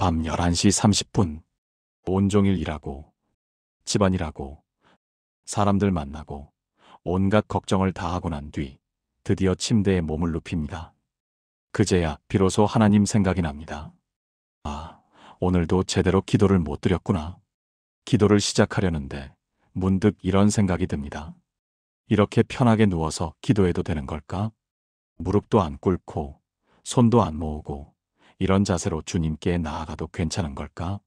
밤 11시 30분. 온종일 일하고, 집안일하고, 사람들 만나고, 온갖 걱정을 다 하고 난 뒤, 드디어 침대에 몸을 눕힙니다. 그제야 비로소 하나님 생각이 납니다. 아, 오늘도 제대로 기도를 못 드렸구나. 기도를 시작하려는데 문득 이런 생각이 듭니다. 이렇게 편하게 누워서 기도해도 되는 걸까? 무릎도 안 꿇고, 손도 안 모으고, 이런 자세로 주님께 나아가도 괜찮은 걸까?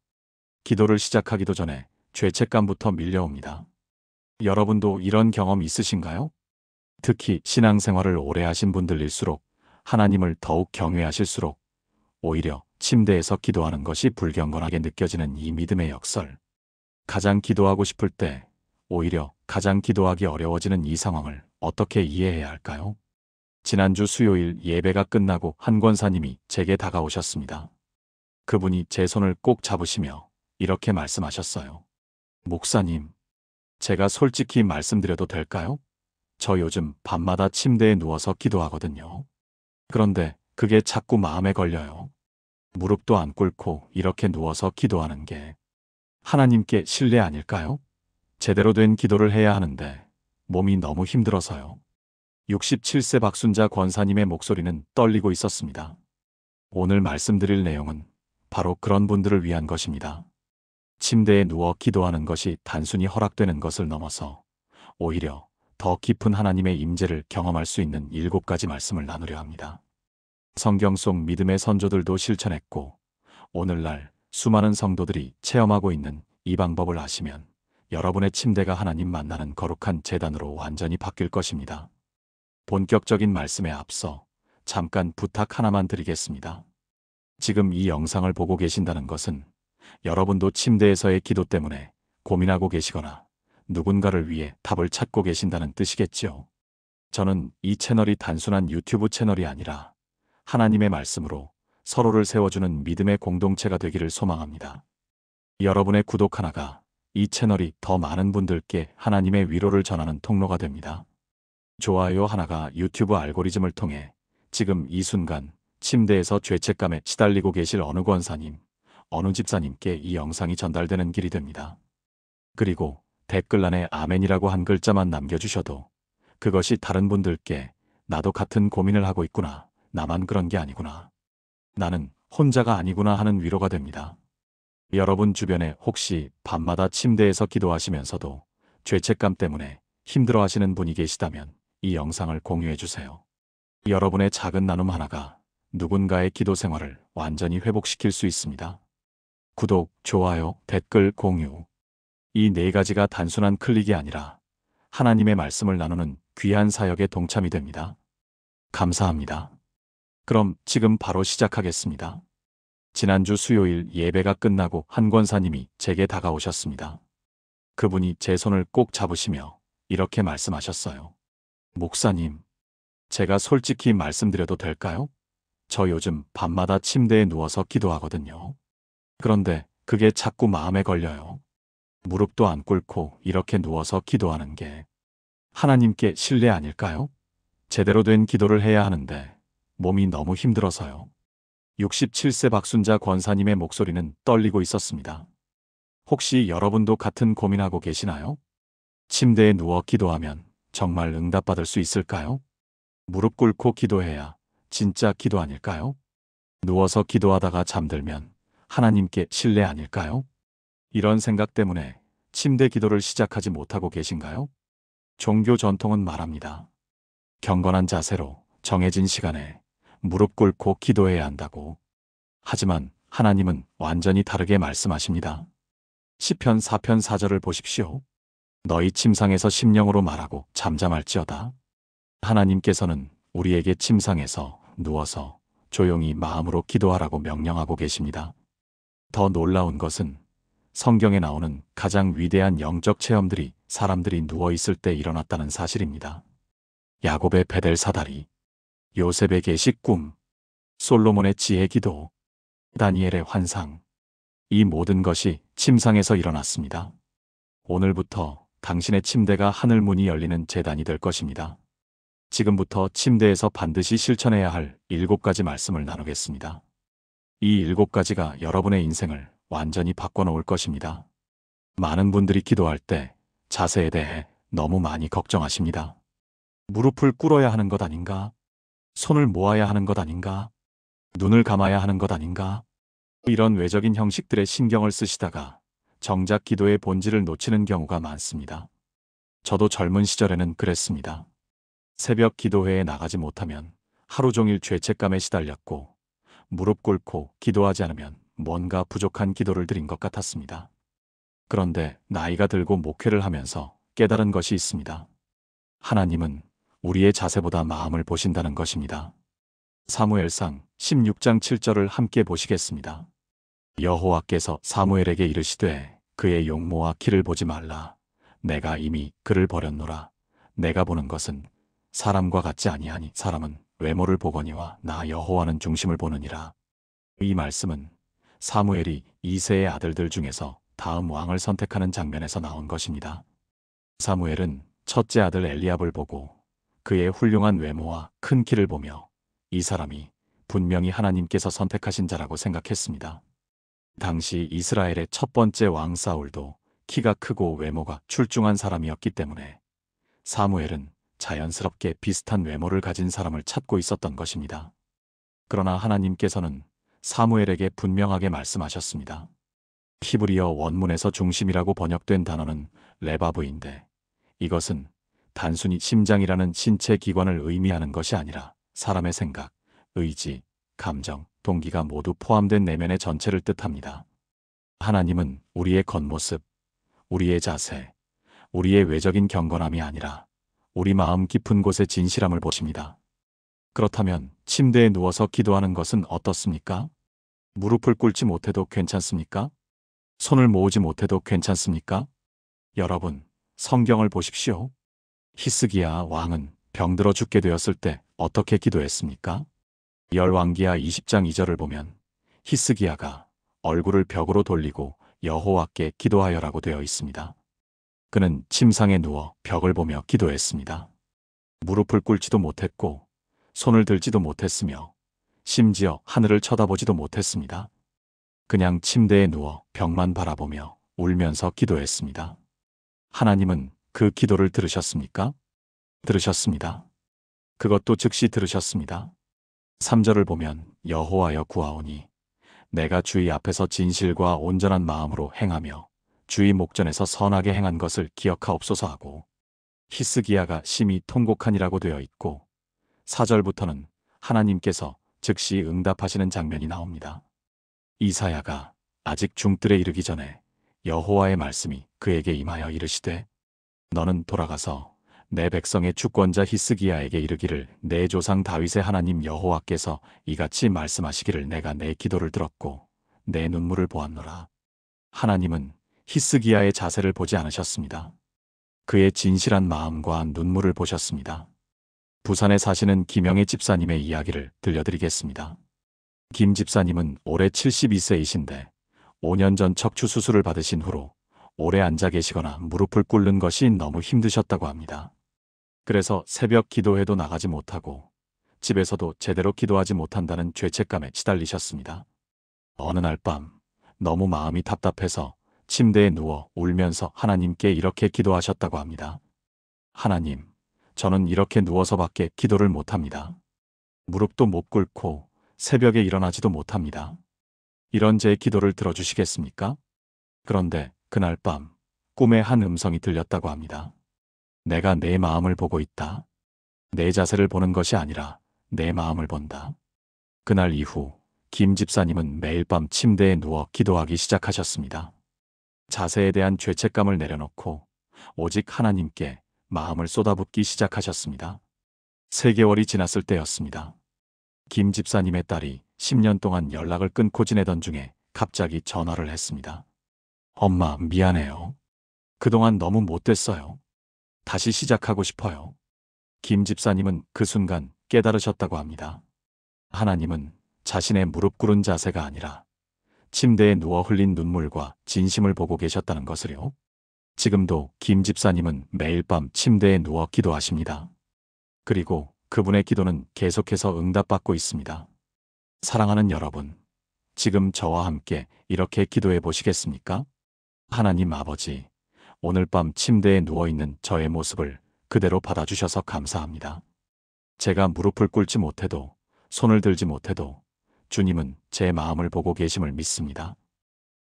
기도를 시작하기도 전에 죄책감부터 밀려옵니다. 여러분도 이런 경험 있으신가요? 특히 신앙생활을 오래 하신 분들일수록 하나님을 더욱 경외하실수록 오히려 침대에서 기도하는 것이 불경건하게 느껴지는 이 믿음의 역설. 가장 기도하고 싶을 때 오히려 가장 기도하기 어려워지는 이 상황을 어떻게 이해해야 할까요? 지난주 수요일 예배가 끝나고 한 권사님이 제게 다가오셨습니다. 그분이 제 손을 꼭 잡으시며 이렇게 말씀하셨어요. 목사님, 제가 솔직히 말씀드려도 될까요? 저 요즘 밤마다 침대에 누워서 기도하거든요. 그런데 그게 자꾸 마음에 걸려요. 무릎도 안 꿇고 이렇게 누워서 기도하는 게 하나님께 신뢰 아닐까요? 제대로 된 기도를 해야 하는데 몸이 너무 힘들어서요. 67세 박순자 권사님의 목소리는 떨리고 있었습니다. 오늘 말씀드릴 내용은 바로 그런 분들을 위한 것입니다. 침대에 누워 기도하는 것이 단순히 허락되는 것을 넘어서 오히려 더 깊은 하나님의 임재를 경험할 수 있는 7가지 말씀을 나누려 합니다. 성경 속 믿음의 선조들도 실천했고 오늘날 수많은 성도들이 체험하고 있는 이 방법을 아시면 여러분의 침대가 하나님 만나는 거룩한 제단으로 완전히 바뀔 것입니다. 본격적인 말씀에 앞서 잠깐 부탁 하나만 드리겠습니다. 지금 이 영상을 보고 계신다는 것은 여러분도 침대에서의 기도 때문에 고민하고 계시거나 누군가를 위해 답을 찾고 계신다는 뜻이겠지요. 저는 이 채널이 단순한 유튜브 채널이 아니라 하나님의 말씀으로 서로를 세워주는 믿음의 공동체가 되기를 소망합니다. 여러분의 구독 하나가 이 채널이 더 많은 분들께 하나님의 위로를 전하는 통로가 됩니다. 좋아요 하나가 유튜브 알고리즘을 통해 지금 이 순간 침대에서 죄책감에 시달리고 계실 어느 권사님, 어느 집사님께 이 영상이 전달되는 길이 됩니다. 그리고 댓글란에 아멘이라고 한 글자만 남겨주셔도 그것이 다른 분들께 나도 같은 고민을 하고 있구나, 나만 그런 게 아니구나, 나는 혼자가 아니구나 하는 위로가 됩니다. 여러분 주변에 혹시 밤마다 침대에서 기도하시면서도 죄책감 때문에 힘들어하시는 분이 계시다면 이 영상을 공유해주세요. 여러분의 작은 나눔 하나가 누군가의 기도 생활을 완전히 회복시킬 수 있습니다. 구독, 좋아요, 댓글, 공유. 이 4가지가 단순한 클릭이 아니라 하나님의 말씀을 나누는 귀한 사역에 동참이 됩니다. 감사합니다. 그럼 지금 바로 시작하겠습니다. 지난주 수요일 예배가 끝나고 한 권사님이 제게 다가오셨습니다. 그분이 제 손을 꼭 잡으시며 이렇게 말씀하셨어요. 목사님, 제가 솔직히 말씀드려도 될까요? 저 요즘 밤마다 침대에 누워서 기도하거든요. 그런데 그게 자꾸 마음에 걸려요. 무릎도 안 꿇고 이렇게 누워서 기도하는 게 하나님께 신뢰 아닐까요? 제대로 된 기도를 해야 하는데 몸이 너무 힘들어서요. 67세 박순자 권사님의 목소리는 떨리고 있었습니다. 혹시 여러분도 같은 고민하고 계시나요? 침대에 누워 기도하면 정말 응답받을 수 있을까요? 무릎 꿇고 기도해야 진짜 기도 아닐까요? 누워서 기도하다가 잠들면 하나님께 신뢰 아닐까요? 이런 생각 때문에 침대 기도를 시작하지 못하고 계신가요? 종교 전통은 말합니다. 경건한 자세로 정해진 시간에 무릎 꿇고 기도해야 한다고. 하지만 하나님은 완전히 다르게 말씀하십니다. 시편 4편 4절을 보십시오. 너희 침상에서 심령으로 말하고 잠잠할지어다. 하나님께서는 우리에게 침상에서 누워서 조용히 마음으로 기도하라고 명령하고 계십니다. 더 놀라운 것은 성경에 나오는 가장 위대한 영적 체험들이 사람들이 누워있을 때 일어났다는 사실입니다. 야곱의 베델 사다리, 요셉의 계식 꿈, 솔로몬의 지혜 기도, 다니엘의 환상, 이 모든 것이 침상에서 일어났습니다. 오늘부터 당신의 침대가 하늘 문이 열리는 제단이 될 것입니다. 지금부터 침대에서 반드시 실천해야 할 7가지 말씀을 나누겠습니다. 이 7가지가 여러분의 인생을 완전히 바꿔놓을 것입니다. 많은 분들이 기도할 때 자세에 대해 너무 많이 걱정하십니다. 무릎을 꿇어야 하는 것 아닌가? 손을 모아야 하는 것 아닌가? 눈을 감아야 하는 것 아닌가? 이런 외적인 형식들에 신경을 쓰시다가 정작 기도의 본질을 놓치는 경우가 많습니다. 저도 젊은 시절에는 그랬습니다. 새벽 기도회에 나가지 못하면 하루 종일 죄책감에 시달렸고 무릎 꿇고 기도하지 않으면 뭔가 부족한 기도를 드린 것 같았습니다. 그런데 나이가 들고 목회를 하면서 깨달은 것이 있습니다. 하나님은 우리의 자세보다 마음을 보신다는 것입니다. 사무엘상 16장 7절을 함께 보시겠습니다. 여호와께서 사무엘에게 이르시되 그의 용모와 키를 보지 말라. 내가 이미 그를 버렸노라. 내가 보는 것은 사람과 같지 아니하니 사람은 외모를 보거니와 나 여호와는 중심을 보느니라. 이 말씀은 사무엘이 이새의 아들들 중에서 다음 왕을 선택하는 장면에서 나온 것입니다. 사무엘은 첫째 아들 엘리압을 보고 그의 훌륭한 외모와 큰 키를 보며 이 사람이 분명히 하나님께서 선택하신 자라고 생각했습니다. 당시 이스라엘의 첫 번째 왕 사울도 키가 크고 외모가 출중한 사람이었기 때문에 사무엘은 자연스럽게 비슷한 외모를 가진 사람을 찾고 있었던 것입니다. 그러나 하나님께서는 사무엘에게 분명하게 말씀하셨습니다. 히브리어 원문에서 중심이라고 번역된 단어는 레바브인데 이것은 단순히 심장이라는 신체 기관을 의미하는 것이 아니라 사람의 생각, 의지, 감정, 동기가 모두 포함된 내면의 전체를 뜻합니다. 하나님은 우리의 겉모습, 우리의 자세, 우리의 외적인 경건함이 아니라 우리 마음 깊은 곳의 진실함을 보십니다. 그렇다면 침대에 누워서 기도하는 것은 어떻습니까? 무릎을 꿇지 못해도 괜찮습니까? 손을 모으지 못해도 괜찮습니까? 여러분, 성경을 보십시오. 히스기야 왕은 병들어 죽게 되었을 때 어떻게 기도했습니까? 열왕기하 20장 2절을 보면 히스기야가 얼굴을 벽으로 돌리고 여호와께 기도하여라고 되어 있습니다. 그는 침상에 누워 벽을 보며 기도했습니다. 무릎을 꿇지도 못했고 손을 들지도 못했으며 심지어 하늘을 쳐다보지도 못했습니다. 그냥 침대에 누워 벽만 바라보며 울면서 기도했습니다. 하나님은 그 기도를 들으셨습니까? 들으셨습니다. 그것도 즉시 들으셨습니다. 3절을 보면 여호와여 구하오니 내가 주의 앞에서 진실과 온전한 마음으로 행하며 주의 목전에서 선하게 행한 것을 기억하옵소서 하고 히스기야가 심히 통곡하니라고 되어 있고 4절부터는 하나님께서 즉시 응답하시는 장면이 나옵니다. 이사야가 아직 중뜰에 이르기 전에 여호와의 말씀이 그에게 임하여 이르시되 너는 돌아가서 내 백성의 주권자 히스기야에게 이르기를 내 조상 다윗의 하나님 여호와께서 이같이 말씀하시기를 내가 내 기도를 들었고 내 눈물을 보았노라. 하나님은 히스기야의 자세를 보지 않으셨습니다. 그의 진실한 마음과 눈물을 보셨습니다. 부산에 사시는 김영애 집사님의 이야기를 들려드리겠습니다. 김 집사님은 올해 72세이신데 5년 전 척추 수술을 받으신 후로 오래 앉아 계시거나 무릎을 꿇는 것이 너무 힘드셨다고 합니다. 그래서 새벽 기도회도 나가지 못하고 집에서도 제대로 기도하지 못한다는 죄책감에 시달리셨습니다. 어느 날 밤 너무 마음이 답답해서 침대에 누워 울면서 하나님께 이렇게 기도하셨다고 합니다. 하나님, 저는 이렇게 누워서밖에 기도를 못합니다. 무릎도 못 꿇고 새벽에 일어나지도 못합니다. 이런 제 기도를 들어주시겠습니까? 그런데 그날 밤 꿈에 한 음성이 들렸다고 합니다. 내가 내 마음을 보고 있다. 내 자세를 보는 것이 아니라 내 마음을 본다. 그날 이후 김 집사님은 매일 밤 침대에 누워 기도하기 시작하셨습니다. 자세에 대한 죄책감을 내려놓고 오직 하나님께 마음을 쏟아붓기 시작하셨습니다. 3개월이 지났을 때였습니다. 김 집사님의 딸이 10년 동안 연락을 끊고 지내던 중에 갑자기 전화를 했습니다. 엄마, 미안해요. 그동안 너무 못됐어요. 다시 시작하고 싶어요. 김 집사님은 그 순간 깨달으셨다고 합니다. 하나님은 자신의 무릎 꿇은 자세가 아니라 침대에 누워 흘린 눈물과 진심을 보고 계셨다는 것을요. 지금도 김 집사님은 매일 밤 침대에 누워 기도하십니다. 그리고 그분의 기도는 계속해서 응답받고 있습니다. 사랑하는 여러분, 지금 저와 함께 이렇게 기도해 보시겠습니까? 하나님 아버지, 오늘 밤 침대에 누워있는 저의 모습을 그대로 받아주셔서 감사합니다. 제가 무릎을 꿇지 못해도, 손을 들지 못해도 주님은 제 마음을 보고 계심을 믿습니다.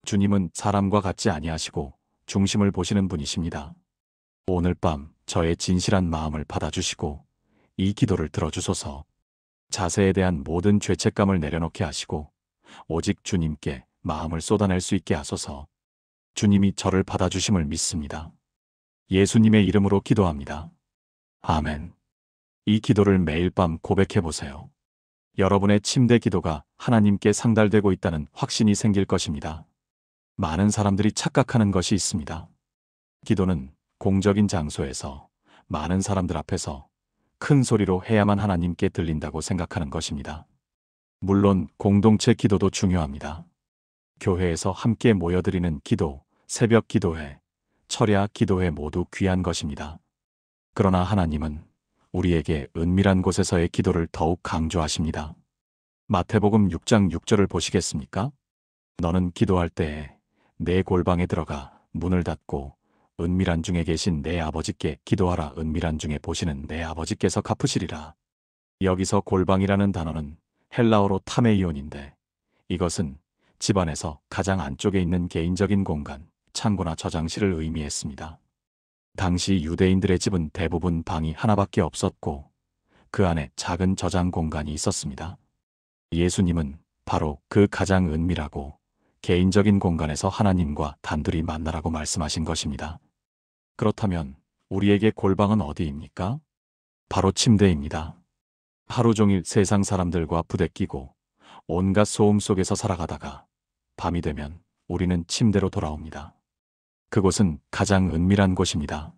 주님은 사람과 같지 아니하시고 중심을 보시는 분이십니다. 오늘 밤 저의 진실한 마음을 받아주시고 이 기도를 들어주소서. 자세에 대한 모든 죄책감을 내려놓게 하시고 오직 주님께 마음을 쏟아낼 수 있게 하소서. 주님이 저를 받아주심을 믿습니다. 예수님의 이름으로 기도합니다. 아멘. 이 기도를 매일 밤 고백해 보세요. 여러분의 침대 기도가 하나님께 상달되고 있다는 확신이 생길 것입니다. 많은 사람들이 착각하는 것이 있습니다. 기도는 공적인 장소에서 많은 사람들 앞에서 큰 소리로 해야만 하나님께 들린다고 생각하는 것입니다. 물론 공동체 기도도 중요합니다. 교회에서 함께 모여드리는 기도, 새벽 기도회, 철야 기도회 모두 귀한 것입니다. 그러나 하나님은 우리에게 은밀한 곳에서의 기도를 더욱 강조하십니다. 마태복음 6장 6절을 보시겠습니까? 너는 기도할 때에 내 골방에 들어가 문을 닫고 은밀한 중에 계신 내 아버지께 기도하라. 은밀한 중에 보시는 내 아버지께서 갚으시리라. 여기서 골방이라는 단어는 헬라어로 타메이온인데 이것은 집안에서 가장 안쪽에 있는 개인적인 공간, 창고나 저장실을 의미했습니다. 당시 유대인들의 집은 대부분 방이 하나밖에 없었고 그 안에 작은 저장 공간이 있었습니다. 예수님은 바로 그 가장 은밀하고 개인적인 공간에서 하나님과 단둘이 만나라고 말씀하신 것입니다. 그렇다면 우리에게 골방은 어디입니까? 바로 침대입니다. 하루 종일 세상 사람들과 부대끼고 온갖 소음 속에서 살아가다가 밤이 되면 우리는 침대로 돌아옵니다. 그곳은 가장 은밀한 곳입니다.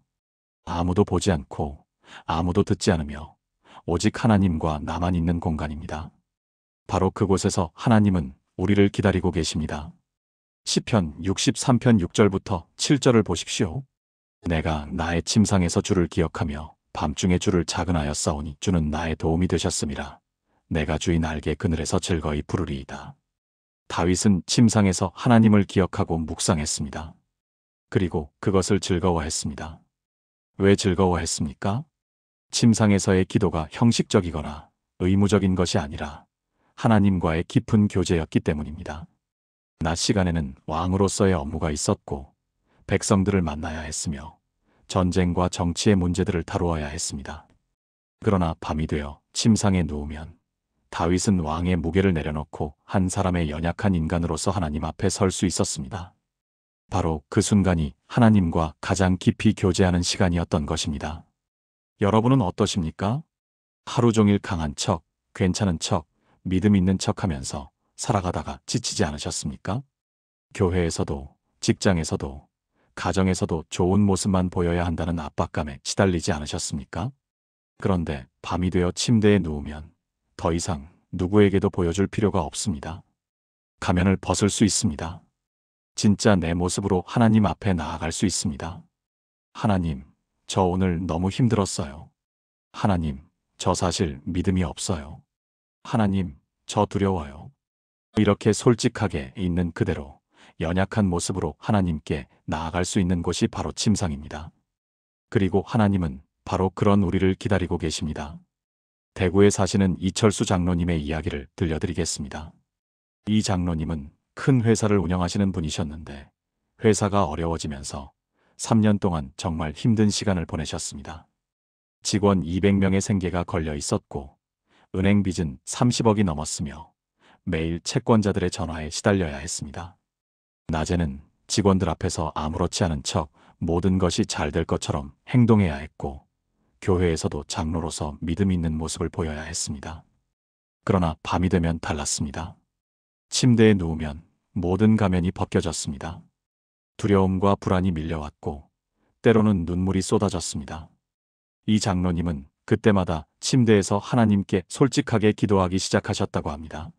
아무도 보지 않고 아무도 듣지 않으며 오직 하나님과 나만 있는 공간입니다. 바로 그곳에서 하나님은 우리를 기다리고 계십니다. 시편 63편 6절부터 7절을 보십시오. 내가 나의 침상에서 주를 기억하며 밤중에 주를 자근하였사오니 주는 나의 도움이 되셨음이라. 내가 주의 날개 그늘에서 즐거이 부르리이다. 다윗은 침상에서 하나님을 기억하고 묵상했습니다. 그리고 그것을 즐거워했습니다. 왜 즐거워했습니까? 침상에서의 기도가 형식적이거나 의무적인 것이 아니라 하나님과의 깊은 교제였기 때문입니다. 낮 시간에는 왕으로서의 업무가 있었고 백성들을 만나야 했으며 전쟁과 정치의 문제들을 다루어야 했습니다. 그러나 밤이 되어 침상에 누우면 다윗은 왕의 무게를 내려놓고 한 사람의 연약한 인간으로서 하나님 앞에 설 수 있었습니다. 바로 그 순간이 하나님과 가장 깊이 교제하는 시간이었던 것입니다. 여러분은 어떠십니까? 하루 종일 강한 척, 괜찮은 척, 믿음 있는 척 하면서 살아가다가 지치지 않으셨습니까? 교회에서도, 직장에서도, 가정에서도 좋은 모습만 보여야 한다는 압박감에 시달리지 않으셨습니까? 그런데 밤이 되어 침대에 누우면 더 이상 누구에게도 보여줄 필요가 없습니다. 가면을 벗을 수 있습니다. 진짜 내 모습으로 하나님 앞에 나아갈 수 있습니다. 하나님, 저 오늘 너무 힘들었어요. 하나님, 저 사실 믿음이 없어요. 하나님, 저 두려워요. 이렇게 솔직하게 있는 그대로 연약한 모습으로 하나님께 나아갈 수 있는 곳이 바로 침상입니다. 그리고 하나님은 바로 그런 우리를 기다리고 계십니다. 대구에 사시는 이철수 장로님의 이야기를 들려드리겠습니다. 이 장로님은 큰 회사를 운영하시는 분이셨는데 회사가 어려워지면서 3년 동안 정말 힘든 시간을 보내셨습니다. 직원 200명의 생계가 걸려 있었고 은행 빚은 30억이 넘었으며 매일 채권자들의 전화에 시달려야 했습니다. 낮에는 직원들 앞에서 아무렇지 않은 척 모든 것이 잘 될 것처럼 행동해야 했고 교회에서도 장로로서 믿음 있는 모습을 보여야 했습니다. 그러나 밤이 되면 달랐습니다. 침대에 누우면 모든 가면이 벗겨졌습니다. 두려움과 불안이 밀려왔고 때로는 눈물이 쏟아졌습니다. 이 장로님은 그때마다 침대에서 하나님께 솔직하게 기도하기 시작하셨다고 합니다.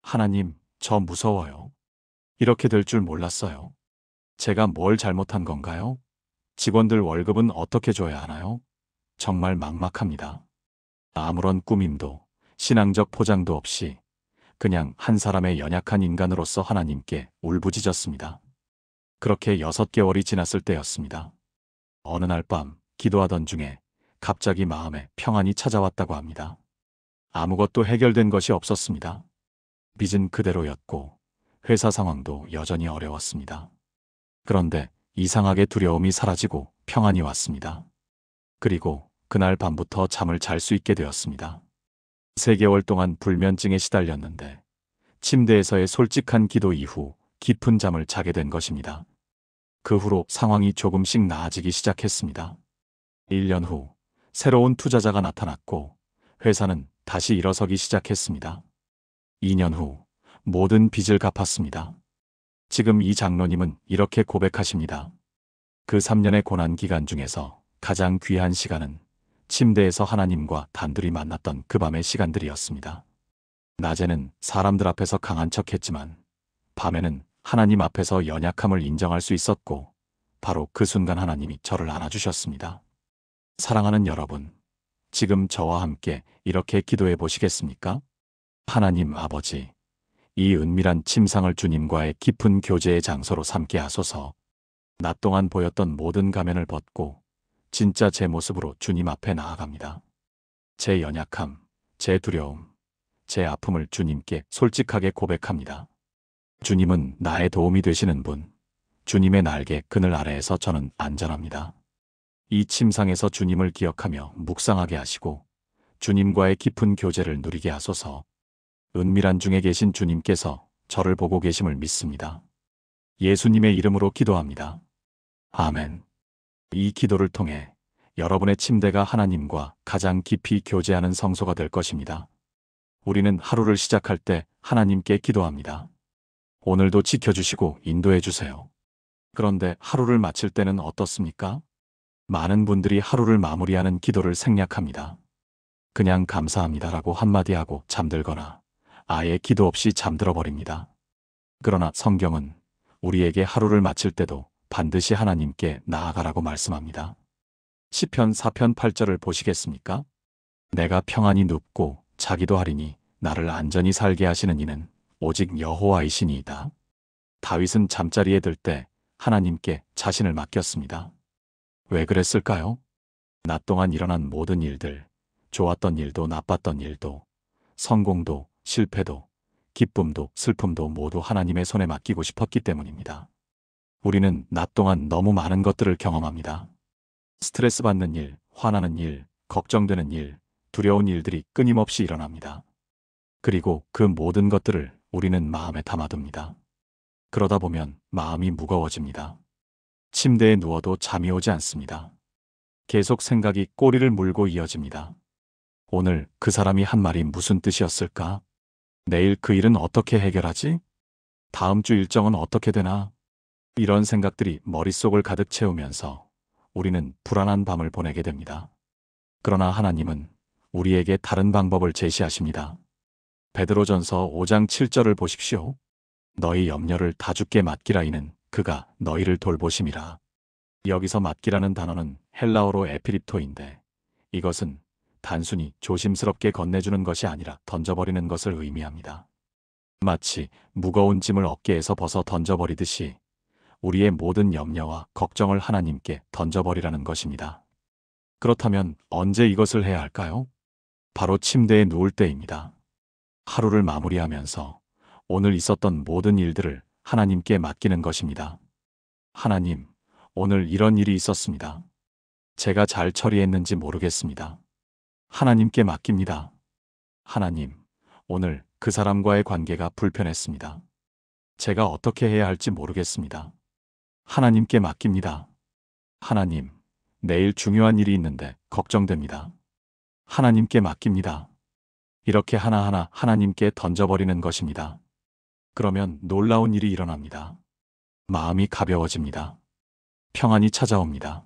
하나님, 저 무서워요. 이렇게 될 줄 몰랐어요. 제가 뭘 잘못한 건가요? 직원들 월급은 어떻게 줘야 하나요? 정말 막막합니다. 아무런 꾸밈도 신앙적 포장도 없이 그냥 한 사람의 연약한 인간으로서 하나님께 울부짖었습니다. 그렇게 6개월이 지났을 때였습니다. 어느 날 밤 기도하던 중에 갑자기 마음에 평안이 찾아왔다고 합니다. 아무것도 해결된 것이 없었습니다. 빚은 그대로였고 회사 상황도 여전히 어려웠습니다. 그런데 이상하게 두려움이 사라지고 평안이 왔습니다. 그리고 그날 밤부터 잠을 잘 수 있게 되었습니다. 3개월 동안 불면증에 시달렸는데 침대에서의 솔직한 기도 이후 깊은 잠을 자게 된 것입니다. 그 후로 상황이 조금씩 나아지기 시작했습니다. 1년 후 새로운 투자자가 나타났고 회사는 다시 일어서기 시작했습니다. 2년 후 모든 빚을 갚았습니다. 지금 이 장로님은 이렇게 고백하십니다. 그 3년의 고난 기간 중에서 가장 귀한 시간은 침대에서 하나님과 단둘이 만났던 그 밤의 시간들이었습니다. 낮에는 사람들 앞에서 강한 척했지만 밤에는 하나님 앞에서 연약함을 인정할 수 있었고 바로 그 순간 하나님이 저를 안아주셨습니다. 사랑하는 여러분, 지금 저와 함께 이렇게 기도해 보시겠습니까? 하나님 아버지, 이 은밀한 침상을 주님과의 깊은 교제의 장소로 삼게 하소서. 낮 동안 보였던 모든 가면을 벗고 진짜 제 모습으로 주님 앞에 나아갑니다. 제 연약함, 제 두려움, 제 아픔을 주님께 솔직하게 고백합니다. 주님은 나의 도움이 되시는 분, 주님의 날개 그늘 아래에서 저는 안전합니다. 이 침상에서 주님을 기억하며 묵상하게 하시고 주님과의 깊은 교제를 누리게 하소서. 은밀한 중에 계신 주님께서 저를 보고 계심을 믿습니다. 예수님의 이름으로 기도합니다. 아멘. 이 기도를 통해 여러분의 침대가 하나님과 가장 깊이 교제하는 성소가 될 것입니다. 우리는 하루를 시작할 때 하나님께 기도합니다. 오늘도 지켜주시고 인도해 주세요. 그런데 하루를 마칠 때는 어떻습니까? 많은 분들이 하루를 마무리하는 기도를 생략합니다. 그냥 감사합니다라고 한마디 하고 잠들거나 아예 기도 없이 잠들어 버립니다. 그러나 성경은 우리에게 하루를 마칠 때도 반드시 하나님께 나아가라고 말씀합니다. 시편 4편 8절을 보시겠습니까? 내가 평안히 눕고 자기도 하리니 나를 안전히 살게 하시는 이는 오직 여호와이시니이다. 다윗은 잠자리에 들 때 하나님께 자신을 맡겼습니다. 왜 그랬을까요? 낮 동안 일어난 모든 일들, 좋았던 일도 나빴던 일도, 성공도 실패도, 기쁨도 슬픔도 모두 하나님의 손에 맡기고 싶었기 때문입니다. 우리는 낮 동안 너무 많은 것들을 경험합니다. 스트레스 받는 일, 화나는 일, 걱정되는 일, 두려운 일들이 끊임없이 일어납니다. 그리고 그 모든 것들을 우리는 마음에 담아둡니다. 그러다 보면 마음이 무거워집니다. 침대에 누워도 잠이 오지 않습니다. 계속 생각이 꼬리를 물고 이어집니다. 오늘 그 사람이 한 말이 무슨 뜻이었을까? 내일 그 일은 어떻게 해결하지? 다음 주 일정은 어떻게 되나? 이런 생각들이 머릿속을 가득 채우면서 우리는 불안한 밤을 보내게 됩니다. 그러나 하나님은 우리에게 다른 방법을 제시하십니다. 베드로전서 5장 7절을 보십시오. 너희 염려를 다 주께 맡기라 이는 그가 너희를 돌보심이라. 여기서 맡기라는 단어는 헬라어로 에피립토인데 이것은 단순히 조심스럽게 건네주는 것이 아니라 던져버리는 것을 의미합니다. 마치 무거운 짐을 어깨에서 벗어 던져버리듯이 우리의 모든 염려와 걱정을 하나님께 던져버리라는 것입니다. 그렇다면 언제 이것을 해야 할까요? 바로 침대에 누울 때입니다. 하루를 마무리하면서 오늘 있었던 모든 일들을 하나님께 맡기는 것입니다. 하나님, 오늘 이런 일이 있었습니다. 제가 잘 처리했는지 모르겠습니다. 하나님께 맡깁니다. 하나님, 오늘 그 사람과의 관계가 불편했습니다. 제가 어떻게 해야 할지 모르겠습니다. 하나님께 맡깁니다. 하나님, 내일 중요한 일이 있는데 걱정됩니다. 하나님께 맡깁니다. 이렇게 하나하나 하나님께 던져버리는 것입니다. 그러면 놀라운 일이 일어납니다. 마음이 가벼워집니다. 평안이 찾아옵니다.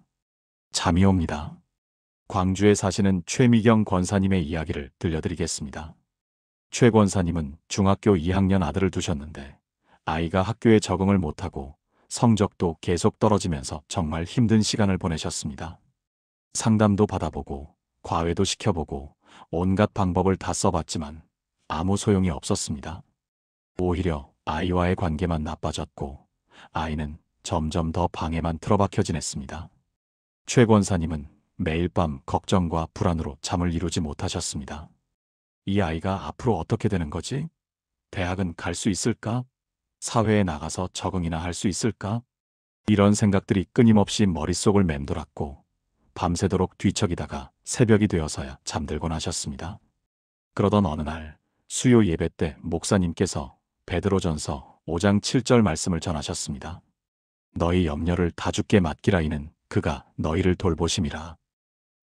잠이 옵니다. 광주에 사시는 최미경 권사님의 이야기를 들려드리겠습니다. 최 권사님은 중학교 2학년 아들을 두셨는데 아이가 학교에 적응을 못하고 성적도 계속 떨어지면서 정말 힘든 시간을 보내셨습니다. 상담도 받아보고 과외도 시켜보고 온갖 방법을 다 써봤지만 아무 소용이 없었습니다. 오히려 아이와의 관계만 나빠졌고 아이는 점점 더 방에만 틀어박혀 지냈습니다. 최 권사님은 매일 밤 걱정과 불안으로 잠을 이루지 못하셨습니다. 이 아이가 앞으로 어떻게 되는 거지? 대학은 갈 수 있을까? 사회에 나가서 적응이나 할 수 있을까? 이런 생각들이 끊임없이 머릿속을 맴돌았고 밤새도록 뒤척이다가 새벽이 되어서야 잠들곤 하셨습니다. 그러던 어느 날 수요 예배 때 목사님께서 베드로전서 5장 7절 말씀을 전하셨습니다. 너희 염려를 다 주께 맡기라 이는 그가 너희를 돌보심이라.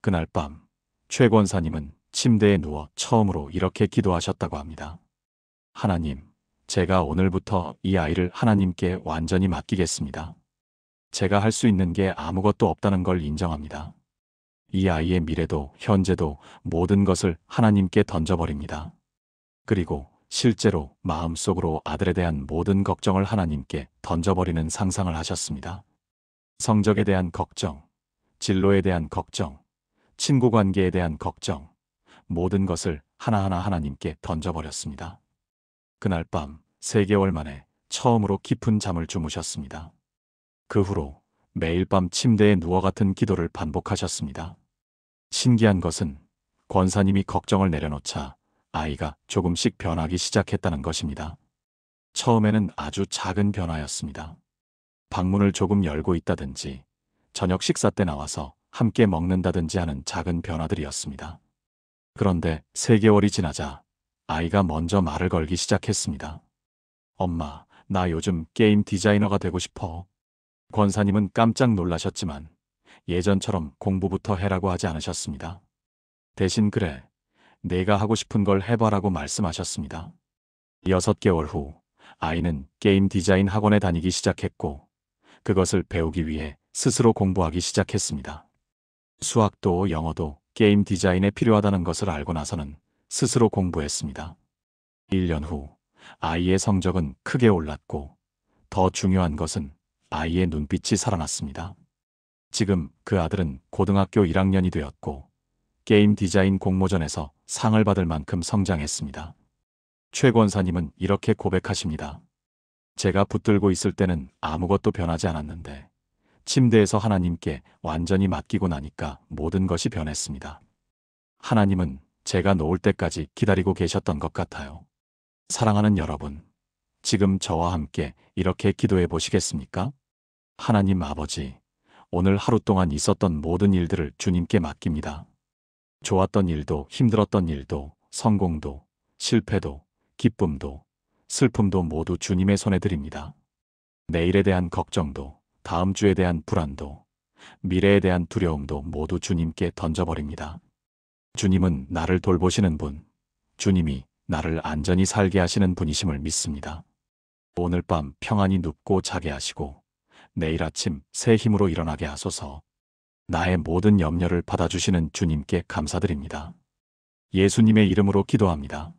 그날 밤 최 권사님은 침대에 누워 처음으로 이렇게 기도하셨다고 합니다. 하나님, 제가 오늘부터 이 아이를 하나님께 완전히 맡기겠습니다. 제가 할 수 있는 게 아무것도 없다는 걸 인정합니다. 이 아이의 미래도 현재도 모든 것을 하나님께 던져버립니다. 그리고 실제로 마음속으로 아들에 대한 모든 걱정을 하나님께 던져버리는 상상을 하셨습니다. 성적에 대한 걱정, 진로에 대한 걱정, 친구 관계에 대한 걱정, 모든 것을 하나하나 하나님께 던져버렸습니다. 그날 밤 3개월 만에 처음으로 깊은 잠을 주무셨습니다. 그 후로 매일 밤 침대에 누워 같은 기도를 반복하셨습니다. 신기한 것은 권사님이 걱정을 내려놓자 아이가 조금씩 변하기 시작했다는 것입니다. 처음에는 아주 작은 변화였습니다. 방문을 조금 열고 있다든지 저녁 식사 때 나와서 함께 먹는다든지 하는 작은 변화들이었습니다. 그런데 3개월이 지나자 아이가 먼저 말을 걸기 시작했습니다. 엄마, 나 요즘 게임 디자이너가 되고 싶어. 권사님은 깜짝 놀라셨지만 예전처럼 공부부터 해라고 하지 않으셨습니다. 대신 그래, 내가 하고 싶은 걸 해봐라고 말씀하셨습니다. 6개월 후 아이는 게임 디자인 학원에 다니기 시작했고 그것을 배우기 위해 스스로 공부하기 시작했습니다. 수학도 영어도 게임 디자인에 필요하다는 것을 알고 나서는 스스로 공부했습니다. 1년 후 아이의 성적은 크게 올랐고 더 중요한 것은 아이의 눈빛이 살아났습니다. 지금 그 아들은 고등학교 1학년이 되었고 게임 디자인 공모전에서 상을 받을 만큼 성장했습니다. 최 권사님은 이렇게 고백하십니다. 제가 붙들고 있을 때는 아무것도 변하지 않았는데 침대에서 하나님께 완전히 맡기고 나니까 모든 것이 변했습니다. 하나님은 제가 놓을 때까지 기다리고 계셨던 것 같아요. 사랑하는 여러분, 지금 저와 함께 이렇게 기도해 보시겠습니까? 하나님 아버지, 오늘 하루 동안 있었던 모든 일들을 주님께 맡깁니다. 좋았던 일도 힘들었던 일도 성공도 실패도 기쁨도 슬픔도 모두 주님의 손에 드립니다. 내일에 대한 걱정도 다음 주에 대한 불안도 미래에 대한 두려움도 모두 주님께 던져버립니다. 주님은 나를 돌보시는 분, 주님이 나를 안전히 살게 하시는 분이심을 믿습니다. 오늘 밤 평안히 눕고 자게 하시고 내일 아침 새 힘으로 일어나게 하소서. 나의 모든 염려를 받아주시는 주님께 감사드립니다. 예수님의 이름으로 기도합니다.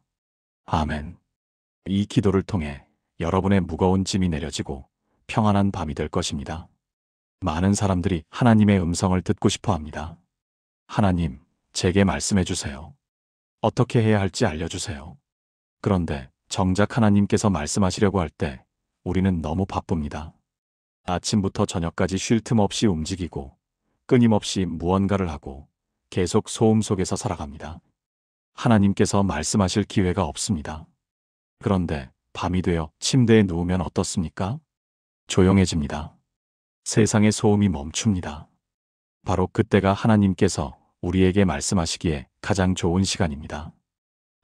아멘. 이 기도를 통해 여러분의 무거운 짐이 내려지고 평안한 밤이 될 것입니다. 많은 사람들이 하나님의 음성을 듣고 싶어 합니다. 하나님, 제게 말씀해 주세요. 어떻게 해야 할지 알려주세요. 그런데 정작 하나님께서 말씀하시려고 할 때 우리는 너무 바쁩니다. 아침부터 저녁까지 쉴 틈 없이 움직이고 끊임없이 무언가를 하고 계속 소음 속에서 살아갑니다. 하나님께서 말씀하실 기회가 없습니다. 그런데 밤이 되어 침대에 누우면 어떻습니까? 조용해집니다. 세상의 소음이 멈춥니다. 바로 그때가 하나님께서 우리에게 말씀하시기에 가장 좋은 시간입니다.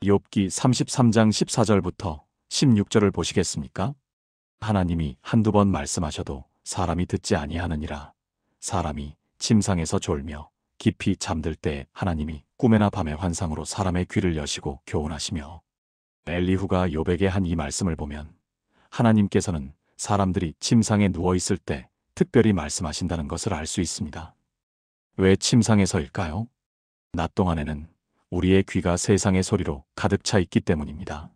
욥기 33장 14절부터 16절을 보시겠습니까? 하나님이 한두 번 말씀하셔도 사람이 듣지 아니하느니라. 사람이 침상에서 졸며 깊이 잠들 때 하나님이 꿈에나 밤의 환상으로 사람의 귀를 여시고 교훈하시며. 엘리후가 욥에게 한 이 말씀을 보면 하나님께서는 사람들이 침상에 누워있을 때 특별히 말씀하신다는 것을 알 수 있습니다. 왜 침상에서일까요? 낮 동안에는 우리의 귀가 세상의 소리로 가득 차 있기 때문입니다.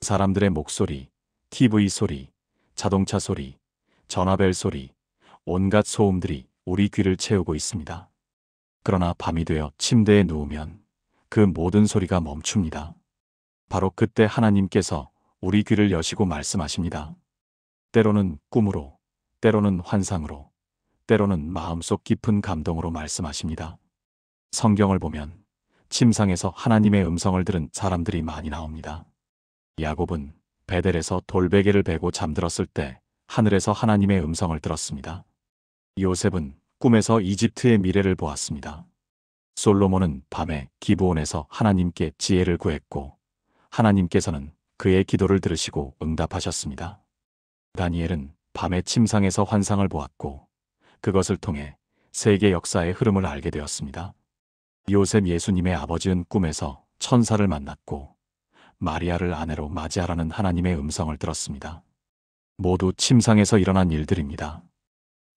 사람들의 목소리, TV 소리, 자동차 소리, 전화벨 소리, 온갖 소음들이 우리 귀를 채우고 있습니다. 그러나 밤이 되어 침대에 누우면 그 모든 소리가 멈춥니다. 바로 그때 하나님께서 우리 귀를 여시고 말씀하십니다. 때로는 꿈으로, 때로는 환상으로, 때로는 마음속 깊은 감동으로 말씀하십니다. 성경을 보면 침상에서 하나님의 음성을 들은 사람들이 많이 나옵니다. 야곱은 베델에서 돌베개를 베고 잠들었을 때 하늘에서 하나님의 음성을 들었습니다. 요셉은 꿈에서 이집트의 미래를 보았습니다. 솔로몬은 밤에 기브온에서 하나님께 지혜를 구했고 하나님께서는 그의 기도를 들으시고 응답하셨습니다. 다니엘은 밤에 침상에서 환상을 보았고 그것을 통해 세계 역사의 흐름을 알게 되었습니다. 요셉 예수님의 아버지는 꿈에서 천사를 만났고 마리아를 아내로 맞이하라는 하나님의 음성을 들었습니다. 모두 침상에서 일어난 일들입니다.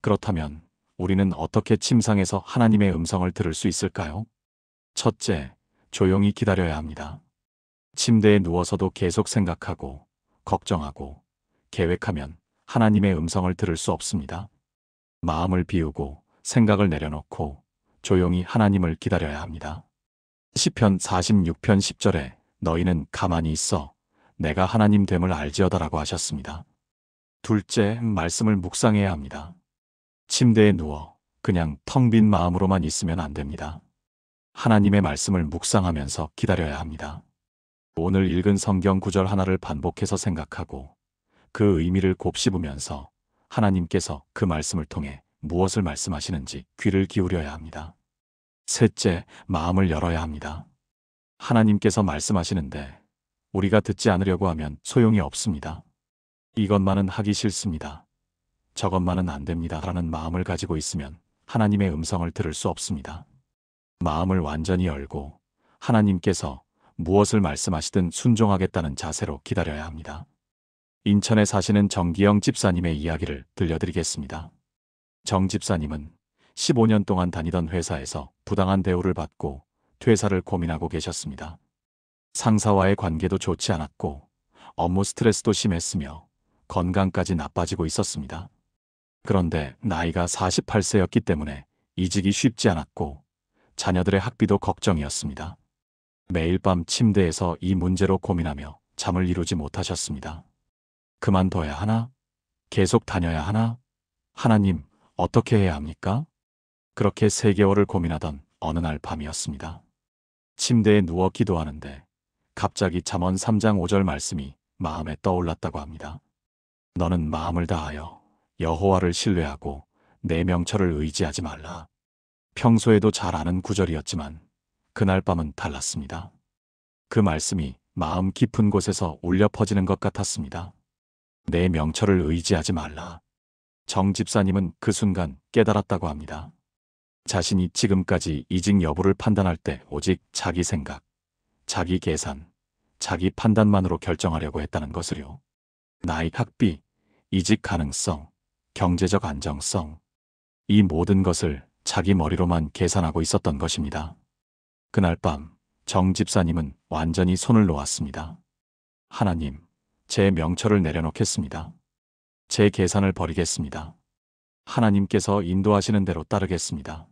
그렇다면 우리는 어떻게 침상에서 하나님의 음성을 들을 수 있을까요? 첫째, 조용히 기다려야 합니다. 침대에 누워서도 계속 생각하고, 걱정하고, 계획하면 하나님의 음성을 들을 수 없습니다. 마음을 비우고 생각을 내려놓고 조용히 하나님을 기다려야 합니다. 시편 46편 10절에 너희는 가만히 있어 내가 하나님 됨을 알지어다라고 하셨습니다. 둘째, 말씀을 묵상해야 합니다. 침대에 누워 그냥 텅 빈 마음으로만 있으면 안 됩니다. 하나님의 말씀을 묵상하면서 기다려야 합니다. 오늘 읽은 성경 구절 하나를 반복해서 생각하고 그 의미를 곱씹으면서 하나님께서 그 말씀을 통해 무엇을 말씀하시는지 귀를 기울여야 합니다. 셋째, 마음을 열어야 합니다. 하나님께서 말씀하시는데 우리가 듣지 않으려고 하면 소용이 없습니다. 이것만은 하기 싫습니다. 저것만은 안 됩니다. 라는 마음을 가지고 있으면 하나님의 음성을 들을 수 없습니다. 마음을 완전히 열고 하나님께서 무엇을 말씀하시든 순종하겠다는 자세로 기다려야 합니다. 인천에 사시는 정기영 집사님의 이야기를 들려드리겠습니다. 정 집사님은 15년 동안 다니던 회사에서 부당한 대우를 받고 퇴사를 고민하고 계셨습니다. 상사와의 관계도 좋지 않았고 업무 스트레스도 심했으며 건강까지 나빠지고 있었습니다. 그런데 나이가 48세였기 때문에 이직이 쉽지 않았고 자녀들의 학비도 걱정이었습니다. 매일 밤 침대에서 이 문제로 고민하며 잠을 이루지 못하셨습니다. 그만둬야 하나? 계속 다녀야 하나? 하나님, 어떻게 해야 합니까? 그렇게 3개월을 고민하던 어느 날 밤이었습니다. 침대에 누워 기도하는데 갑자기 잠언 3장 5절 말씀이 마음에 떠올랐다고 합니다. 너는 마음을 다하여 여호와를 신뢰하고 내 명철을 의지하지 말라. 평소에도 잘 아는 구절이었지만 그날 밤은 달랐습니다. 그 말씀이 마음 깊은 곳에서 울려 퍼지는 것 같았습니다. 내 명철을 의지하지 말라. 정 집사님은 그 순간 깨달았다고 합니다. 자신이 지금까지 이직 여부를 판단할 때 오직 자기 생각, 자기 계산, 자기 판단만으로 결정하려고 했다는 것을요. 나이, 학비, 이직 가능성, 경제적 안정성, 이 모든 것을 자기 머리로만 계산하고 있었던 것입니다. 그날 밤 정 집사님은 완전히 손을 놓았습니다. 하나님, 제 명철을 내려놓겠습니다. 제 계산을 버리겠습니다. 하나님께서 인도하시는 대로 따르겠습니다.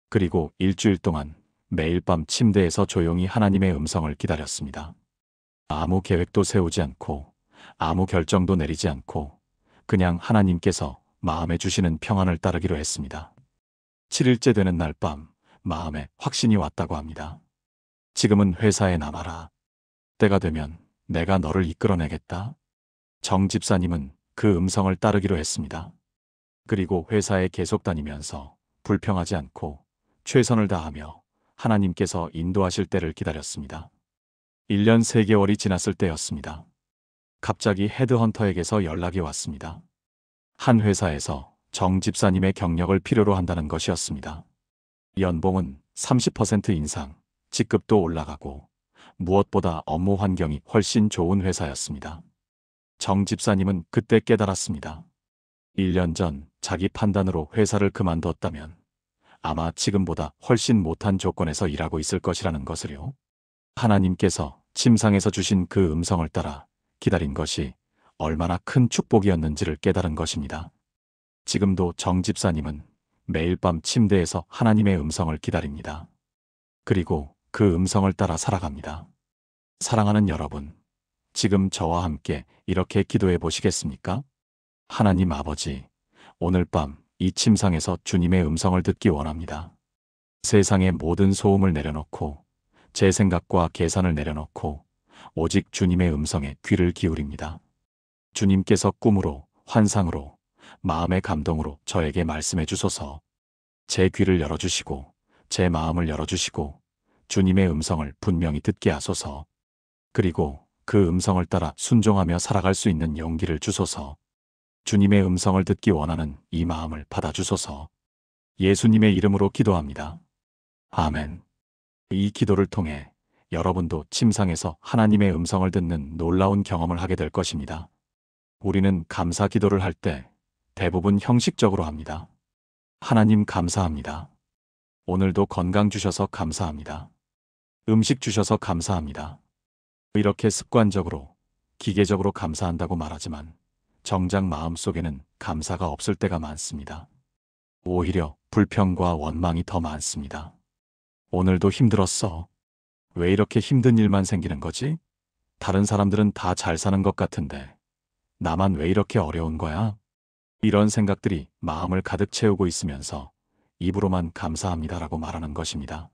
그리고 일주일 동안 매일 밤 침대에서 조용히 하나님의 음성을 기다렸습니다. 아무 계획도 세우지 않고 아무 결정도 내리지 않고 그냥 하나님께서 마음에 주시는 평안을 따르기로 했습니다. 7일째 되는 날 밤 마음에 확신이 왔다고 합니다. 지금은 회사에 남아라. 때가 되면 내가 너를 이끌어내겠다. 정 집사님은 그 음성을 따르기로 했습니다. 그리고 회사에 계속 다니면서 불평하지 않고 최선을 다하며 하나님께서 인도하실 때를 기다렸습니다. 1년 3개월이 지났을 때였습니다. 갑자기 헤드헌터에게서 연락이 왔습니다. 한 회사에서 정 집사님의 경력을 필요로 한다는 것이었습니다. 연봉은 30% 인상, 직급도 올라가고 무엇보다 업무 환경이 훨씬 좋은 회사였습니다. 정 집사님은 그때 깨달았습니다. 1년 전 자기 판단으로 회사를 그만뒀다면 아마 지금보다 훨씬 못한 조건에서 일하고 있을 것이라는 것을요. 하나님께서 침상에서 주신 그 음성을 따라 기다린 것이 얼마나 큰 축복이었는지를 깨달은 것입니다. 지금도 정 집사님은 매일 밤 침대에서 하나님의 음성을 기다립니다. 그리고 그 음성을 따라 살아갑니다. 사랑하는 여러분, 지금 저와 함께 이렇게 기도해 보시겠습니까? 하나님 아버지, 오늘 밤 이 침상에서 주님의 음성을 듣기 원합니다. 세상의 모든 소음을 내려놓고 제 생각과 계산을 내려놓고 오직 주님의 음성에 귀를 기울입니다. 주님께서 꿈으로, 환상으로, 마음의 감동으로 저에게 말씀해 주소서. 제 귀를 열어주시고 제 마음을 열어주시고 주님의 음성을 분명히 듣게 하소서. 그리고 그 음성을 따라 순종하며 살아갈 수 있는 용기를 주소서. 주님의 음성을 듣기 원하는 이 마음을 받아주소서. 예수님의 이름으로 기도합니다. 아멘. 이 기도를 통해 여러분도 침상에서 하나님의 음성을 듣는 놀라운 경험을 하게 될 것입니다. 우리는 감사 기도를 할 때 대부분 형식적으로 합니다. 하나님 감사합니다. 오늘도 건강 주셔서 감사합니다. 음식 주셔서 감사합니다. 이렇게 습관적으로, 기계적으로 감사한다고 말하지만 정작 마음속에는 감사가 없을 때가 많습니다. 오히려 불평과 원망이 더 많습니다. 오늘도 힘들었어. 왜 이렇게 힘든 일만 생기는 거지? 다른 사람들은 다 잘 사는 것 같은데 나만 왜 이렇게 어려운 거야? 이런 생각들이 마음을 가득 채우고 있으면서 입으로만 감사합니다라고 말하는 것입니다.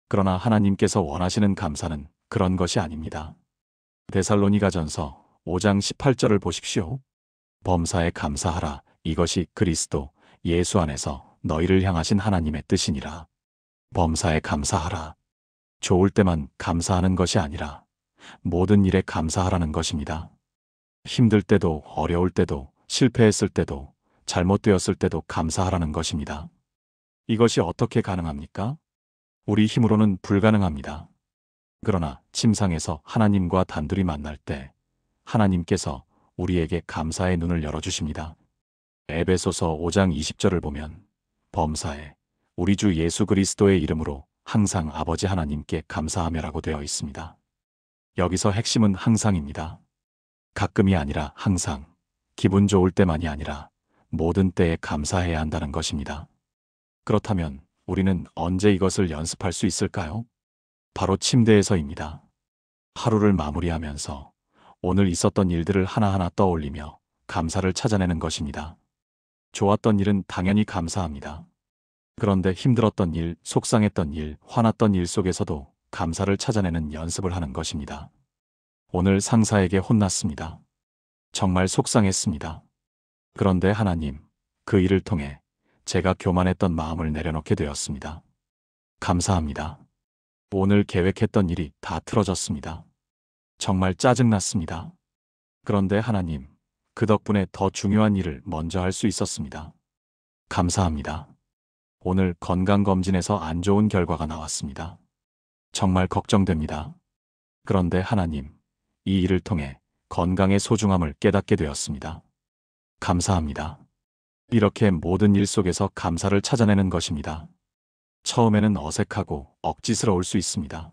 그러나 하나님께서 원하시는 감사는 그런 것이 아닙니다. 데살로니가전서 5장 18절을 보십시오. 범사에 감사하라. 이것이 그리스도 예수 안에서 너희를 향하신 하나님의 뜻이니라. 범사에 감사하라. 좋을 때만 감사하는 것이 아니라 모든 일에 감사하라는 것입니다. 힘들 때도, 어려울 때도, 실패했을 때도, 잘못되었을 때도 감사하라는 것입니다. 이것이 어떻게 가능합니까? 우리 힘으로는 불가능합니다. 그러나 침상에서 하나님과 단둘이 만날 때 하나님께서 우리에게 감사의 눈을 열어주십니다. 에베소서 5장 20절을 보면 범사에 우리 주 예수 그리스도의 이름으로 항상 아버지 하나님께 감사하며라고 되어 있습니다. 여기서 핵심은 항상입니다. 가끔이 아니라 항상, 기분 좋을 때만이 아니라 모든 때에 감사해야 한다는 것입니다. 그렇다면 우리는 언제 이것을 연습할 수 있을까요? 바로 침대에서입니다. 하루를 마무리하면서 오늘 있었던 일들을 하나하나 떠올리며 감사를 찾아내는 것입니다. 좋았던 일은 당연히 감사합니다. 그런데 힘들었던 일, 속상했던 일, 화났던 일 속에서도 감사를 찾아내는 연습을 하는 것입니다. 오늘 상사에게 혼났습니다. 정말 속상했습니다. 그런데 하나님, 그 일을 통해 제가 교만했던 마음을 내려놓게 되었습니다. 감사합니다. 오늘 계획했던 일이 다 틀어졌습니다. 정말 짜증났습니다. 그런데 하나님, 그 덕분에 더 중요한 일을 먼저 할 수 있었습니다. 감사합니다. 오늘 건강검진에서 안 좋은 결과가 나왔습니다. 정말 걱정됩니다. 그런데 하나님, 이 일을 통해 건강의 소중함을 깨닫게 되었습니다. 감사합니다. 이렇게 모든 일 속에서 감사를 찾아내는 것입니다. 처음에는 어색하고 억지스러울 수 있습니다.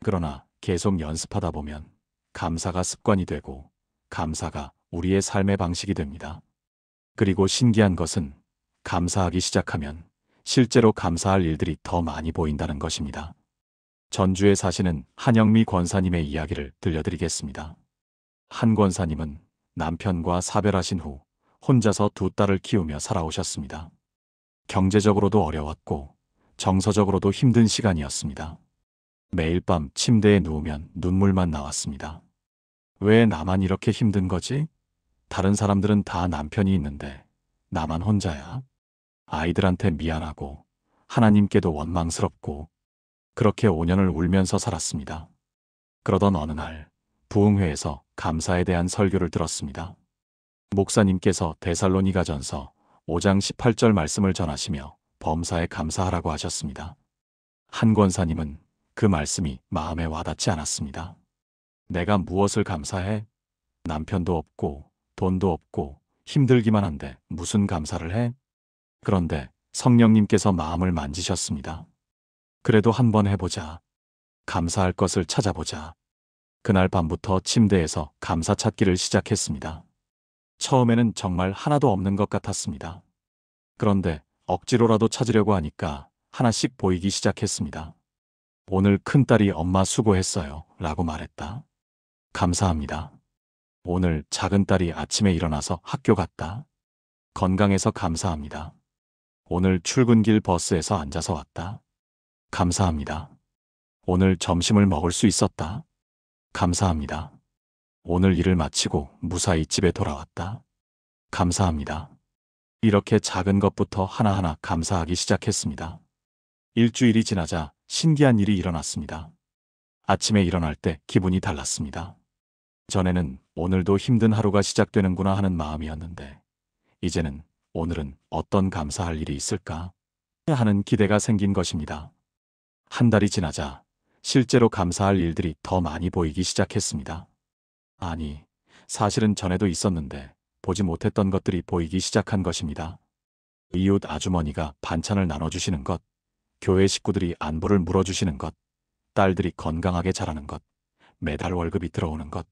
그러나 계속 연습하다 보면 감사가 습관이 되고 감사가 우리의 삶의 방식이 됩니다. 그리고 신기한 것은 감사하기 시작하면 실제로 감사할 일들이 더 많이 보인다는 것입니다. 전주에 사시는 한영미 권사님의 이야기를 들려드리겠습니다. 한 권사님은 남편과 사별하신 후 혼자서 두 딸을 키우며 살아오셨습니다. 경제적으로도 어려웠고 정서적으로도 힘든 시간이었습니다. 매일 밤 침대에 누우면 눈물만 나왔습니다. 왜 나만 이렇게 힘든 거지? 다른 사람들은 다 남편이 있는데 나만 혼자야. 아이들한테 미안하고 하나님께도 원망스럽고 그렇게 5년을 울면서 살았습니다. 그러던 어느 날 부흥회에서 감사에 대한 설교를 들었습니다. 목사님께서 데살로니가전서 5장 18절 말씀을 전하시며 범사에 감사하라고 하셨습니다. 한 권사님은 그 말씀이 마음에 와닿지 않았습니다. 내가 무엇을 감사해? 남편도 없고 돈도 없고 힘들기만 한데 무슨 감사를 해? 그런데 성령님께서 마음을 만지셨습니다. 그래도 한번 해보자. 감사할 것을 찾아보자. 그날 밤부터 침대에서 감사 찾기를 시작했습니다. 처음에는 정말 하나도 없는 것 같았습니다. 그런데 억지로라도 찾으려고 하니까 하나씩 보이기 시작했습니다. 오늘 큰딸이 엄마 수고했어요 라고 말했다. 감사합니다. 오늘 작은 딸이 아침에 일어나서 학교 갔다. 건강해서 감사합니다. 오늘 출근길 버스에서 앉아서 왔다. 감사합니다. 오늘 점심을 먹을 수 있었다. 감사합니다. 오늘 일을 마치고 무사히 집에 돌아왔다. 감사합니다. 이렇게 작은 것부터 하나하나 감사하기 시작했습니다. 일주일이 지나자 신기한 일이 일어났습니다. 아침에 일어날 때 기분이 달랐습니다. 전에는 오늘도 힘든 하루가 시작되는구나 하는 마음이었는데, 이제는 오늘은 어떤 감사할 일이 있을까 하는 기대가 생긴 것입니다. 한 달이 지나자 실제로 감사할 일들이 더 많이 보이기 시작했습니다. 아니, 사실은 전에도 있었는데 보지 못했던 것들이 보이기 시작한 것입니다. 이웃 아주머니가 반찬을 나눠주시는 것, 교회 식구들이 안부를 물어주시는 것, 딸들이 건강하게 자라는 것, 매달 월급이 들어오는 것,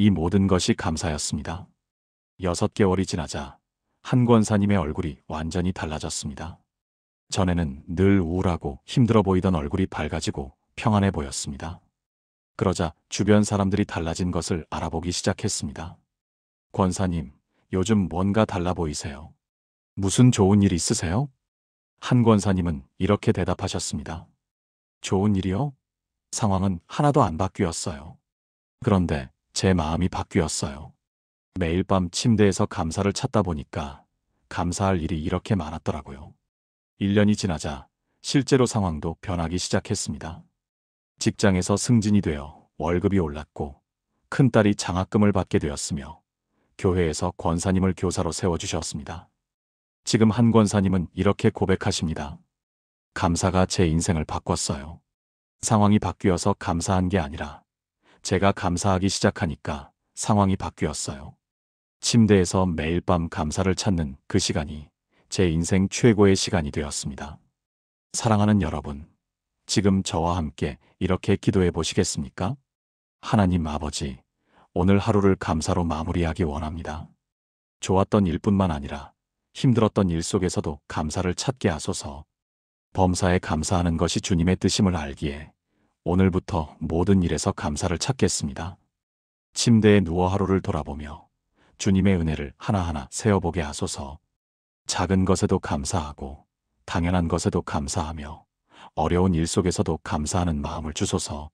이 모든 것이 감사였습니다. 6개월이 지나자 한 권사님의 얼굴이 완전히 달라졌습니다. 전에는 늘 우울하고 힘들어 보이던 얼굴이 밝아지고 평안해 보였습니다. 그러자 주변 사람들이 달라진 것을 알아보기 시작했습니다. 권사님, 요즘 뭔가 달라 보이세요. 무슨 좋은 일 있으세요? 한 권사님은 이렇게 대답하셨습니다. 좋은 일이요? 상황은 하나도 안 바뀌었어요. 그런데 제 마음이 바뀌었어요. 매일 밤 침대에서 감사를 찾다 보니까 감사할 일이 이렇게 많았더라고요. 1년이 지나자 실제로 상황도 변하기 시작했습니다. 직장에서 승진이 되어 월급이 올랐고 큰딸이 장학금을 받게 되었으며 교회에서 권사님을 교사로 세워주셨습니다. 지금 한 권사님은 이렇게 고백하십니다. 감사가 제 인생을 바꿨어요. 상황이 바뀌어서 감사한 게 아니라 제가 감사하기 시작하니까 상황이 바뀌었어요. 침대에서 매일 밤 감사를 찾는 그 시간이 제 인생 최고의 시간이 되었습니다. 사랑하는 여러분, 지금 저와 함께 이렇게 기도해 보시겠습니까? 하나님 아버지, 오늘 하루를 감사로 마무리하기 원합니다. 좋았던 일뿐만 아니라 힘들었던 일 속에서도 감사를 찾게 하소서. 범사에 감사하는 것이 주님의 뜻임을 알기에 오늘부터 모든 일에서 감사를 찾겠습니다. 침대에 누워 하루를 돌아보며 주님의 은혜를 하나하나 세어보게 하소서. 작은 것에도 감사하고 당연한 것에도 감사하며 어려운 일 속에서도 감사하는 마음을 주소서.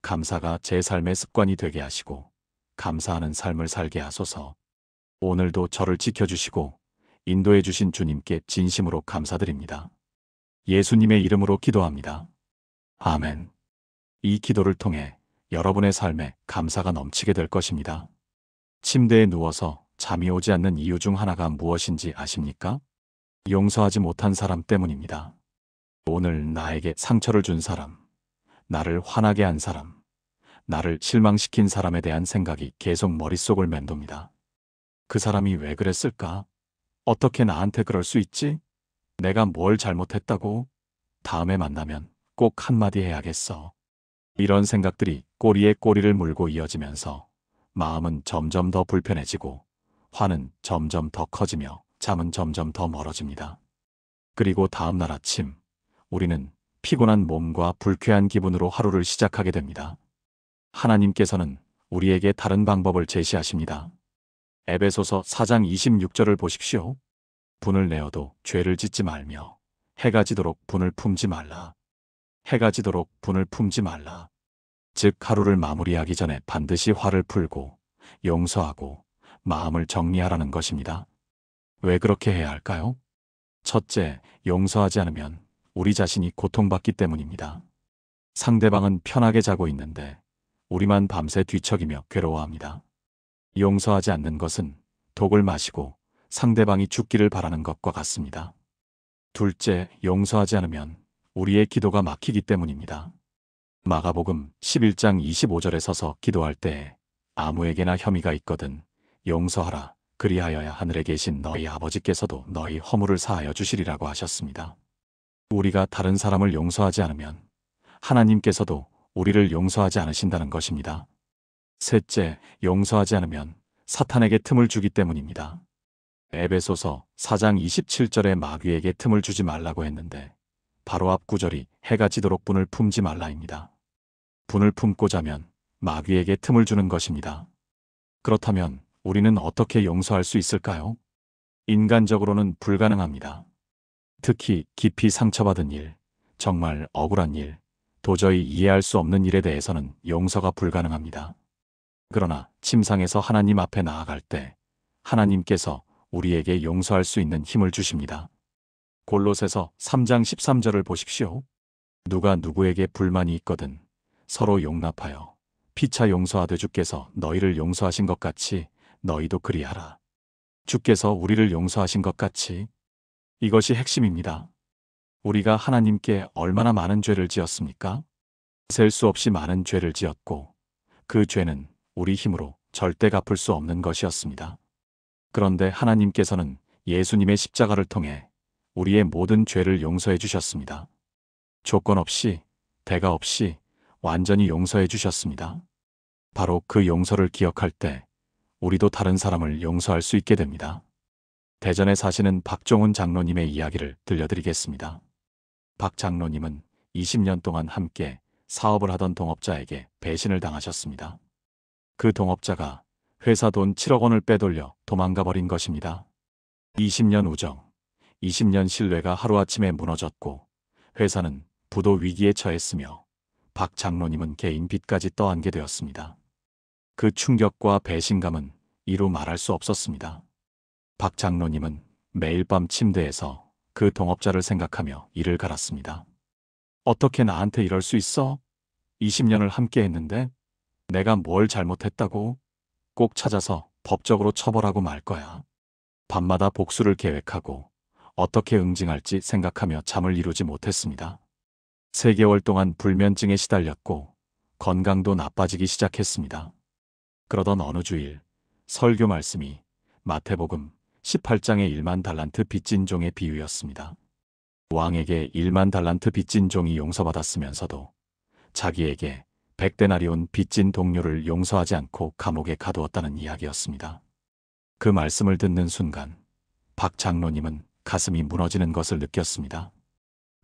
감사가 제 삶의 습관이 되게 하시고 감사하는 삶을 살게 하소서. 오늘도 저를 지켜주시고 인도해 주신 주님께 진심으로 감사드립니다. 예수님의 이름으로 기도합니다. 아멘. 이 기도를 통해 여러분의 삶에 감사가 넘치게 될 것입니다. 침대에 누워서 잠이 오지 않는 이유 중 하나가 무엇인지 아십니까? 용서하지 못한 사람 때문입니다. 오늘 나에게 상처를 준 사람, 나를 화나게 한 사람, 나를 실망시킨 사람에 대한 생각이 계속 머릿속을 맴돕니다. 그 사람이 왜 그랬을까? 어떻게 나한테 그럴 수 있지? 내가 뭘 잘못했다고? 다음에 만나면 꼭 한마디 해야겠어. 이런 생각들이 꼬리에 꼬리를 물고 이어지면서 마음은 점점 더 불편해지고 화는 점점 더 커지며 잠은 점점 더 멀어집니다. 그리고 다음 날 아침, 우리는 피곤한 몸과 불쾌한 기분으로 하루를 시작하게 됩니다. 하나님께서는 우리에게 다른 방법을 제시하십니다. 에베소서 4장 26절을 보십시오. 분을 내어도 죄를 짓지 말며 해가 지도록 분을 품지 말라. 해가 지도록 분을 품지 말라. 즉 하루를 마무리하기 전에 반드시 화를 풀고 용서하고 마음을 정리하라는 것입니다. 왜 그렇게 해야 할까요? 첫째, 용서하지 않으면 우리 자신이 고통받기 때문입니다. 상대방은 편하게 자고 있는데 우리만 밤새 뒤척이며 괴로워합니다. 용서하지 않는 것은 독을 마시고 상대방이 죽기를 바라는 것과 같습니다. 둘째, 용서하지 않으면 우리의 기도가 막히기 때문입니다. 마가복음 11장 25절에 서서 기도할 때에 아무에게나 혐의가 있거든 용서하라. 그리하여야 하늘에 계신 너희 아버지께서도 너희 허물을 사하여 주시리라고 하셨습니다. 우리가 다른 사람을 용서하지 않으면 하나님께서도 우리를 용서하지 않으신다는 것입니다. 셋째, 용서하지 않으면 사탄에게 틈을 주기 때문입니다. 에베소서 4장 27절에 마귀에게 틈을 주지 말라고 했는데 바로 앞 구절이 해가 지도록 분을 품지 말라입니다. 분을 품고 자면 마귀에게 틈을 주는 것입니다. 그렇다면 우리는 어떻게 용서할 수 있을까요? 인간적으로는 불가능합니다. 특히 깊이 상처받은 일, 정말 억울한 일, 도저히 이해할 수 없는 일에 대해서는 용서가 불가능합니다. 그러나 침상에서 하나님 앞에 나아갈 때 하나님께서 우리에게 용서할 수 있는 힘을 주십니다. 골로새서 3장 13절을 보십시오. 누가 누구에게 불만이 있거든 서로 용납하여 피차 용서하되 주께서 너희를 용서하신 것 같이 너희도 그리하라. 주께서 우리를 용서하신 것 같이. 이것이 핵심입니다. 우리가 하나님께 얼마나 많은 죄를 지었습니까? 셀 수 없이 많은 죄를 지었고 그 죄는 우리 힘으로 절대 갚을 수 없는 것이었습니다. 그런데 하나님께서는 예수님의 십자가를 통해 우리의 모든 죄를 용서해 주셨습니다. 조건 없이, 대가 없이 완전히 용서해 주셨습니다. 바로 그 용서를 기억할 때 우리도 다른 사람을 용서할 수 있게 됩니다. 대전에 사시는 박종훈 장로님의 이야기를 들려드리겠습니다. 박 장로님은 20년 동안 함께 사업을 하던 동업자에게 배신을 당하셨습니다. 그 동업자가 회사 돈 7억 원을 빼돌려 도망가 버린 것입니다. 20년 우정, 20년 신뢰가 하루아침에 무너졌고 회사는 부도 위기에 처했으며 박 장로님은 개인 빚까지 떠안게 되었습니다. 그 충격과 배신감은 이루 말할 수 없었습니다. 박 장로님은 매일 밤 침대에서 그 동업자를 생각하며 이를 갈았습니다. 어떻게 나한테 이럴 수 있어? 20년을 함께 했는데 내가 뭘 잘못했다고? 꼭 찾아서 법적으로 처벌하고 말 거야. 밤마다 복수를 계획하고 어떻게 응징할지 생각하며 잠을 이루지 못했습니다. 3개월 동안 불면증에 시달렸고 건강도 나빠지기 시작했습니다. 그러던 어느 주일 설교 말씀이 마태복음 18장의 1만 달란트 빚진 종의 비유였습니다. 왕에게 1만 달란트 빚진 종이 용서받았으면서도 자기에게 100데나리온 빚진 동료를 용서하지 않고 감옥에 가두었다는 이야기였습니다. 그 말씀을 듣는 순간 박 장로님은 가슴이 무너지는 것을 느꼈습니다.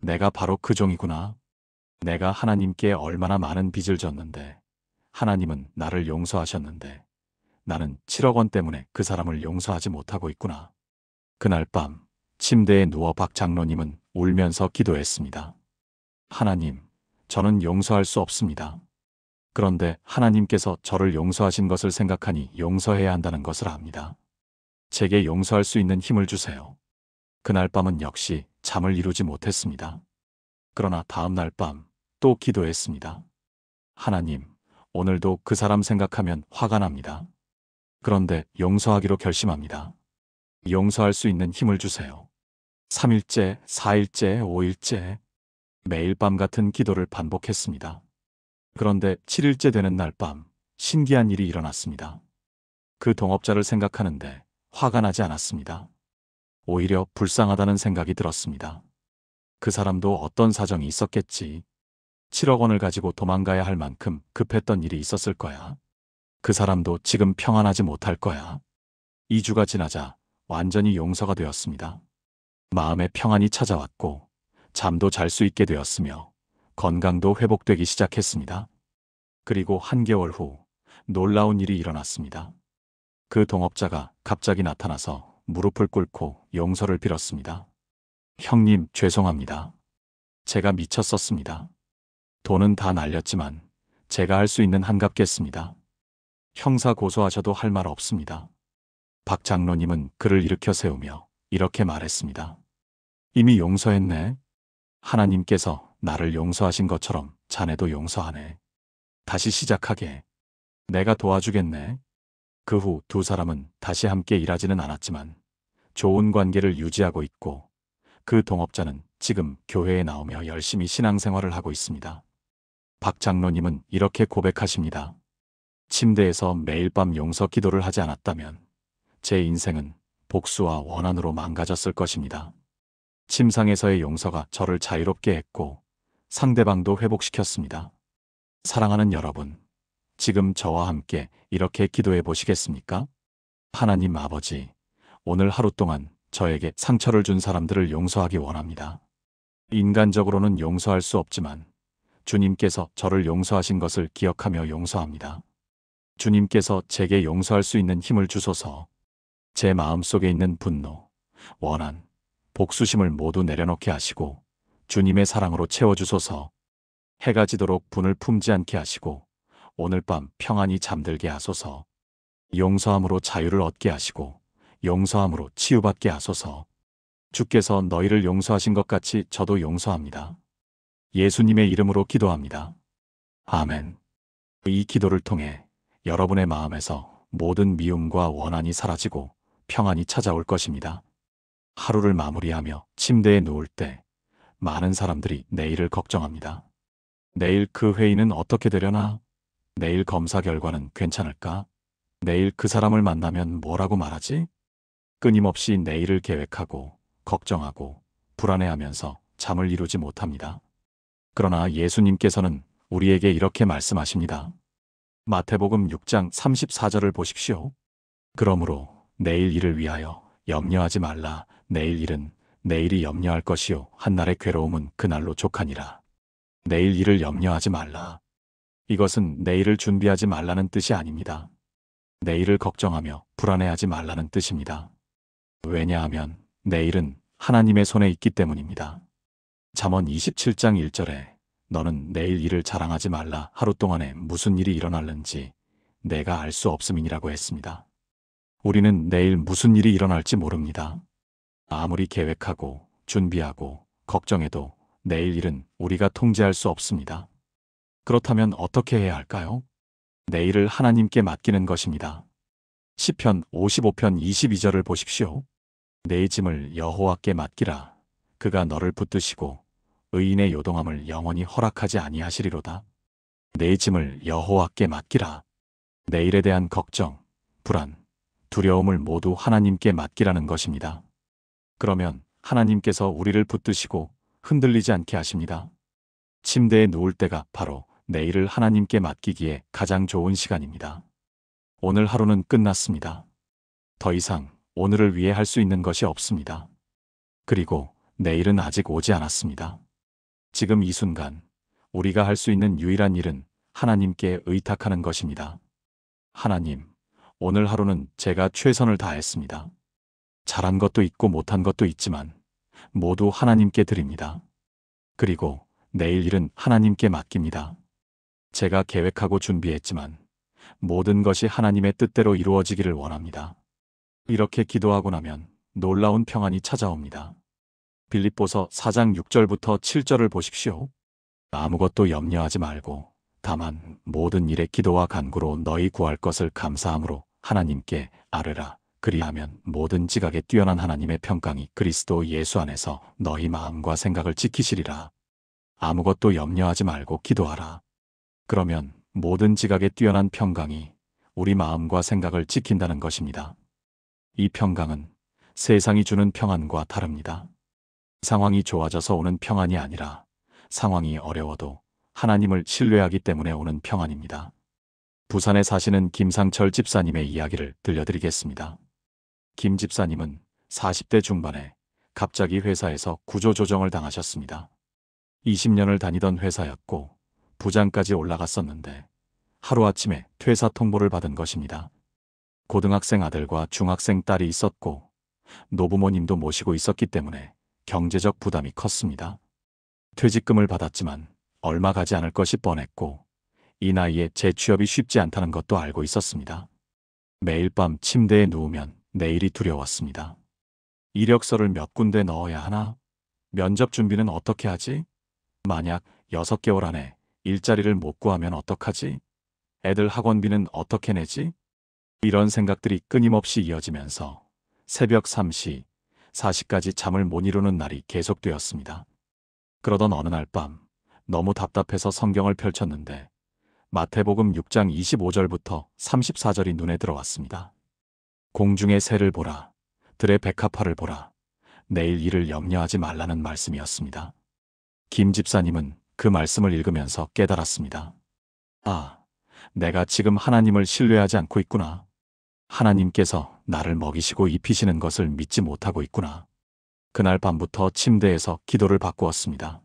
내가 바로 그 종이구나. 내가 하나님께 얼마나 많은 빚을 졌는데 하나님은 나를 용서하셨는데 나는 7억 원 때문에 그 사람을 용서하지 못하고 있구나. 그날 밤 침대에 누워 박 장로님은 울면서 기도했습니다. 하나님, 저는 용서할 수 없습니다. 그런데 하나님께서 저를 용서하신 것을 생각하니 용서해야 한다는 것을 압니다. 제게 용서할 수 있는 힘을 주세요. 그날 밤은 역시 잠을 이루지 못했습니다. 그러나 다음 날 밤 또 기도했습니다. 하나님, 오늘도 그 사람 생각하면 화가 납니다. 그런데 용서하기로 결심합니다. 용서할 수 있는 힘을 주세요. 3일째, 4일째, 5일째 매일 밤 같은 기도를 반복했습니다. 그런데 7일째 되는 날 밤 신기한 일이 일어났습니다. 그 동업자를 생각하는데 화가 나지 않았습니다. 오히려 불쌍하다는 생각이 들었습니다. 그 사람도 어떤 사정이 있었겠지. 7억 원을 가지고 도망가야 할 만큼 급했던 일이 있었을 거야. 그 사람도 지금 평안하지 못할 거야. 2주가 지나자 완전히 용서가 되었습니다. 마음의 평안이 찾아왔고 잠도 잘 수 있게 되었으며 건강도 회복되기 시작했습니다. 그리고 한개월 후 놀라운 일이 일어났습니다. 그 동업자가 갑자기 나타나서 무릎을 꿇고 용서를 빌었습니다. 형님, 죄송합니다. 제가 미쳤었습니다. 돈은 다 날렸지만 제가 할 수 있는 한값겠습니다. 형사 고소하셔도 할 말 없습니다. 박 장로님은 그를 일으켜 세우며 이렇게 말했습니다. 이미 용서했네. 하나님께서 나를 용서하신 것처럼 자네도 용서하네. 다시 시작하게. 내가 도와주겠네. 그 후 두 사람은 다시 함께 일하지는 않았지만 좋은 관계를 유지하고 있고 그 동업자는 지금 교회에 나오며 열심히 신앙생활을 하고 있습니다. 박 장로님은 이렇게 고백하십니다. 침대에서 매일 밤 용서 기도를 하지 않았다면 제 인생은 복수와 원한으로 망가졌을 것입니다. 침상에서의 용서가 저를 자유롭게 했고 상대방도 회복시켰습니다. 사랑하는 여러분, 지금 저와 함께 이렇게 기도해 보시겠습니까? 하나님 아버지, 오늘 하루 동안 저에게 상처를 준 사람들을 용서하기 원합니다. 인간적으로는 용서할 수 없지만 주님께서 저를 용서하신 것을 기억하며 용서합니다. 주님께서 제게 용서할 수 있는 힘을 주소서. 제 마음속에 있는 분노, 원한, 복수심을 모두 내려놓게 하시고 주님의 사랑으로 채워주소서. 해가 지도록 분을 품지 않게 하시고 오늘 밤 평안히 잠들게 하소서. 용서함으로 자유를 얻게 하시고 용서함으로 치유받게 하소서. 주께서 너희를 용서하신 것 같이 저도 용서합니다. 예수님의 이름으로 기도합니다. 아멘. 이 기도를 통해 여러분의 마음에서 모든 미움과 원한이 사라지고 평안이 찾아올 것입니다. 하루를 마무리하며 침대에 누울 때 많은 사람들이 내일을 걱정합니다. 내일 그 회의는 어떻게 되려나? 내일 검사 결과는 괜찮을까? 내일 그 사람을 만나면 뭐라고 말하지? 끊임없이 내일을 계획하고 걱정하고 불안해하면서 잠을 이루지 못합니다. 그러나 예수님께서는 우리에게 이렇게 말씀하십니다. 마태복음 6장 34절을 보십시오. 그러므로 내일 일을 위하여 염려하지 말라. 내일 일은 내일이 염려할 것이요 한날의 괴로움은 그날로 족하니라. 내일 일을 염려하지 말라. 이것은 내일을 준비하지 말라는 뜻이 아닙니다. 내일을 걱정하며 불안해하지 말라는 뜻입니다. 왜냐하면 내일은 하나님의 손에 있기 때문입니다. 잠언 27장 1절에 너는 내일 일을 자랑하지 말라. 하루 동안에 무슨 일이 일어날는지 내가 알 수 없음이니라고 했습니다. 우리는 내일 무슨 일이 일어날지 모릅니다. 아무리 계획하고 준비하고 걱정해도 내일 일은 우리가 통제할 수 없습니다. 그렇다면 어떻게 해야 할까요? 내일을 하나님께 맡기는 것입니다. 시편 55편 22절을 보십시오. 내 짐을 여호와께 맡기라. 그가 너를 붙드시고 의인의 요동함을 영원히 허락하지 아니하시리로다. 내 짐을 여호와께 맡기라. 내일에 대한 걱정, 불안, 두려움을 모두 하나님께 맡기라는 것입니다. 그러면 하나님께서 우리를 붙드시고 흔들리지 않게 하십니다. 침대에 누울 때가 바로 내일을 하나님께 맡기기에 가장 좋은 시간입니다. 오늘 하루는 끝났습니다. 더 이상 오늘을 위해 할 수 있는 것이 없습니다. 그리고 내일은 아직 오지 않았습니다. 지금 이 순간 우리가 할 수 있는 유일한 일은 하나님께 의탁하는 것입니다. 하나님, 오늘 하루는 제가 최선을 다했습니다. 잘한 것도 있고 못한 것도 있지만 모두 하나님께 드립니다. 그리고 내일 일은 하나님께 맡깁니다. 제가 계획하고 준비했지만 모든 것이 하나님의 뜻대로 이루어지기를 원합니다. 이렇게 기도하고 나면 놀라운 평안이 찾아옵니다. 빌립보서 4장 6절부터 7절을 보십시오. 아무것도 염려하지 말고 다만 모든 일에 기도와 간구로 너희 구할 것을 감사함으로 하나님께 아뢰라. 그리하면 모든 지각에 뛰어난 하나님의 평강이 그리스도 예수 안에서 너희 마음과 생각을 지키시리라. 아무것도 염려하지 말고 기도하라. 그러면 모든 지각에 뛰어난 평강이 우리 마음과 생각을 지킨다는 것입니다. 이 평강은 세상이 주는 평안과 다릅니다. 상황이 좋아져서 오는 평안이 아니라 상황이 어려워도 하나님을 신뢰하기 때문에 오는 평안입니다. 부산에 사시는 김상철 집사님의 이야기를 들려드리겠습니다. 김 집사님은 40대 중반에 갑자기 회사에서 구조조정을 당하셨습니다. 20년을 다니던 회사였고 부장까지 올라갔었는데 하루아침에 퇴사 통보를 받은 것입니다. 고등학생 아들과 중학생 딸이 있었고 노부모님도 모시고 있었기 때문에 경제적 부담이 컸습니다. 퇴직금을 받았지만 얼마 가지 않을 것이 뻔했고 이 나이에 재취업이 쉽지 않다는 것도 알고 있었습니다. 매일 밤 침대에 누우면 내일이 두려웠습니다. 이력서를 몇 군데 넣어야 하나? 면접 준비는 어떻게 하지? 만약 6개월 안에 일자리를 못 구하면 어떡하지? 애들 학원비는 어떻게 내지? 이런 생각들이 끊임없이 이어지면서 새벽 3시, 4시까지 잠을 못 이루는 날이 계속되었습니다. 그러던 어느 날 밤 너무 답답해서 성경을 펼쳤는데 마태복음 6장 25절부터 34절이 눈에 들어왔습니다. 공중의 새를 보라, 들의 백합화를 보라, 내일 일을 염려하지 말라는 말씀이었습니다. 김 집사님은 그 말씀을 읽으면서 깨달았습니다. 아, 내가 지금 하나님을 신뢰하지 않고 있구나. 하나님께서 나를 먹이시고 입히시는 것을 믿지 못하고 있구나. 그날 밤부터 침대에서 기도를 바꾸었습니다.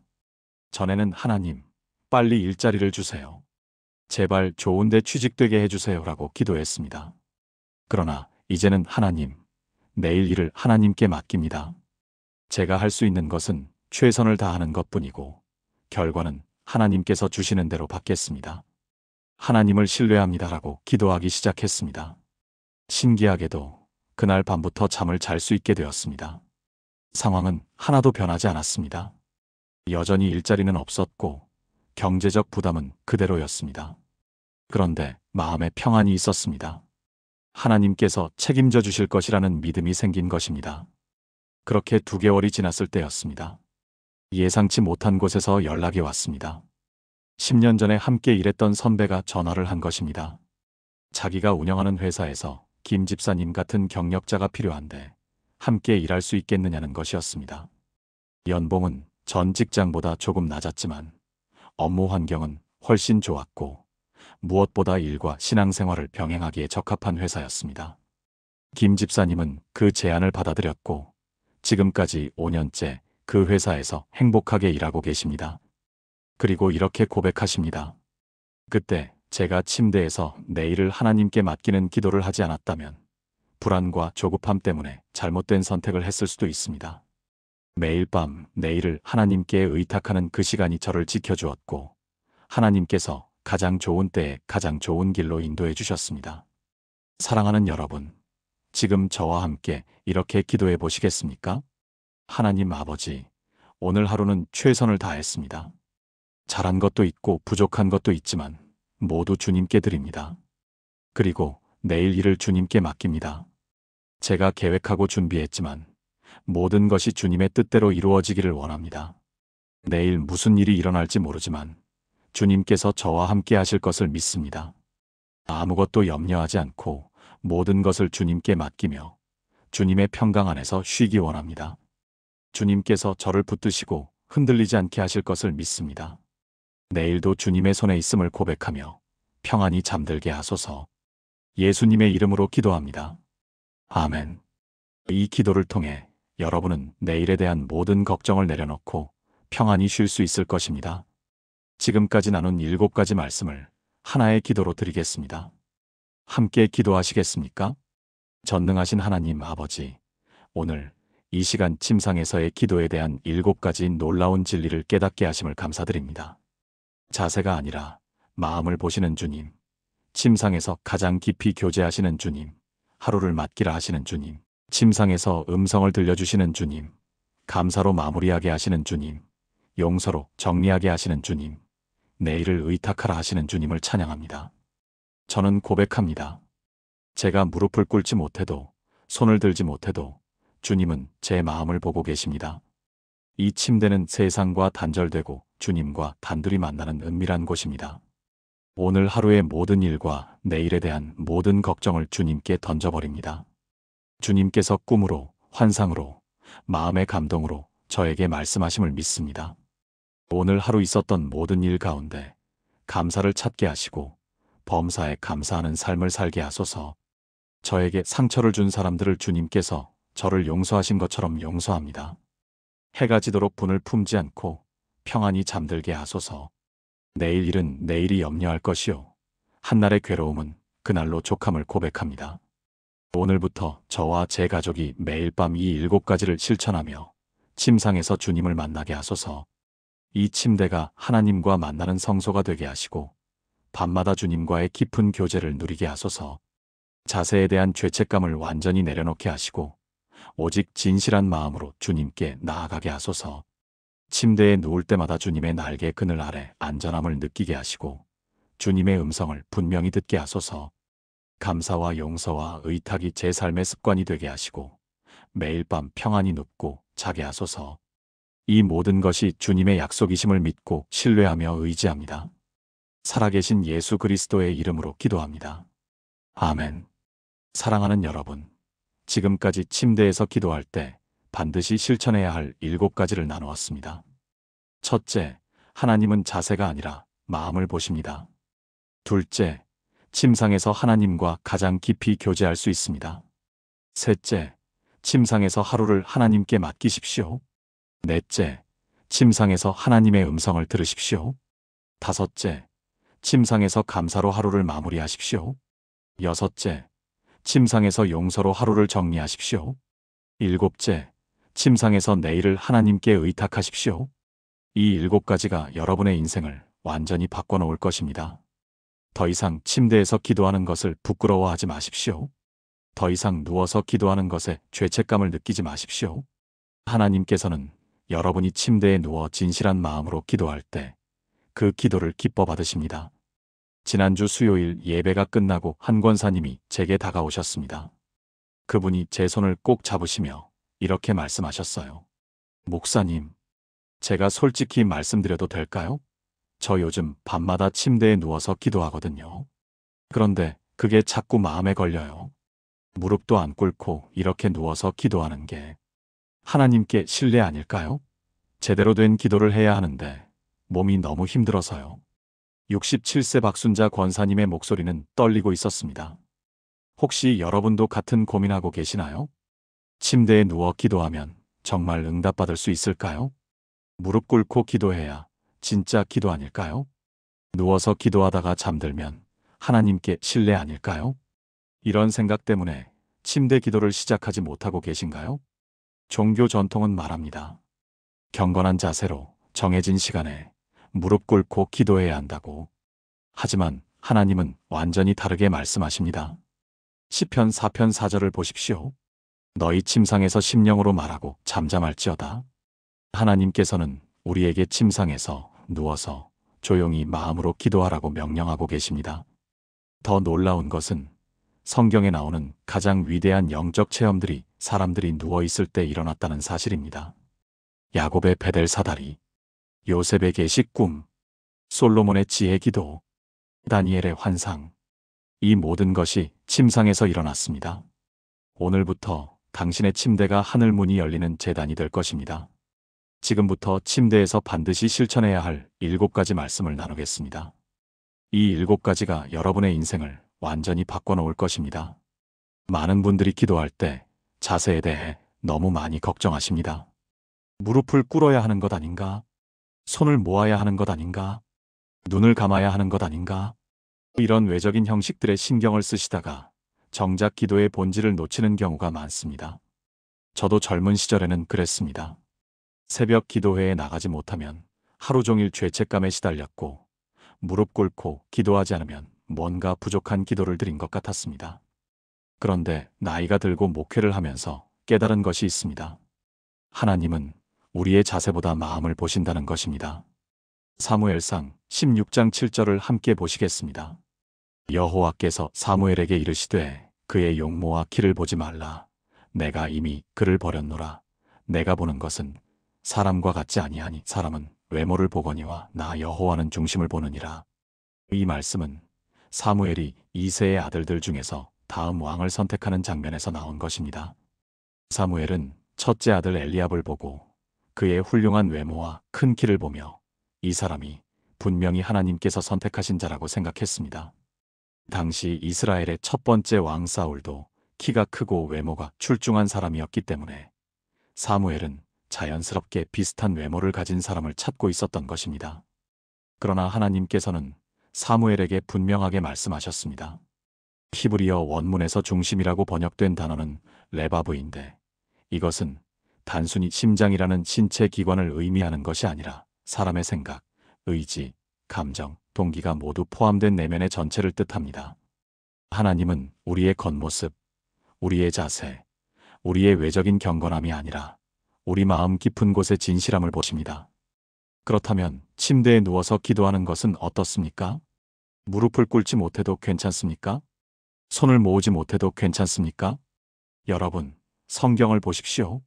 전에는 하나님, 빨리 일자리를 주세요. 제발 좋은데 취직되게 해주세요라고 기도했습니다. 그러나 이제는 하나님, 내일 일을 하나님께 맡깁니다. 제가 할 수 있는 것은 최선을 다하는 것뿐이고 결과는 하나님께서 주시는 대로 받겠습니다. 하나님을 신뢰합니다라고 기도하기 시작했습니다. 신기하게도 그날 밤부터 잠을 잘 수 있게 되었습니다. 상황은 하나도 변하지 않았습니다. 여전히 일자리는 없었고 경제적 부담은 그대로였습니다. 그런데 마음에 평안이 있었습니다. 하나님께서 책임져 주실 것이라는 믿음이 생긴 것입니다. 그렇게 2개월이 지났을 때였습니다. 예상치 못한 곳에서 연락이 왔습니다. 10년 전에 함께 일했던 선배가 전화를 한 것입니다. 자기가 운영하는 회사에서 김 집사님 같은 경력자가 필요한데 함께 일할 수 있겠느냐는 것이었습니다. 연봉은 전 직장보다 조금 낮았지만 업무 환경은 훨씬 좋았고 무엇보다 일과 신앙생활을 병행하기에 적합한 회사였습니다. 김 집사님은 그 제안을 받아들였고 지금까지 5년째 그 회사에서 행복하게 일하고 계십니다. 그리고 이렇게 고백하십니다. 그때 제가 침대에서 내일을 하나님께 맡기는 기도를 하지 않았다면 불안과 조급함 때문에 잘못된 선택을 했을 수도 있습니다. 매일 밤 내일을 하나님께 의탁하는 그 시간이 저를 지켜주었고 하나님께서 가장 좋은 때에 가장 좋은 길로 인도해 주셨습니다. 사랑하는 여러분, 지금 저와 함께 이렇게 기도해 보시겠습니까? 하나님 아버지, 오늘 하루는 최선을 다했습니다. 잘한 것도 있고 부족한 것도 있지만 모두 주님께 드립니다. 그리고 내일 일을 주님께 맡깁니다. 제가 계획하고 준비했지만 모든 것이 주님의 뜻대로 이루어지기를 원합니다. 내일 무슨 일이 일어날지 모르지만 주님께서 저와 함께 하실 것을 믿습니다. 아무것도 염려하지 않고 모든 것을 주님께 맡기며 주님의 평강 안에서 쉬기 원합니다. 주님께서 저를 붙드시고 흔들리지 않게 하실 것을 믿습니다. 내일도 주님의 손에 있음을 고백하며 평안히 잠들게 하소서. 예수님의 이름으로 기도합니다. 아멘. 이 기도를 통해 여러분은 내일에 대한 모든 걱정을 내려놓고 평안히 쉴 수 있을 것입니다. 지금까지 나눈 7가지 말씀을 하나의 기도로 드리겠습니다. 함께 기도하시겠습니까? 전능하신 하나님 아버지, 오늘 이 시간 침상에서의 기도에 대한 7가지 놀라운 진리를 깨닫게 하심을 감사드립니다. 자세가 아니라 마음을 보시는 주님, 침상에서 가장 깊이 교제하시는 주님, 하루를 맡기라 하시는 주님, 침상에서 음성을 들려주시는 주님, 감사로 마무리하게 하시는 주님, 용서로 정리하게 하시는 주님, 내일을 의탁하라 하시는 주님을 찬양합니다. 저는 고백합니다. 제가 무릎을 꿇지 못해도, 손을 들지 못해도 주님은 제 마음을 보고 계십니다. 이 침대는 세상과 단절되고 주님과 단둘이 만나는 은밀한 곳입니다. 오늘 하루의 모든 일과 내일에 대한 모든 걱정을 주님께 던져버립니다. 주님께서 꿈으로, 환상으로, 마음의 감동으로 저에게 말씀하심을 믿습니다. 오늘 하루 있었던 모든 일 가운데 감사를 찾게 하시고 범사에 감사하는 삶을 살게 하소서. 저에게 상처를 준 사람들을 주님께서 저를 용서하신 것처럼 용서합니다. 해가 지도록 분을 품지 않고 평안히 잠들게 하소서. 내일 일은 내일이 염려할 것이요 한날의 괴로움은 그날로 족함을 고백합니다. 오늘부터 저와 제 가족이 매일 밤 이 7가지를 실천하며 침상에서 주님을 만나게 하소서. 이 침대가 하나님과 만나는 성소가 되게 하시고 밤마다 주님과의 깊은 교제를 누리게 하소서. 자세에 대한 죄책감을 완전히 내려놓게 하시고 오직 진실한 마음으로 주님께 나아가게 하소서. 침대에 누울 때마다 주님의 날개 그늘 아래 안전함을 느끼게 하시고 주님의 음성을 분명히 듣게 하소서. 감사와 용서와 의탁이 제 삶의 습관이 되게 하시고 매일 밤 평안히 눕고 자게 하소서. 이 모든 것이 주님의 약속이심을 믿고 신뢰하며 의지합니다. 살아계신 예수 그리스도의 이름으로 기도합니다. 아멘. 사랑하는 여러분, 지금까지 침대에서 기도할 때 반드시 실천해야 할 7가지를 나누었습니다. 첫째, 하나님은 자세가 아니라 마음을 보십니다. 둘째, 침상에서 하나님과 가장 깊이 교제할 수 있습니다. 셋째, 침상에서 하루를 하나님께 맡기십시오. 넷째, 침상에서 하나님의 음성을 들으십시오. 5째, 침상에서 감사로 하루를 마무리하십시오. 6째, 침상에서 용서로 하루를 정리하십시오. 7째, 침상에서 내일을 하나님께 의탁하십시오. 이 7가지가 여러분의 인생을 완전히 바꿔놓을 것입니다. 더 이상 침대에서 기도하는 것을 부끄러워하지 마십시오. 더 이상 누워서 기도하는 것에 죄책감을 느끼지 마십시오. 하나님께서는 여러분이 침대에 누워 진실한 마음으로 기도할 때 그 기도를 기뻐 받으십니다. 지난주 수요일 예배가 끝나고 한 권사님이 제게 다가오셨습니다. 그분이 제 손을 꼭 잡으시며 이렇게 말씀하셨어요. 목사님, 제가 솔직히 말씀드려도 될까요? 저 요즘 밤마다 침대에 누워서 기도하거든요. 그런데 그게 자꾸 마음에 걸려요. 무릎도 안 꿇고 이렇게 누워서 기도하는 게 하나님께 신뢰 아닐까요? 제대로 된 기도를 해야 하는데 몸이 너무 힘들어서요. 67세 박순자 권사님의 목소리는 떨리고 있었습니다. 혹시 여러분도 같은 고민하고 계시나요? 침대에 누워 기도하면 정말 응답받을 수 있을까요? 무릎 꿇고 기도해야 진짜 기도 아닐까요? 누워서 기도하다가 잠들면 하나님께 신뢰 아닐까요? 이런 생각 때문에 침대 기도를 시작하지 못하고 계신가요? 종교 전통은 말합니다. 경건한 자세로 정해진 시간에 무릎 꿇고 기도해야 한다고. 하지만 하나님은 완전히 다르게 말씀하십니다. 시편 4편 4절을 보십시오. 너희 침상에서 심령으로 말하고 잠잠할지어다. 하나님께서는 우리에게 침상에서 누워서 조용히 마음으로 기도하라고 명령하고 계십니다. 더 놀라운 것은 성경에 나오는 가장 위대한 영적 체험들이 사람들이 누워있을 때 일어났다는 사실입니다. 야곱의 베델 사다리, 요셉의 계시 꿈, 솔로몬의 지혜 기도, 다니엘의 환상, 이 모든 것이 침상에서 일어났습니다. 오늘부터 당신의 침대가 하늘 문이 열리는 제단이 될 것입니다. 지금부터 침대에서 반드시 실천해야 할 7가지 말씀을 나누겠습니다. 이 7가지가 여러분의 인생을 완전히 바꿔놓을 것입니다. 많은 분들이 기도할 때 자세에 대해 너무 많이 걱정하십니다. 무릎을 꿇어야 하는 것 아닌가? 손을 모아야 하는 것 아닌가? 눈을 감아야 하는 것 아닌가? 이런 외적인 형식들에 신경을 쓰시다가 정작 기도의 본질을 놓치는 경우가 많습니다. 저도 젊은 시절에는 그랬습니다. 새벽 기도회에 나가지 못하면 하루 종일 죄책감에 시달렸고 무릎 꿇고 기도하지 않으면 뭔가 부족한 기도를 드린 것 같았습니다. 그런데 나이가 들고 목회를 하면서 깨달은 것이 있습니다. 하나님은 우리의 자세보다 마음을 보신다는 것입니다. 사무엘상 16장 7절을 함께 보시겠습니다. 여호와께서 사무엘에게 이르시되 그의 용모와 키를 보지 말라. 내가 이미 그를 버렸노라. 내가 보는 것은 사람과 같지 아니하니 사람은 외모를 보거니와 나 여호와는 중심을 보느니라. 이 말씀은 사무엘이 이새의 아들들 중에서 다음 왕을 선택하는 장면에서 나온 것입니다. 사무엘은 첫째 아들 엘리압을 보고 그의 훌륭한 외모와 큰 키를 보며 이 사람이 분명히 하나님께서 선택하신 자라고 생각했습니다. 당시 이스라엘의 첫 번째 왕 사울도 키가 크고 외모가 출중한 사람이었기 때문에 사무엘은 자연스럽게 비슷한 외모를 가진 사람을 찾고 있었던 것입니다. 그러나 하나님께서는 사무엘에게 분명하게 말씀하셨습니다. 히브리어 원문에서 중심이라고 번역된 단어는 레바브인데 이것은 단순히 심장이라는 신체 기관을 의미하는 것이 아니라 사람의 생각, 의지, 감정, 동기가 모두 포함된 내면의 전체를 뜻합니다. 하나님은 우리의 겉모습, 우리의 자세, 우리의 외적인 경건함이 아니라 우리 마음 깊은 곳의 진실함을 보십니다. 그렇다면 침대에 누워서 기도하는 것은 어떻습니까? 무릎을 꿇지 못해도 괜찮습니까? 손을 모으지 못해도 괜찮습니까? 여러분, 성경을 보십시오.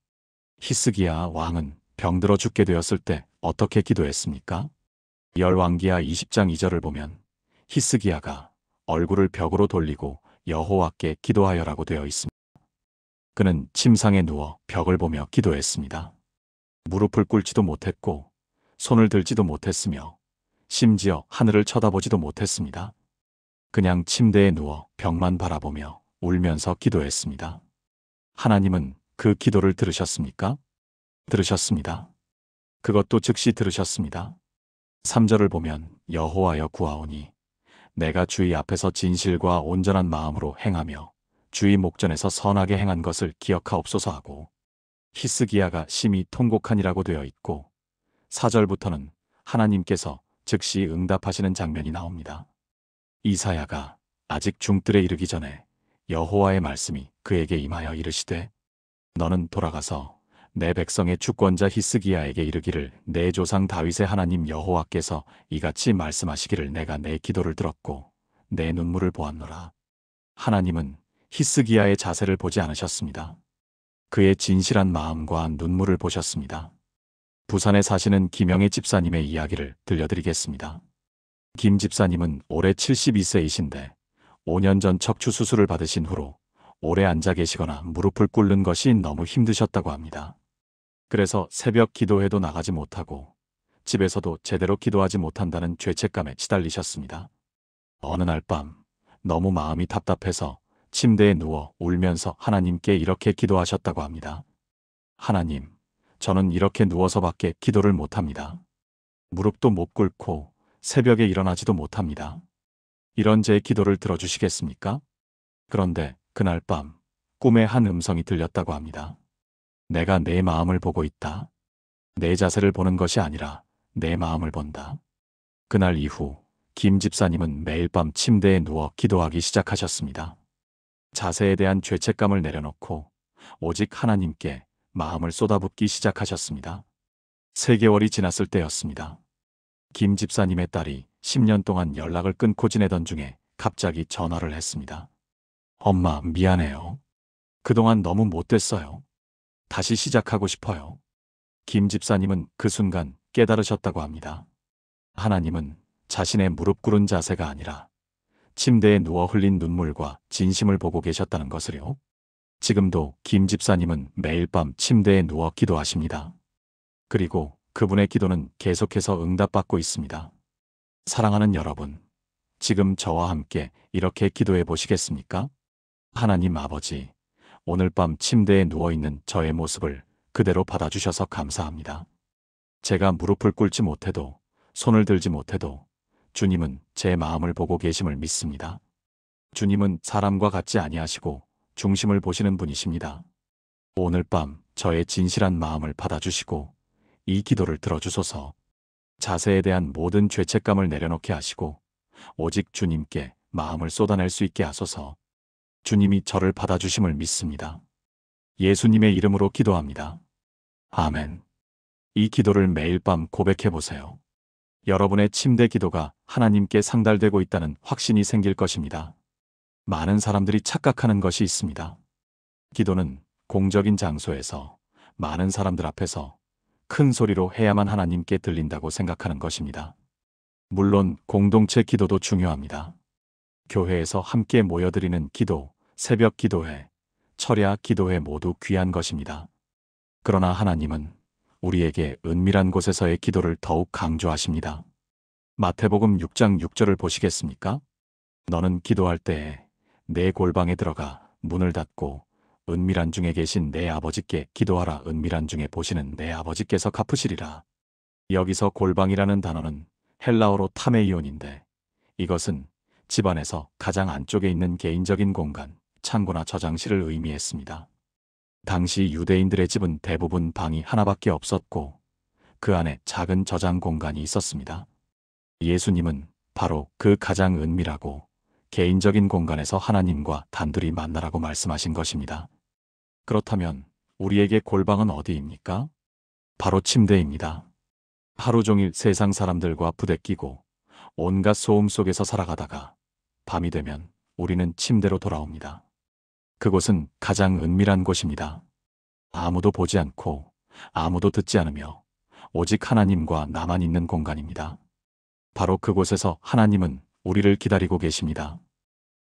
히스기야 왕은 병들어 죽게 되었을 때 어떻게 기도했습니까? 열왕기하 20장 2절을 보면 히스기야가 얼굴을 벽으로 돌리고 여호와께 기도하여라고 되어 있습니다. 그는 침상에 누워 벽을 보며 기도했습니다. 무릎을 꿇지도 못했고 손을 들지도 못했으며 심지어 하늘을 쳐다보지도 못했습니다. 그냥 침대에 누워 벽만 바라보며 울면서 기도했습니다. 하나님은 그 기도를 들으셨습니까? 들으셨습니다. 그것도 즉시 들으셨습니다. 3절을 보면 여호와여 구하오니 내가 주의 앞에서 진실과 온전한 마음으로 행하며 주의 목전에서 선하게 행한 것을 기억하옵소서 하고 히스기야가 심히 통곡하니라고 되어 있고 4절부터는 하나님께서 즉시 응답하시는 장면이 나옵니다. 이사야가 아직 중뜰에 이르기 전에 여호와의 말씀이 그에게 임하여 이르시되 너는 돌아가서 내 백성의 주권자 히스기야에게 이르기를 내 조상 다윗의 하나님 여호와께서 이같이 말씀하시기를 내가 내 기도를 들었고 내 눈물을 보았노라. 하나님은 히스기야의 자세를 보지 않으셨습니다. 그의 진실한 마음과 눈물을 보셨습니다. 부산에 사시는 김영애 집사님의 이야기를 들려드리겠습니다. 김 집사님은 올해 72세이신데 5년 전 척추 수술을 받으신 후로 오래 앉아 계시거나 무릎을 꿇는 것이 너무 힘드셨다고 합니다. 그래서 새벽 기도회도 나가지 못하고 집에서도 제대로 기도하지 못한다는 죄책감에 시달리셨습니다. 어느 날 밤 너무 마음이 답답해서 침대에 누워 울면서 하나님께 이렇게 기도하셨다고 합니다. 하나님, 저는 이렇게 누워서밖에 기도를 못합니다. 무릎도 못 꿇고 새벽에 일어나지도 못합니다. 이런 제 기도를 들어주시겠습니까? 그런데 그날 밤 꿈에 한 음성이 들렸다고 합니다. 내가 내 마음을 보고 있다. 내 자세를 보는 것이 아니라 내 마음을 본다. 그날 이후 김 집사님은 매일 밤 침대에 누워 기도하기 시작하셨습니다. 자세에 대한 죄책감을 내려놓고 오직 하나님께 마음을 쏟아붓기 시작하셨습니다. 3개월이 지났을 때였습니다. 김 집사님의 딸이 10년 동안 연락을 끊고 지내던 중에 갑자기 전화를 했습니다. 엄마, 미안해요. 그동안 너무 못됐어요. 다시 시작하고 싶어요. 김 집사님은 그 순간 깨달으셨다고 합니다. 하나님은 자신의 무릎 꿇은 자세가 아니라 침대에 누워 흘린 눈물과 진심을 보고 계셨다는 것을요. 지금도 김 집사님은 매일 밤 침대에 누워 기도하십니다. 그리고 그분의 기도는 계속해서 응답받고 있습니다. 사랑하는 여러분, 지금 저와 함께 이렇게 기도해 보시겠습니까? 하나님 아버지, 오늘 밤 침대에 누워있는 저의 모습을 그대로 받아주셔서 감사합니다. 제가 무릎을 꿇지 못해도 손을 들지 못해도 주님은 제 마음을 보고 계심을 믿습니다. 주님은 사람과 같지 아니하시고 중심을 보시는 분이십니다. 오늘 밤 저의 진실한 마음을 받아주시고 이 기도를 들어주소서. 자세에 대한 모든 죄책감을 내려놓게 하시고 오직 주님께 마음을 쏟아낼 수 있게 하소서. 주님이 저를 받아주심을 믿습니다. 예수님의 이름으로 기도합니다. 아멘. 이 기도를 매일 밤 고백해 보세요. 여러분의 침대 기도가 하나님께 상달되고 있다는 확신이 생길 것입니다. 많은 사람들이 착각하는 것이 있습니다. 기도는 공적인 장소에서 많은 사람들 앞에서 큰 소리로 해야만 하나님께 들린다고 생각하는 것입니다. 물론 공동체 기도도 중요합니다. 교회에서 함께 모여드리는 기도, 새벽 기도회, 철야 기도회 모두 귀한 것입니다. 그러나 하나님은 우리에게 은밀한 곳에서의 기도를 더욱 강조하십니다. 마태복음 6장 6절을 보시겠습니까? 너는 기도할 때에 내 골방에 들어가 문을 닫고 은밀한 중에 계신 내 아버지께 기도하라. 은밀한 중에 보시는 내 아버지께서 갚으시리라. 여기서 골방이라는 단어는 헬라어로 타메이온인데 이것은 집안에서 가장 안쪽에 있는 개인적인 공간, 창고나 저장실을 의미했습니다. 당시 유대인들의 집은 대부분 방이 하나밖에 없었고 그 안에 작은 저장 공간이 있었습니다. 예수님은 바로 그 가장 은밀하고 개인적인 공간에서 하나님과 단둘이 만나라고 말씀하신 것입니다. 그렇다면 우리에게 골방은 어디입니까? 바로 침대입니다. 하루 종일 세상 사람들과 부대끼고 온갖 소음 속에서 살아가다가 밤이 되면 우리는 침대로 돌아옵니다. 그곳은 가장 은밀한 곳입니다. 아무도 보지 않고 아무도 듣지 않으며 오직 하나님과 나만 있는 공간입니다. 바로 그곳에서 하나님은 우리를 기다리고 계십니다.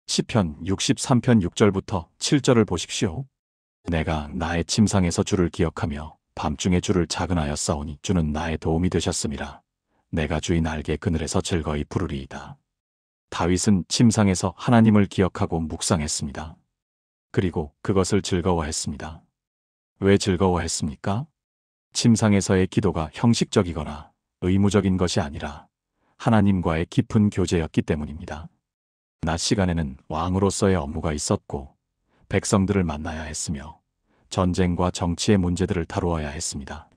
시편 63편 6절부터 7절을 보십시오. 내가 나의 침상에서 주를 기억하며 밤중에 주를 자근하였사오니 주는 나의 도움이 되셨음이라. 내가 주의 날개 그늘에서 즐거이 부르리이다. 다윗은 침상에서 하나님을 기억하고 묵상했습니다. 그리고 그것을 즐거워했습니다. 왜 즐거워했습니까? 침상에서의 기도가 형식적이거나 의무적인 것이 아니라 하나님과의 깊은 교제였기 때문입니다. 낮 시간에는 왕으로서의 업무가 있었고 백성들을 만나야 했으며 전쟁과 정치의 문제들을 다루어야 했습니다.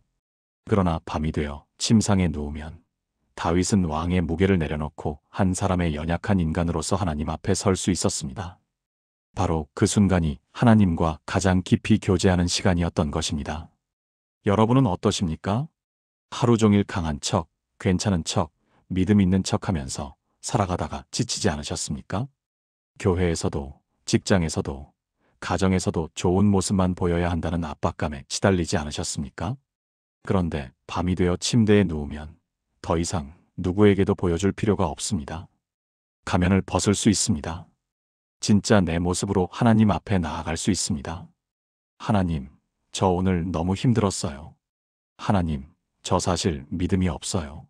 그러나 밤이 되어 침상에 누우면 다윗은 왕의 무게를 내려놓고 한 사람의 연약한 인간으로서 하나님 앞에 설 수 있었습니다. 바로 그 순간이 하나님과 가장 깊이 교제하는 시간이었던 것입니다. 여러분은 어떠십니까? 하루 종일 강한 척, 괜찮은 척, 믿음 있는 척 하면서 살아가다가 지치지 않으셨습니까? 교회에서도, 직장에서도, 가정에서도 좋은 모습만 보여야 한다는 압박감에 시달리지 않으셨습니까? 그런데 밤이 되어 침대에 누우면 더 이상 누구에게도 보여줄 필요가 없습니다. 가면을 벗을 수 있습니다. 진짜 내 모습으로 하나님 앞에 나아갈 수 있습니다. 하나님, 저 오늘 너무 힘들었어요. 하나님, 저 사실 믿음이 없어요.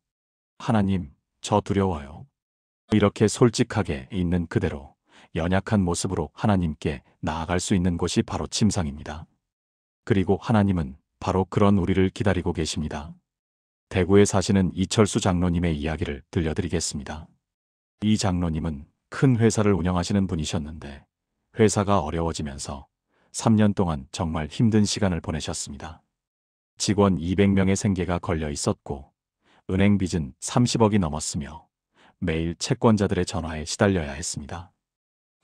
하나님, 저 두려워요. 이렇게 솔직하게 있는 그대로 연약한 모습으로 하나님께 나아갈 수 있는 곳이 바로 침상입니다. 그리고 하나님은 바로 그런 우리를 기다리고 계십니다. 대구에 사시는 이철수 장로님의 이야기를 들려드리겠습니다. 이 장로님은 큰 회사를 운영하시는 분이셨는데 회사가 어려워지면서 3년 동안 정말 힘든 시간을 보내셨습니다. 직원 200명의 생계가 걸려 있었고 은행 빚은 30억이 넘었으며 매일 채권자들의 전화에 시달려야 했습니다.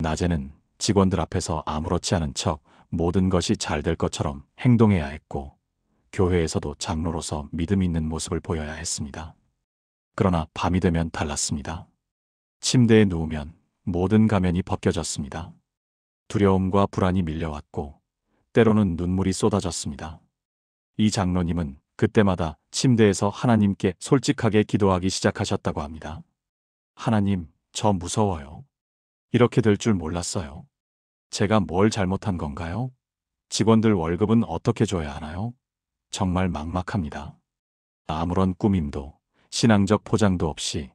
낮에는 직원들 앞에서 아무렇지 않은 척 모든 것이 잘 될 것처럼 행동해야 했고 교회에서도 장로로서 믿음 있는 모습을 보여야 했습니다. 그러나 밤이 되면 달랐습니다. 침대에 누우면 모든 가면이 벗겨졌습니다. 두려움과 불안이 밀려왔고 때로는 눈물이 쏟아졌습니다. 이 장로님은 그때마다 침대에서 하나님께 솔직하게 기도하기 시작하셨다고 합니다. 하나님, 저 무서워요. 이렇게 될 줄 몰랐어요. 제가 뭘 잘못한 건가요? 직원들 월급은 어떻게 줘야 하나요? 정말 막막합니다. 아무런 꾸밈도 신앙적 포장도 없이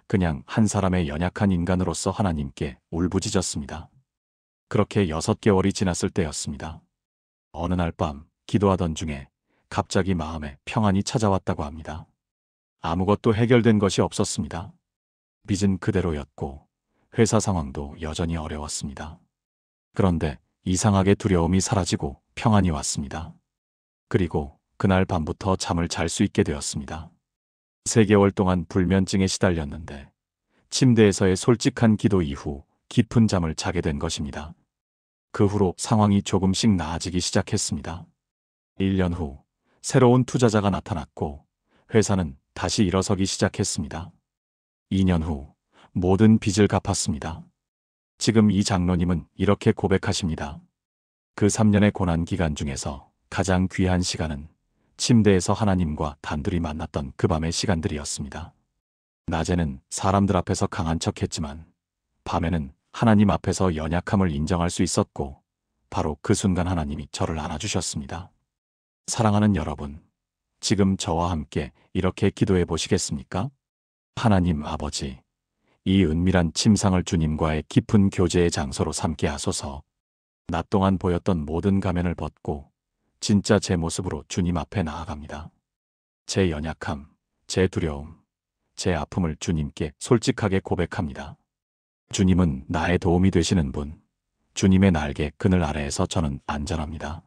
그냥 한 사람의 연약한 인간으로서 하나님께 울부짖었습니다. 그렇게 6개월이 지났을 때였습니다. 어느 날 밤 기도하던 중에 갑자기 마음에 평안이 찾아왔다고 합니다. 아무것도 해결된 것이 없었습니다. 빚은 그대로였고 회사 상황도 여전히 어려웠습니다. 그런데 이상하게 두려움이 사라지고 평안이 왔습니다. 그리고 그날 밤부터 잠을 잘 수 있게 되었습니다. 3개월 동안 불면증에 시달렸는데 침대에서의 솔직한 기도 이후 깊은 잠을 자게 된 것입니다. 그 후로 상황이 조금씩 나아지기 시작했습니다. 1년 후 새로운 투자자가 나타났고 회사는 다시 일어서기 시작했습니다. 2년 후 모든 빚을 갚았습니다. 지금 이 장로님은 이렇게 고백하십니다. 그 3년의 고난 기간 중에서 가장 귀한 시간은 침대에서 하나님과 단둘이 만났던 그 밤의 시간들이었습니다. 낮에는 사람들 앞에서 강한 척했지만 밤에는 하나님 앞에서 연약함을 인정할 수 있었고 바로 그 순간 하나님이 저를 안아주셨습니다. 사랑하는 여러분, 지금 저와 함께 이렇게 기도해 보시겠습니까? 하나님 아버지, 이 은밀한 침상을 주님과의 깊은 교제의 장소로 삼게 하소서. 낮 동안 보였던 모든 가면을 벗고 진짜 제 모습으로 주님 앞에 나아갑니다. 제 연약함, 제 두려움, 제 아픔을 주님께 솔직하게 고백합니다. 주님은 나의 도움이 되시는 분, 주님의 날개 그늘 아래에서 저는 안전합니다.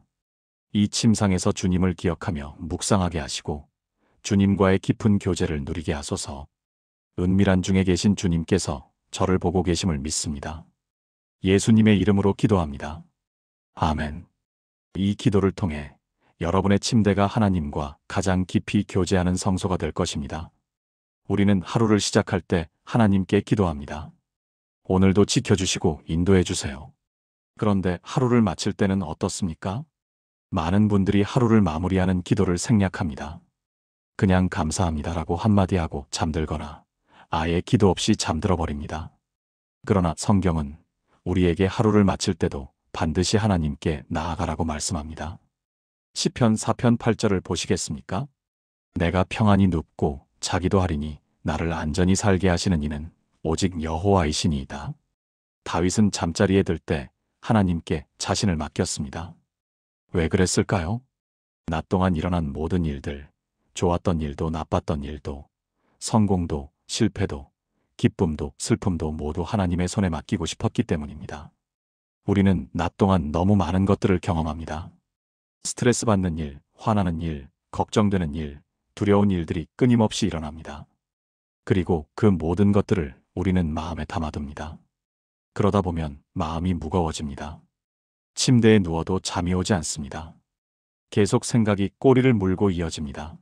이 침상에서 주님을 기억하며 묵상하게 하시고 주님과의 깊은 교제를 누리게 하소서. 은밀한 중에 계신 주님께서 저를 보고 계심을 믿습니다. 예수님의 이름으로 기도합니다. 아멘. 이 기도를 통해 여러분의 침대가 하나님과 가장 깊이 교제하는 성소가 될 것입니다. 우리는 하루를 시작할 때 하나님께 기도합니다. 오늘도 지켜주시고 인도해 주세요. 그런데 하루를 마칠 때는 어떻습니까? 많은 분들이 하루를 마무리하는 기도를 생략합니다. 그냥 감사합니다라고 한마디 하고 잠들거나 아예 기도 없이 잠들어 버립니다. 그러나 성경은 우리에게 하루를 마칠 때도 반드시 하나님께 나아가라고 말씀합니다. 시편 4편 8절을 보시겠습니까? 내가 평안히 눕고 자기도 하리니 나를 안전히 살게 하시는 이는 오직 여호와이시니이다. 다윗은 잠자리에 들 때 하나님께 자신을 맡겼습니다. 왜 그랬을까요? 낮 동안 일어난 모든 일들, 좋았던 일도 나빴던 일도, 성공도 실패도, 기쁨도, 슬픔도 모두 하나님의 손에 맡기고 싶었기 때문입니다. 우리는 낮 동안 너무 많은 것들을 경험합니다. 스트레스 받는 일, 화나는 일, 걱정되는 일, 두려운 일들이 끊임없이 일어납니다. 그리고 그 모든 것들을 우리는 마음에 담아둡니다. 그러다 보면 마음이 무거워집니다. 침대에 누워도 잠이 오지 않습니다. 계속 생각이 꼬리를 물고 이어집니다.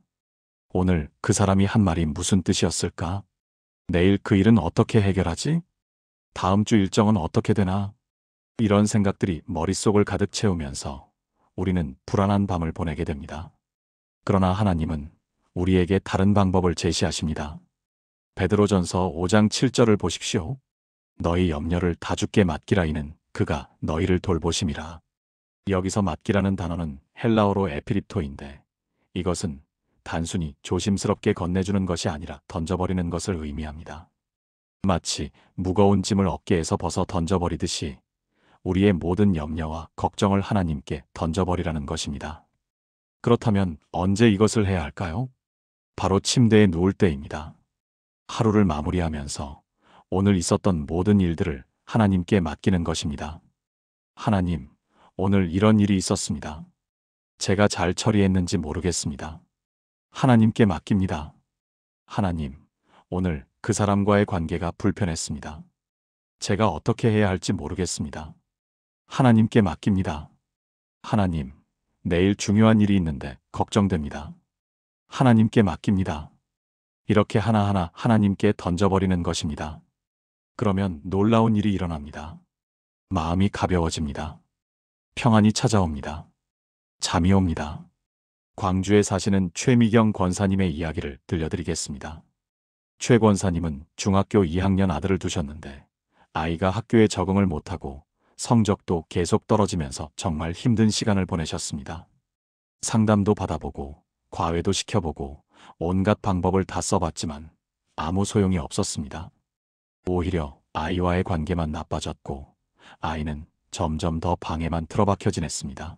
오늘 그 사람이 한 말이 무슨 뜻이었을까? 내일 그 일은 어떻게 해결하지? 다음 주 일정은 어떻게 되나? 이런 생각들이 머릿속을 가득 채우면서 우리는 불안한 밤을 보내게 됩니다. 그러나 하나님은 우리에게 다른 방법을 제시하십니다. 베드로전서 5장 7절을 보십시오. 너희 염려를 다 주께 맡기라 이는 그가 너희를 돌보심이라. 여기서 맡기라는 단어는 헬라어로 에피립토인데 이것은 단순히 조심스럽게 건네주는 것이 아니라 던져버리는 것을 의미합니다. 마치 무거운 짐을 어깨에서 벗어 던져버리듯이 우리의 모든 염려와 걱정을 하나님께 던져버리라는 것입니다. 그렇다면 언제 이것을 해야 할까요? 바로 침대에 누울 때입니다. 하루를 마무리하면서 오늘 있었던 모든 일들을 하나님께 맡기는 것입니다. 하나님, 오늘 이런 일이 있었습니다. 제가 잘 처리했는지 모르겠습니다. 하나님께 맡깁니다. 하나님, 오늘 그 사람과의 관계가 불편했습니다. 제가 어떻게 해야 할지 모르겠습니다. 하나님께 맡깁니다. 하나님, 내일 중요한 일이 있는데 걱정됩니다. 하나님께 맡깁니다. 이렇게 하나하나 하나님께 던져버리는 것입니다. 그러면 놀라운 일이 일어납니다. 마음이 가벼워집니다. 평안이 찾아옵니다. 잠이 옵니다. 광주에 사시는 최미경 권사님의 이야기를 들려드리겠습니다. 최 권사님은 중학교 2학년 아들을 두셨는데 아이가 학교에 적응을 못하고 성적도 계속 떨어지면서 정말 힘든 시간을 보내셨습니다. 상담도 받아보고 과외도 시켜보고 온갖 방법을 다 써봤지만 아무 소용이 없었습니다. 오히려 아이와의 관계만 나빠졌고 아이는 점점 더 방에만 틀어박혀 지냈습니다.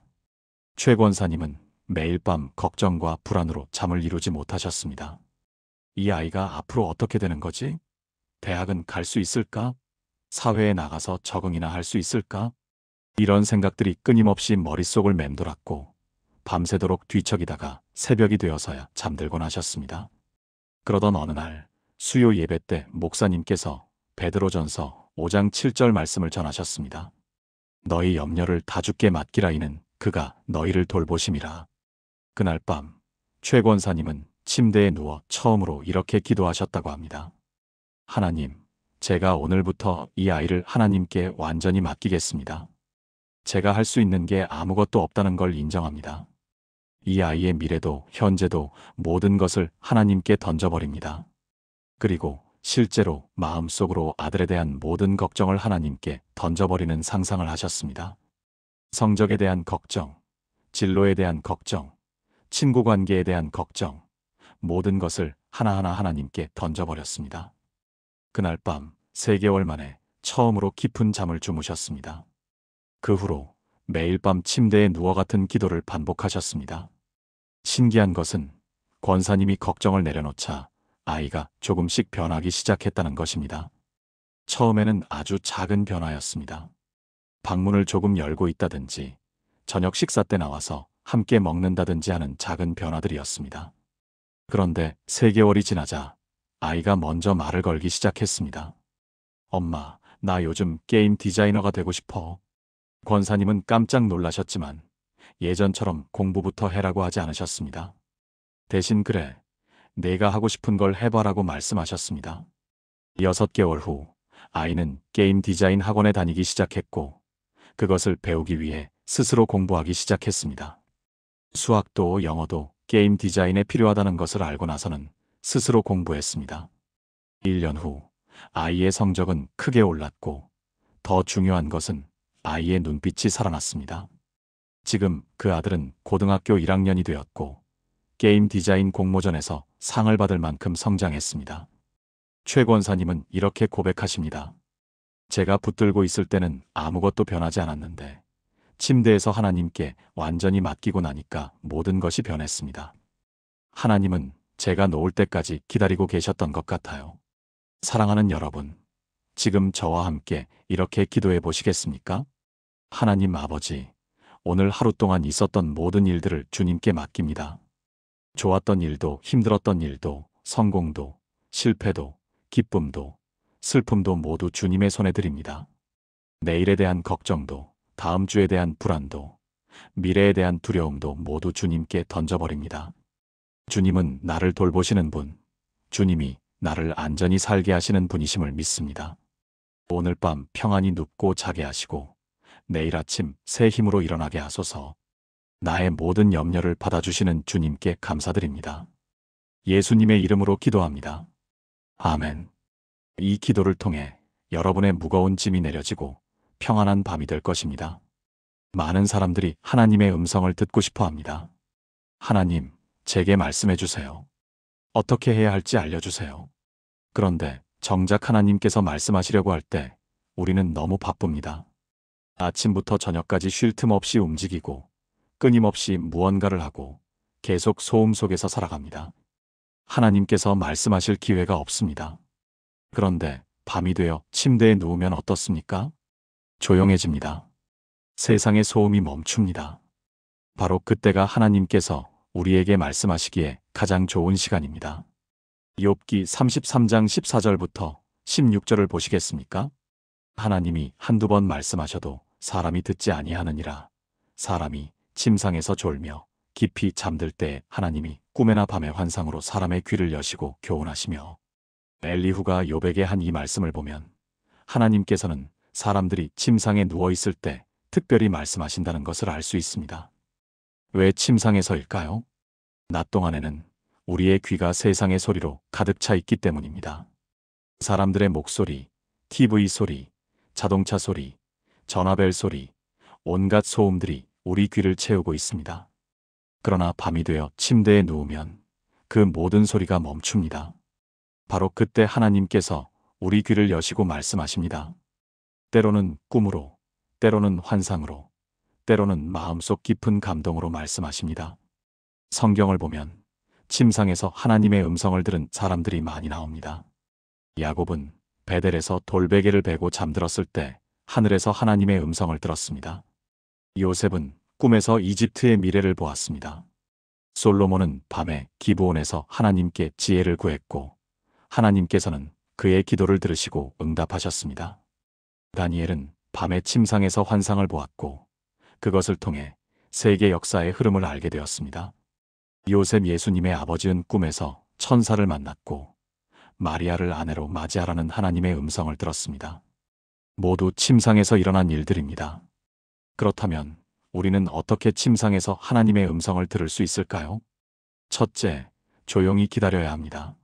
최 권사님은 매일 밤 걱정과 불안으로 잠을 이루지 못하셨습니다. 이 아이가 앞으로 어떻게 되는 거지? 대학은 갈 수 있을까? 사회에 나가서 적응이나 할 수 있을까? 이런 생각들이 끊임없이 머릿속을 맴돌았고 밤새도록 뒤척이다가 새벽이 되어서야 잠들곤 하셨습니다. 그러던 어느 날 수요 예배 때 목사님께서 베드로전서 5장 7절 말씀을 전하셨습니다. 너희 염려를 다 주께 맡기라 이는 그가 너희를 돌보심이라. 그날 밤 최 권사님은 침대에 누워 처음으로 이렇게 기도하셨다고 합니다. 하나님, 제가 오늘부터 이 아이를 하나님께 완전히 맡기겠습니다. 제가 할 수 있는 게 아무것도 없다는 걸 인정합니다. 이 아이의 미래도 현재도 모든 것을 하나님께 던져버립니다. 그리고 실제로 마음속으로 아들에 대한 모든 걱정을 하나님께 던져버리는 상상을 하셨습니다. 성적에 대한 걱정, 진로에 대한 걱정, 친구 관계에 대한 걱정, 모든 것을 하나하나 하나님께 던져버렸습니다. 그날 밤 3개월 만에 처음으로 깊은 잠을 주무셨습니다. 그 후로 매일 밤 침대에 누워 같은 기도를 반복하셨습니다. 신기한 것은 권사님이 걱정을 내려놓자 아이가 조금씩 변하기 시작했다는 것입니다. 처음에는 아주 작은 변화였습니다. 방문을 조금 열고 있다든지 저녁 식사 때 나와서 함께 먹는다든지 하는 작은 변화들이었습니다. 그런데 3개월이 지나자 아이가 먼저 말을 걸기 시작했습니다. 엄마, 나 요즘 게임 디자이너가 되고 싶어. 권사님은 깜짝 놀라셨지만 예전처럼 공부부터 해라고 하지 않으셨습니다. 대신 그래, 내가 하고 싶은 걸 해봐라고 말씀하셨습니다. 6개월 후 아이는 게임 디자인 학원에 다니기 시작했고 그것을 배우기 위해 스스로 공부하기 시작했습니다. 수학도 영어도 게임 디자인에 필요하다는 것을 알고 나서는 스스로 공부했습니다. 1년 후 아이의 성적은 크게 올랐고 더 중요한 것은 아이의 눈빛이 살아났습니다. 지금 그 아들은 고등학교 1학년이 되었고 게임 디자인 공모전에서 상을 받을 만큼 성장했습니다. 최 권사님은 이렇게 고백하십니다. 제가 붙들고 있을 때는 아무것도 변하지 않았는데 침대에서 하나님께 완전히 맡기고 나니까 모든 것이 변했습니다. 하나님은 제가 놓을 때까지 기다리고 계셨던 것 같아요. 사랑하는 여러분, 지금 저와 함께 이렇게 기도해 보시겠습니까? 하나님 아버지, 오늘 하루 동안 있었던 모든 일들을 주님께 맡깁니다. 좋았던 일도 힘들었던 일도 성공도 실패도 기쁨도 슬픔도 모두 주님의 손에 드립니다. 내일에 대한 걱정도 다음 주에 대한 불안도 미래에 대한 두려움도 모두 주님께 던져버립니다. 주님은 나를 돌보시는 분, 주님이 나를 안전히 살게 하시는 분이심을 믿습니다. 오늘 밤 평안히 눕고 자게 하시고 내일 아침 새 힘으로 일어나게 하소서. 나의 모든 염려를 받아주시는 주님께 감사드립니다. 예수님의 이름으로 기도합니다. 아멘. 이 기도를 통해 여러분의 무거운 짐이 내려지고 평안한 밤이 될 것입니다. 많은 사람들이 하나님의 음성을 듣고 싶어 합니다. 하나님, 제게 말씀해 주세요. 어떻게 해야 할지 알려주세요. 그런데 정작 하나님께서 말씀하시려고 할 때 우리는 너무 바쁩니다. 아침부터 저녁까지 쉴 틈 없이 움직이고 끊임없이 무언가를 하고 계속 소음 속에서 살아갑니다. 하나님께서 말씀하실 기회가 없습니다. 그런데 밤이 되어 침대에 누우면 어떻습니까? 조용해집니다. 세상의 소음이 멈춥니다. 바로 그때가 하나님께서 우리에게 말씀하시기에 가장 좋은 시간입니다. 욥기 33장 14절부터 16절을 보시겠습니까? 하나님이 한두 번 말씀하셔도 사람이 듣지 아니하느니라. 사람이 침상에서 졸며 깊이 잠들 때 하나님이 꿈에나 밤의 환상으로 사람의 귀를 여시고 교훈하시며. 엘리후가 욥에게 한 이 말씀을 보면 하나님께서는 사람들이 침상에 누워있을 때 특별히 말씀하신다는 것을 알 수 있습니다. 왜 침상에서일까요? 낮 동안에는 우리의 귀가 세상의 소리로 가득 차 있기 때문입니다. 사람들의 목소리, TV 소리, 자동차 소리, 전화벨 소리, 온갖 소음들이 우리 귀를 채우고 있습니다. 그러나 밤이 되어 침대에 누우면 그 모든 소리가 멈춥니다. 바로 그때 하나님께서 우리 귀를 여시고 말씀하십니다. 때로는 꿈으로, 때로는 환상으로, 때로는 마음속 깊은 감동으로 말씀하십니다. 성경을 보면 침상에서 하나님의 음성을 들은 사람들이 많이 나옵니다. 야곱은 베델에서 돌베개를 베고 잠들었을 때 하늘에서 하나님의 음성을 들었습니다. 요셉은 꿈에서 이집트의 미래를 보았습니다. 솔로몬은 밤에 기브온에서 하나님께 지혜를 구했고 하나님께서는 그의 기도를 들으시고 응답하셨습니다. 다니엘은 밤에 침상에서 환상을 보았고 그것을 통해 세계 역사의 흐름을 알게 되었습니다. 요셉 예수님의 아버지는 꿈에서 천사를 만났고 마리아를 아내로 맞이하라는 하나님의 음성을 들었습니다. 모두 침상에서 일어난 일들입니다. 그렇다면 우리는 어떻게 침상에서 하나님의 음성을 들을 수 있을까요? 첫째, 조용히 기다려야 합니다.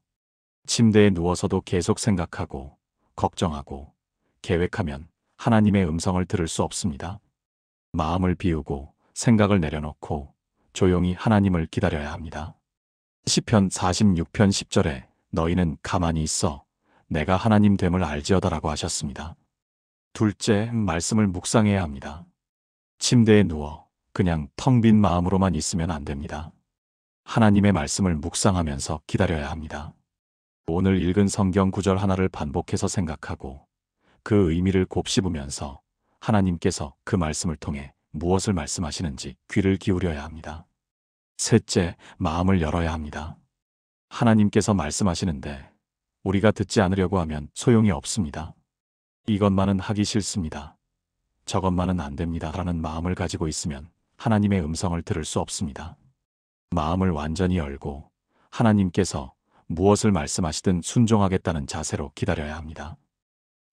침대에 누워서도 계속 생각하고 걱정하고 계획하면 하나님의 음성을 들을 수 없습니다. 마음을 비우고 생각을 내려놓고 조용히 하나님을 기다려야 합니다. 시편 46편 10절에 너희는 가만히 있어 내가 하나님 됨을 알지어다라고 하셨습니다. 둘째, 말씀을 묵상해야 합니다. 침대에 누워 그냥 텅 빈 마음으로만 있으면 안 됩니다. 하나님의 말씀을 묵상하면서 기다려야 합니다. 오늘 읽은 성경 구절 하나를 반복해서 생각하고 그 의미를 곱씹으면서 하나님께서 그 말씀을 통해 무엇을 말씀하시는지 귀를 기울여야 합니다. 셋째, 마음을 열어야 합니다. 하나님께서 말씀하시는데 우리가 듣지 않으려고 하면 소용이 없습니다. 이것만은 하기 싫습니다. 저것만은 안 됩니다. 라는 마음을 가지고 있으면 하나님의 음성을 들을 수 없습니다. 마음을 완전히 열고 하나님께서 무엇을 말씀하시든 순종하겠다는 자세로 기다려야 합니다.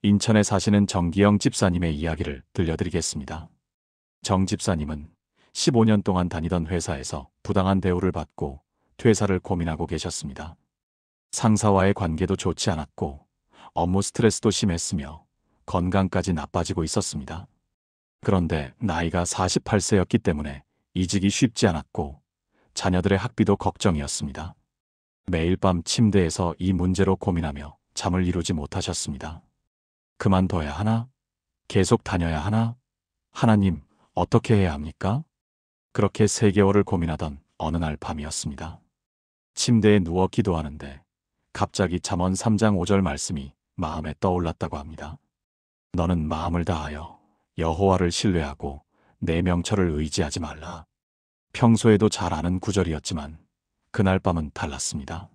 인천에 사시는 정기영 집사님의 이야기를 들려드리겠습니다. 정 집사님은 15년 동안 다니던 회사에서 부당한 대우를 받고 퇴사를 고민하고 계셨습니다. 상사와의 관계도 좋지 않았고 업무 스트레스도 심했으며 건강까지 나빠지고 있었습니다. 그런데 나이가 48세였기 때문에 이직이 쉽지 않았고 자녀들의 학비도 걱정이었습니다. 매일 밤 침대에서 이 문제로 고민하며 잠을 이루지 못하셨습니다. 그만둬야 하나? 계속 다녀야 하나? 하나님, 어떻게 해야 합니까? 그렇게 3개월을 고민하던 어느 날 밤이었습니다. 침대에 누워 기도하는데 갑자기 잠언 3장 5절 말씀이 마음에 떠올랐다고 합니다. 너는 마음을 다하여 여호와를 신뢰하고 내 명철을 의지하지 말라. 평소에도 잘 아는 구절이었지만 그날 밤은 달랐습니다.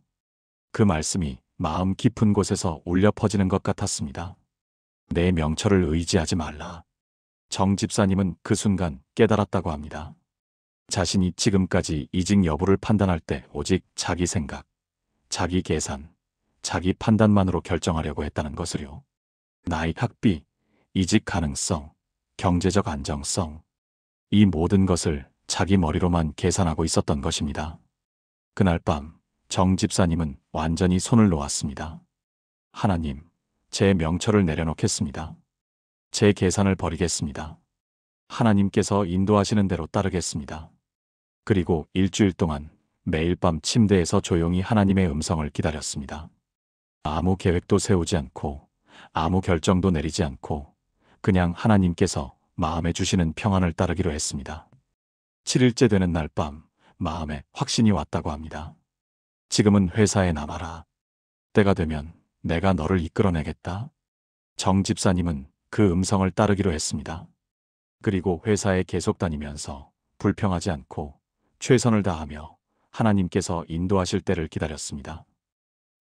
그 말씀이 마음 깊은 곳에서 울려 퍼지는 것 같았습니다. 내 명철을 의지하지 말라. 정 집사님은 그 순간 깨달았다고 합니다. 자신이 지금까지 이직 여부를 판단할 때 오직 자기 생각, 자기 계산, 자기 판단만으로 결정하려고 했다는 것을요. 나이, 학비, 이직 가능성, 경제적 안정성, 이 모든 것을 자기 머리로만 계산하고 있었던 것입니다. 그날 밤 정 집사님은 완전히 손을 놓았습니다. 하나님, 제 명철을 내려놓겠습니다. 제 계산을 버리겠습니다. 하나님께서 인도하시는 대로 따르겠습니다. 그리고 일주일 동안 매일 밤 침대에서 조용히 하나님의 음성을 기다렸습니다. 아무 계획도 세우지 않고 아무 결정도 내리지 않고 그냥 하나님께서 마음에 주시는 평안을 따르기로 했습니다. 7일째 되는 날 밤 마음에 확신이 왔다고 합니다. 지금은 회사에 남아라. 때가 되면 내가 너를 이끌어내겠다. 정 집사님은 그 음성을 따르기로 했습니다. 그리고 회사에 계속 다니면서 불평하지 않고 최선을 다하며 하나님께서 인도하실 때를 기다렸습니다.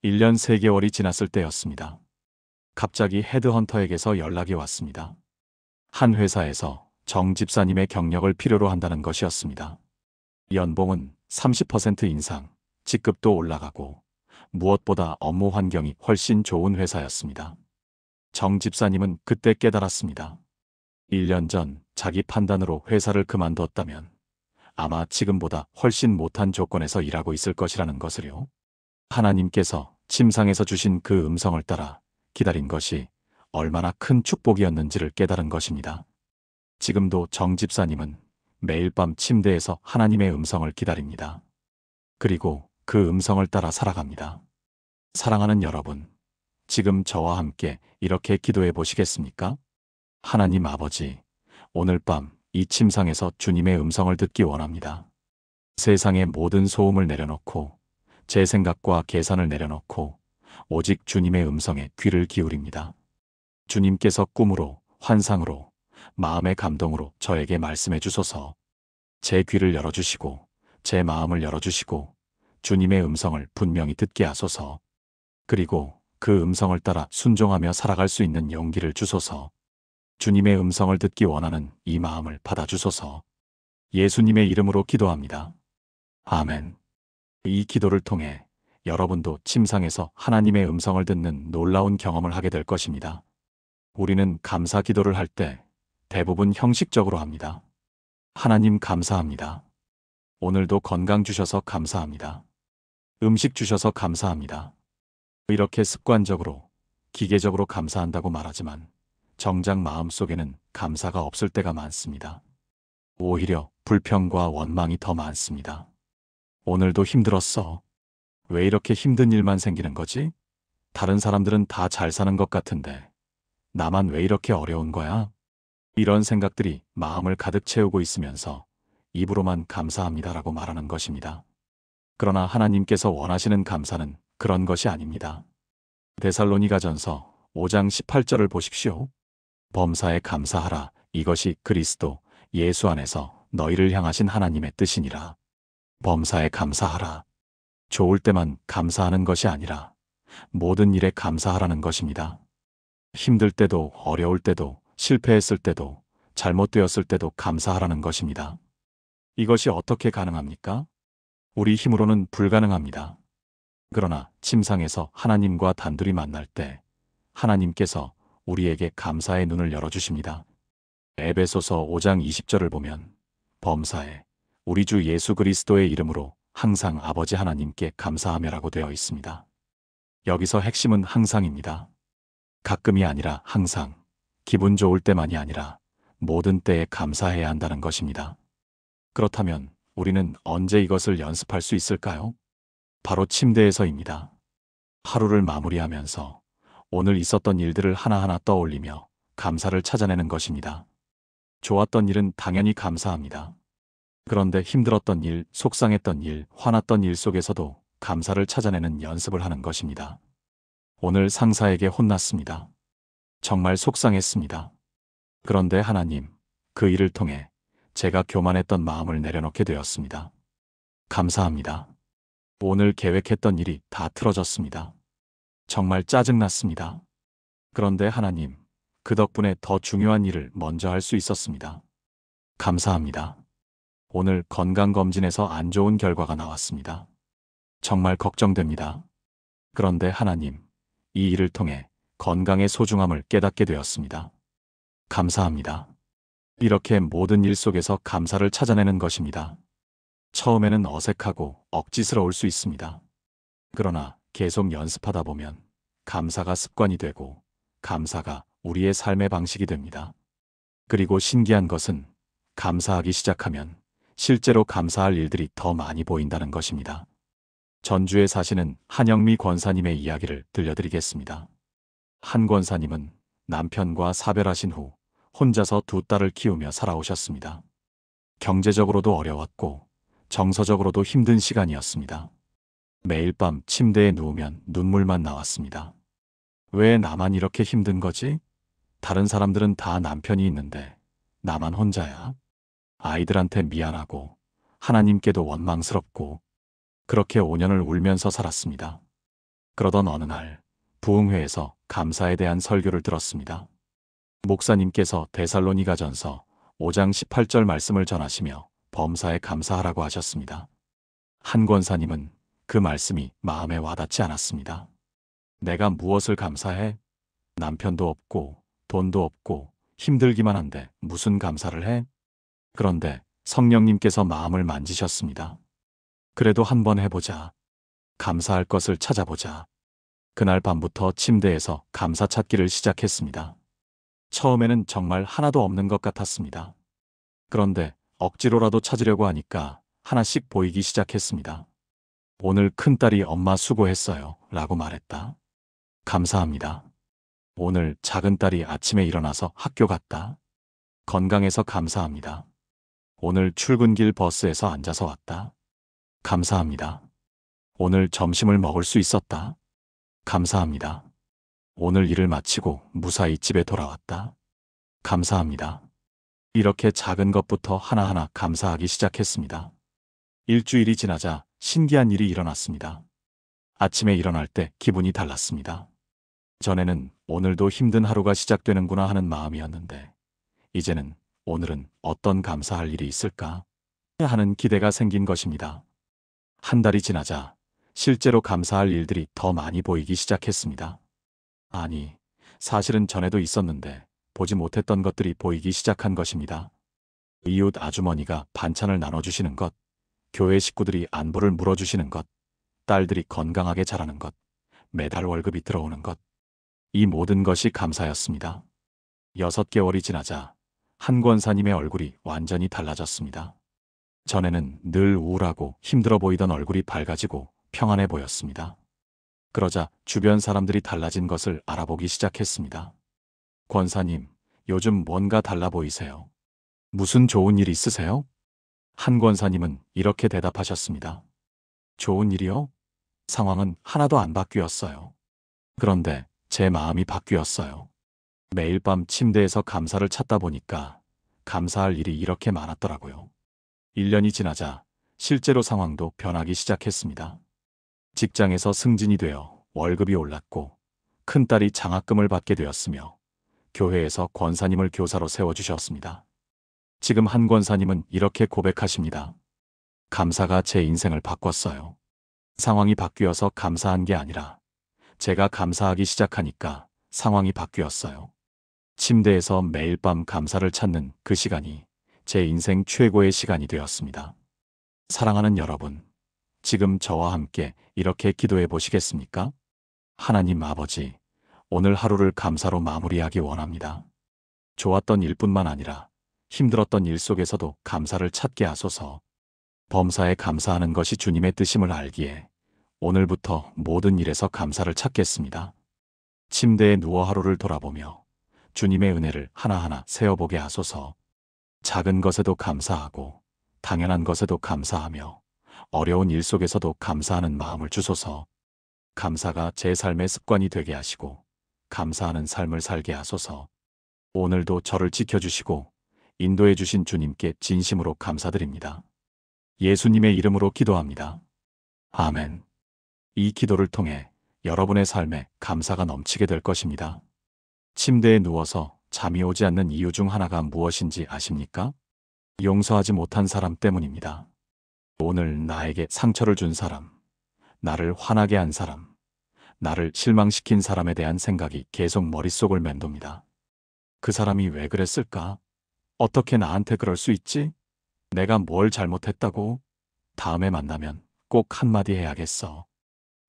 1년 3개월이 지났을 때였습니다. 갑자기 헤드헌터에게서 연락이 왔습니다. 한 회사에서 정 집사님의 경력을 필요로 한다는 것이었습니다. 연봉은 30% 인상, 직급도 올라가고 무엇보다 업무 환경이 훨씬 좋은 회사였습니다. 정 집사님은 그때 깨달았습니다. 1년 전 자기 판단으로 회사를 그만뒀다면 아마 지금보다 훨씬 못한 조건에서 일하고 있을 것이라는 것을요. 하나님께서 침상에서 주신 그 음성을 따라 기다린 것이 얼마나 큰 축복이었는지를 깨달은 것입니다. 지금도 정 집사님은 매일 밤 침대에서 하나님의 음성을 기다립니다. 그리고 그 음성을 따라 살아갑니다. 사랑하는 여러분, 지금 저와 함께 이렇게 기도해 보시겠습니까? 하나님 아버지, 오늘 밤 이 침상에서 주님의 음성을 듣기 원합니다. 세상의 모든 소음을 내려놓고 제 생각과 계산을 내려놓고 오직 주님의 음성에 귀를 기울입니다. 주님께서 꿈으로, 환상으로, 마음의 감동으로 저에게 말씀해 주소서. 제 귀를 열어주시고 제 마음을 열어주시고 주님의 음성을 분명히 듣게 하소서. 그리고 그 음성을 따라 순종하며 살아갈 수 있는 용기를 주소서. 주님의 음성을 듣기 원하는 이 마음을 받아주소서. 예수님의 이름으로 기도합니다. 아멘. 이 기도를 통해 여러분도 침상에서 하나님의 음성을 듣는 놀라운 경험을 하게 될 것입니다. 우리는 감사 기도를 할 때 대부분 형식적으로 합니다. 하나님 감사합니다. 오늘도 건강 주셔서 감사합니다. 음식 주셔서 감사합니다. 이렇게 습관적으로, 기계적으로 감사한다고 말하지만 정작 마음속에는 감사가 없을 때가 많습니다. 오히려 불평과 원망이 더 많습니다. 오늘도 힘들었어. 왜 이렇게 힘든 일만 생기는 거지? 다른 사람들은 다 잘 사는 것 같은데 나만 왜 이렇게 어려운 거야? 이런 생각들이 마음을 가득 채우고 있으면서 입으로만 감사합니다라고 말하는 것입니다. 그러나 하나님께서 원하시는 감사는 그런 것이 아닙니다. 데살로니가전서 5장 18절을 보십시오. 범사에 감사하라. 이것이 그리스도 예수 안에서 너희를 향하신 하나님의 뜻이니라. 범사에 감사하라. 좋을 때만 감사하는 것이 아니라 모든 일에 감사하라는 것입니다. 힘들 때도, 어려울 때도, 실패했을 때도, 잘못되었을 때도 감사하라는 것입니다. 이것이 어떻게 가능합니까? 우리 힘으로는 불가능합니다. 그러나 침상에서 하나님과 단둘이 만날 때 하나님께서 우리에게 감사의 눈을 열어주십니다. 에베소서 5장 20절을 보면 범사에 우리 주 예수 그리스도의 이름으로 항상 아버지 하나님께 감사하며라고 되어 있습니다. 여기서 핵심은 항상입니다. 가끔이 아니라 항상, 기분 좋을 때만이 아니라 모든 때에 감사해야 한다는 것입니다. 그렇다면 우리는 언제 이것을 연습할 수 있을까요? 바로 침대에서입니다. 하루를 마무리하면서 오늘 있었던 일들을 하나하나 떠올리며 감사를 찾아내는 것입니다. 좋았던 일은 당연히 감사합니다. 그런데 힘들었던 일, 속상했던 일, 화났던 일 속에서도 감사를 찾아내는 연습을 하는 것입니다. 오늘 상사에게 혼났습니다. 정말 속상했습니다. 그런데 하나님, 그 일을 통해 제가 교만했던 마음을 내려놓게 되었습니다. 감사합니다. 오늘 계획했던 일이 다 틀어졌습니다. 정말 짜증났습니다. 그런데 하나님, 그 덕분에 더 중요한 일을 먼저 할 수 있었습니다. 감사합니다. 오늘 건강검진에서 안 좋은 결과가 나왔습니다. 정말 걱정됩니다. 그런데 하나님, 이 일을 통해 건강의 소중함을 깨닫게 되었습니다. 감사합니다. 이렇게 모든 일 속에서 감사를 찾아내는 것입니다. 처음에는 어색하고 억지스러울 수 있습니다. 그러나 계속 연습하다 보면 감사가 습관이 되고 감사가 우리의 삶의 방식이 됩니다. 그리고 신기한 것은 감사하기 시작하면 실제로 감사할 일들이 더 많이 보인다는 것입니다. 전주에 사시는 한영미 권사님의 이야기를 들려드리겠습니다. 한 권사님은 남편과 사별하신 후 혼자서 두 딸을 키우며 살아오셨습니다. 경제적으로도 어려웠고 정서적으로도 힘든 시간이었습니다. 매일 밤 침대에 누우면 눈물만 나왔습니다. 왜 나만 이렇게 힘든 거지? 다른 사람들은 다 남편이 있는데 나만 혼자야. 아이들한테 미안하고 하나님께도 원망스럽고 그렇게 5년을 울면서 살았습니다. 그러던 어느 날 부흥회에서 감사에 대한 설교를 들었습니다. 목사님께서 데살로니가전서 5장 18절 말씀을 전하시며 범사에 감사하라고 하셨습니다. 한 권사님은 그 말씀이 마음에 와닿지 않았습니다. 내가 무엇을 감사해? 남편도 없고 돈도 없고 힘들기만 한데 무슨 감사를 해? 그런데 성령님께서 마음을 만지셨습니다. 그래도 한번 해보자. 감사할 것을 찾아보자. 그날 밤부터 침대에서 감사 찾기를 시작했습니다. 처음에는 정말 하나도 없는 것 같았습니다. 그런데 억지로라도 찾으려고 하니까 하나씩 보이기 시작했습니다. 오늘 큰딸이 엄마 수고했어요 라고 말했다. 감사합니다. 오늘 작은딸이 아침에 일어나서 학교 갔다. 건강해서 감사합니다. 오늘 출근길 버스에서 앉아서 왔다. 감사합니다. 오늘 점심을 먹을 수 있었다. 감사합니다. 오늘 일을 마치고 무사히 집에 돌아왔다. 감사합니다. 이렇게 작은 것부터 하나하나 감사하기 시작했습니다. 일주일이 지나자 신기한 일이 일어났습니다. 아침에 일어날 때 기분이 달랐습니다. 전에는 오늘도 힘든 하루가 시작되는구나 하는 마음이었는데 이제는 오늘은 어떤 감사할 일이 있을까 하는 기대가 생긴 것입니다. 한 달이 지나자 실제로 감사할 일들이 더 많이 보이기 시작했습니다. 아니, 사실은 전에도 있었는데 보지 못했던 것들이 보이기 시작한 것입니다. 이웃 아주머니가 반찬을 나눠주시는 것, 교회 식구들이 안부를 물어주시는 것, 딸들이 건강하게 자라는 것, 매달 월급이 들어오는 것, 이 모든 것이 감사였습니다. 6개월이 지나자 한 권사님의 얼굴이 완전히 달라졌습니다. 전에는 늘 우울하고 힘들어 보이던 얼굴이 밝아지고 평안해 보였습니다. 그러자 주변 사람들이 달라진 것을 알아보기 시작했습니다. 권사님, 요즘 뭔가 달라 보이세요. 무슨 좋은 일 있으세요? 한 권사님은 이렇게 대답하셨습니다. 좋은 일이요? 상황은 하나도 안 바뀌었어요. 그런데 제 마음이 바뀌었어요. 매일 밤 침대에서 감사를 찾다 보니까 감사할 일이 이렇게 많았더라고요. 1년이 지나자 실제로 상황도 변하기 시작했습니다. 직장에서 승진이 되어 월급이 올랐고 큰딸이 장학금을 받게 되었으며 교회에서 권사님을 교사로 세워주셨습니다. 지금 한 권사님은 이렇게 고백하십니다. 감사가 제 인생을 바꿨어요. 상황이 바뀌어서 감사한 게 아니라 제가 감사하기 시작하니까 상황이 바뀌었어요. 침대에서 매일 밤 감사를 찾는 그 시간이 제 인생 최고의 시간이 되었습니다. 사랑하는 여러분, 지금 저와 함께 이렇게 기도해 보시겠습니까? 하나님 아버지, 오늘 하루를 감사로 마무리하기 원합니다. 좋았던 일뿐만 아니라 힘들었던 일 속에서도 감사를 찾게 하소서. 범사에 감사하는 것이 주님의 뜻임을 알기에 오늘부터 모든 일에서 감사를 찾겠습니다. 침대에 누워 하루를 돌아보며 주님의 은혜를 하나하나 세어보게 하소서. 작은 것에도 감사하고 당연한 것에도 감사하며 어려운 일 속에서도 감사하는 마음을 주소서. 감사가 제 삶의 습관이 되게 하시고 감사하는 삶을 살게 하소서. 오늘도 저를 지켜주시고 인도해 주신 주님께 진심으로 감사드립니다. 예수님의 이름으로 기도합니다. 아멘. 이 기도를 통해 여러분의 삶에 감사가 넘치게 될 것입니다. 침대에 누워서 잠이 오지 않는 이유 중 하나가 무엇인지 아십니까? 용서하지 못한 사람 때문입니다. 오늘 나에게 상처를 준 사람, 나를 화나게 한 사람, 나를 실망시킨 사람에 대한 생각이 계속 머릿속을 맴돕니다. 그 사람이 왜 그랬을까? 어떻게 나한테 그럴 수 있지? 내가 뭘 잘못했다고? 다음에 만나면 꼭 한마디 해야겠어.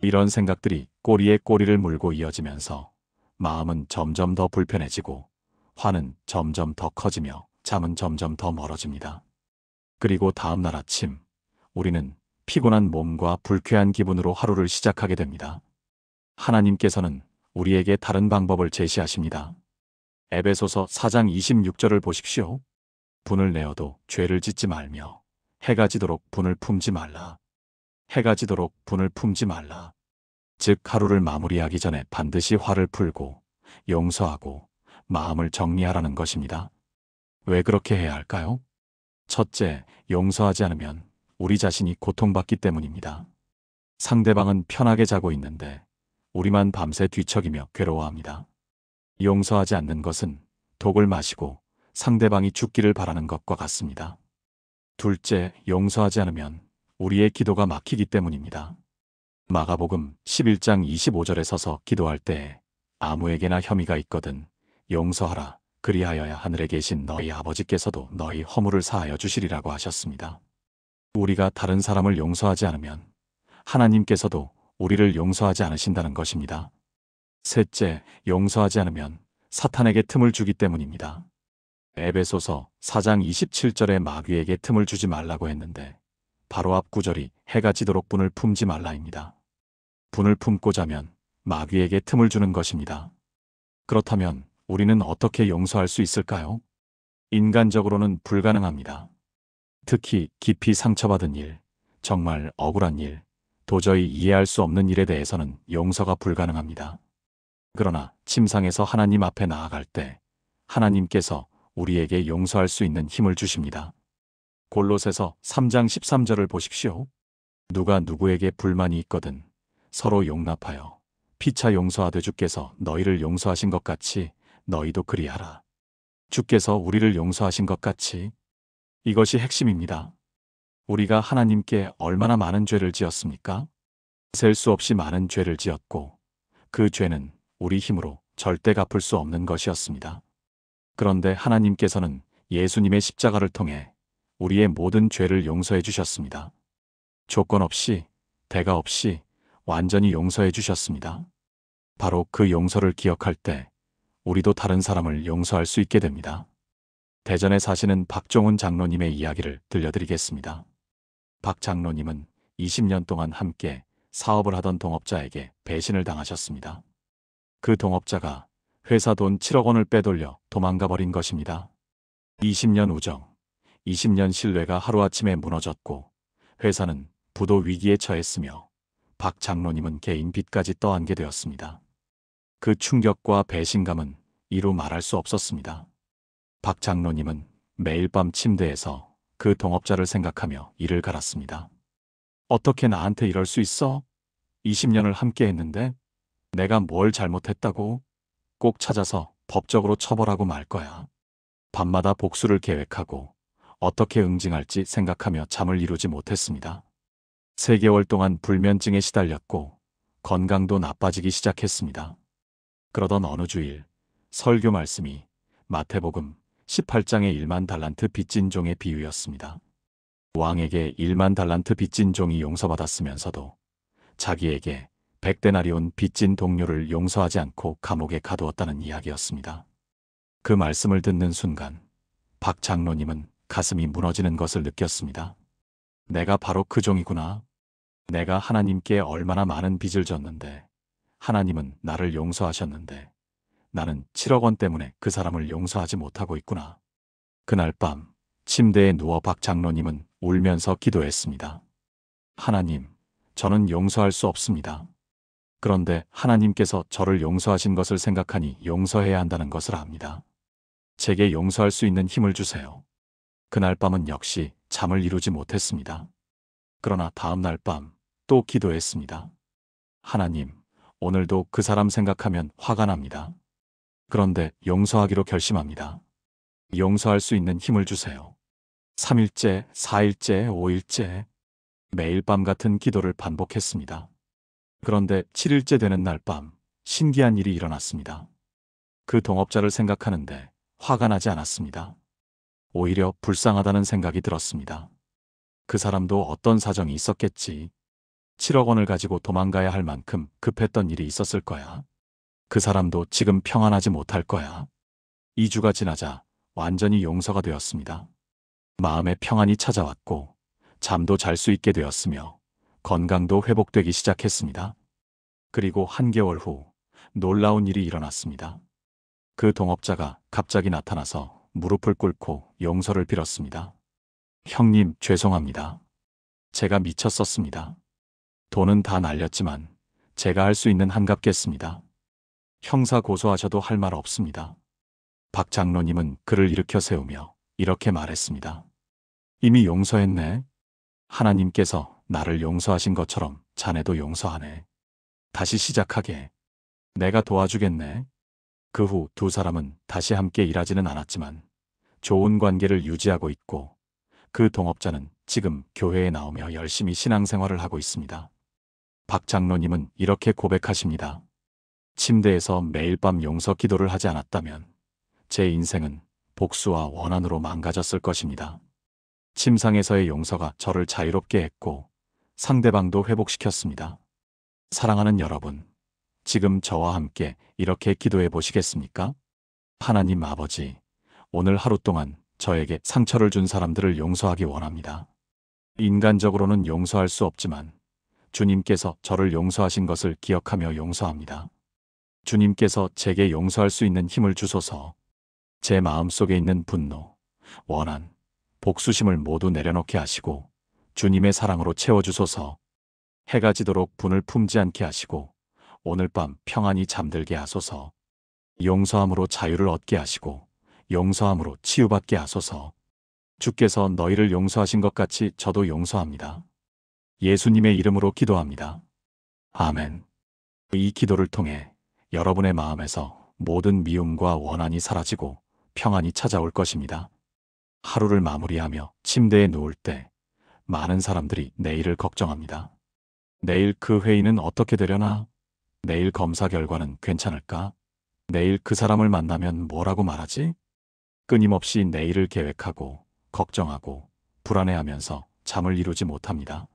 이런 생각들이 꼬리에 꼬리를 물고 이어지면서 마음은 점점 더 불편해지고 화는 점점 더 커지며 잠은 점점 더 멀어집니다. 그리고 다음 날 아침 우리는 피곤한 몸과 불쾌한 기분으로 하루를 시작하게 됩니다. 하나님께서는 우리에게 다른 방법을 제시하십니다. 에베소서 4장 26절을 보십시오. 분을 내어도 죄를 짓지 말며 해가 지도록 분을 품지 말라. 해가 지도록 분을 품지 말라. 즉 하루를 마무리하기 전에 반드시 화를 풀고 용서하고 마음을 정리하라는 것입니다. 왜 그렇게 해야 할까요? 첫째, 용서하지 않으면 우리 자신이 고통받기 때문입니다. 상대방은 편하게 자고 있는데 우리만 밤새 뒤척이며 괴로워합니다. 용서하지 않는 것은 독을 마시고 상대방이 죽기를 바라는 것과 같습니다. 둘째, 용서하지 않으면 우리의 기도가 막히기 때문입니다. 마가복음 11장 25절에 서서 기도할 때에 아무에게나 혐의가 있거든 용서하라. 그리하여야 하늘에 계신 너희 아버지께서도 너희 허물을 사하여 주시리라고 하셨습니다. 우리가 다른 사람을 용서하지 않으면 하나님께서도 우리를 용서하지 않으신다는 것입니다. 셋째, 용서하지 않으면 사탄에게 틈을 주기 때문입니다. 에베소서 4장 27절에 마귀에게 틈을 주지 말라고 했는데 바로 앞 구절이 해가 지도록 분을 품지 말라입니다. 분을 품고 자면 마귀에게 틈을 주는 것입니다. 그렇다면 우리는 어떻게 용서할 수 있을까요? 인간적으로는 불가능합니다. 특히 깊이 상처받은 일, 정말 억울한 일, 도저히 이해할 수 없는 일에 대해서는 용서가 불가능합니다. 그러나 침상에서 하나님 앞에 나아갈 때 하나님께서 우리에게 용서할 수 있는 힘을 주십니다. 골로새서 3장 13절을 보십시오. 누가 누구에게 불만이 있거든 서로 용납하여 피차 용서하되 주께서 너희를 용서하신 것 같이 너희도 그리하라. 주께서 우리를 용서하신 것 같이. 이것이 핵심입니다. 우리가 하나님께 얼마나 많은 죄를 지었습니까? 셀 수 없이 많은 죄를 지었고 그 죄는 우리 힘으로 절대 갚을 수 없는 것이었습니다. 그런데 하나님께서는 예수님의 십자가를 통해 우리의 모든 죄를 용서해 주셨습니다. 조건 없이, 대가 없이 완전히 용서해 주셨습니다. 바로 그 용서를 기억할 때 우리도 다른 사람을 용서할 수 있게 됩니다. 대전에 사시는 박종훈 장로님의 이야기를 들려드리겠습니다. 박 장로님은 20년 동안 함께 사업을 하던 동업자에게 배신을 당하셨습니다. 그 동업자가 회사 돈 7억 원을 빼돌려 도망가 버린 것입니다. 20년 우정, 20년 신뢰가 하루아침에 무너졌고 회사는 부도 위기에 처했으며 박 장로님은 개인 빚까지 떠안게 되었습니다. 그 충격과 배신감은 이루 말할 수 없었습니다. 박 장로님은 매일 밤 침대에서 그 동업자를 생각하며 이를 갈았습니다. 어떻게 나한테 이럴 수 있어? 20년을 함께 했는데 내가 뭘 잘못했다고? 꼭 찾아서 법적으로 처벌하고 말 거야. 밤마다 복수를 계획하고 어떻게 응징할지 생각하며 잠을 이루지 못했습니다. 3개월 동안 불면증에 시달렸고 건강도 나빠지기 시작했습니다. 그러던 어느 주일 설교 말씀이 마태복음 18장의 1만 달란트 빚진 종의 비유였습니다. 왕에게 1만 달란트 빚진 종이 용서받았으면서도 자기에게 100데나리온 빚진 동료를 용서하지 않고 감옥에 가두었다는 이야기였습니다. 그 말씀을 듣는 순간 박 장로님은 가슴이 무너지는 것을 느꼈습니다. 내가 바로 그 종이구나. 내가 하나님께 얼마나 많은 빚을 졌는데 하나님은 나를 용서하셨는데 나는 7억 원 때문에 그 사람을 용서하지 못하고 있구나. 그날 밤 침대에 누워 박 장로님은 울면서 기도했습니다. 하나님, 저는 용서할 수 없습니다. 그런데 하나님께서 저를 용서하신 것을 생각하니 용서해야 한다는 것을 압니다. 제게 용서할 수 있는 힘을 주세요. 그날 밤은 역시 잠을 이루지 못했습니다. 그러나 다음 날 밤 또 기도했습니다. 하나님, 오늘도 그 사람 생각하면 화가 납니다. 그런데 용서하기로 결심합니다. 용서할 수 있는 힘을 주세요. 3일째, 4일째, 5일째 매일 밤 같은 기도를 반복했습니다. 그런데 7일째 되는 날 밤 신기한 일이 일어났습니다. 그 동업자를 생각하는데 화가 나지 않았습니다. 오히려 불쌍하다는 생각이 들었습니다. 그 사람도 어떤 사정이 있었겠지. 7억 원을 가지고 도망가야 할 만큼 급했던 일이 있었을 거야. 그 사람도 지금 평안하지 못할 거야. 2주가 지나자 완전히 용서가 되었습니다. 마음의 평안이 찾아왔고 잠도 잘 수 있게 되었으며 건강도 회복되기 시작했습니다. 그리고 한개월 후 놀라운 일이 일어났습니다. 그 동업자가 갑자기 나타나서 무릎을 꿇고 용서를 빌었습니다. 형님, 죄송합니다. 제가 미쳤었습니다. 돈은 다 날렸지만 제가 할 수 있는 한값겠습니다. 형사 고소하셔도 할 말 없습니다. 박 장로님은 그를 일으켜 세우며 이렇게 말했습니다. 이미 용서했네. 하나님께서 나를 용서하신 것처럼 자네도 용서하네. 다시 시작하게. 내가 도와주겠네. 그 후 두 사람은 다시 함께 일하지는 않았지만 좋은 관계를 유지하고 있고 그 동업자는 지금 교회에 나오며 열심히 신앙생활을 하고 있습니다. 박 장로님은 이렇게 고백하십니다. 침대에서 매일 밤 용서 기도를 하지 않았다면 제 인생은 복수와 원한으로 망가졌을 것입니다. 침상에서의 용서가 저를 자유롭게 했고 상대방도 회복시켰습니다. 사랑하는 여러분, 지금 저와 함께 이렇게 기도해 보시겠습니까? 하나님 아버지, 오늘 하루 동안 저에게 상처를 준 사람들을 용서하기 원합니다. 인간적으로는 용서할 수 없지만 주님께서 저를 용서하신 것을 기억하며 용서합니다. 주님께서 제게 용서할 수 있는 힘을 주소서. 제 마음속에 있는 분노, 원한, 복수심을 모두 내려놓게 하시고 주님의 사랑으로 채워주소서. 해가 지도록 분을 품지 않게 하시고 오늘 밤 평안히 잠들게 하소서. 용서함으로 자유를 얻게 하시고 용서함으로 치유받게 하소서. 주께서 너희를 용서하신 것 같이 저도 용서합니다. 예수님의 이름으로 기도합니다. 아멘. 이 기도를 통해 여러분의 마음에서 모든 미움과 원한이 사라지고 평안이 찾아올 것입니다. 하루를 마무리하며 침대에 누울 때 많은 사람들이 내일을 걱정합니다. 내일 그 회의는 어떻게 되려나? 내일 검사 결과는 괜찮을까? 내일 그 사람을 만나면 뭐라고 말하지? 끊임없이 내일을 계획하고 걱정하고 불안해하면서 잠을 이루지 못합니다.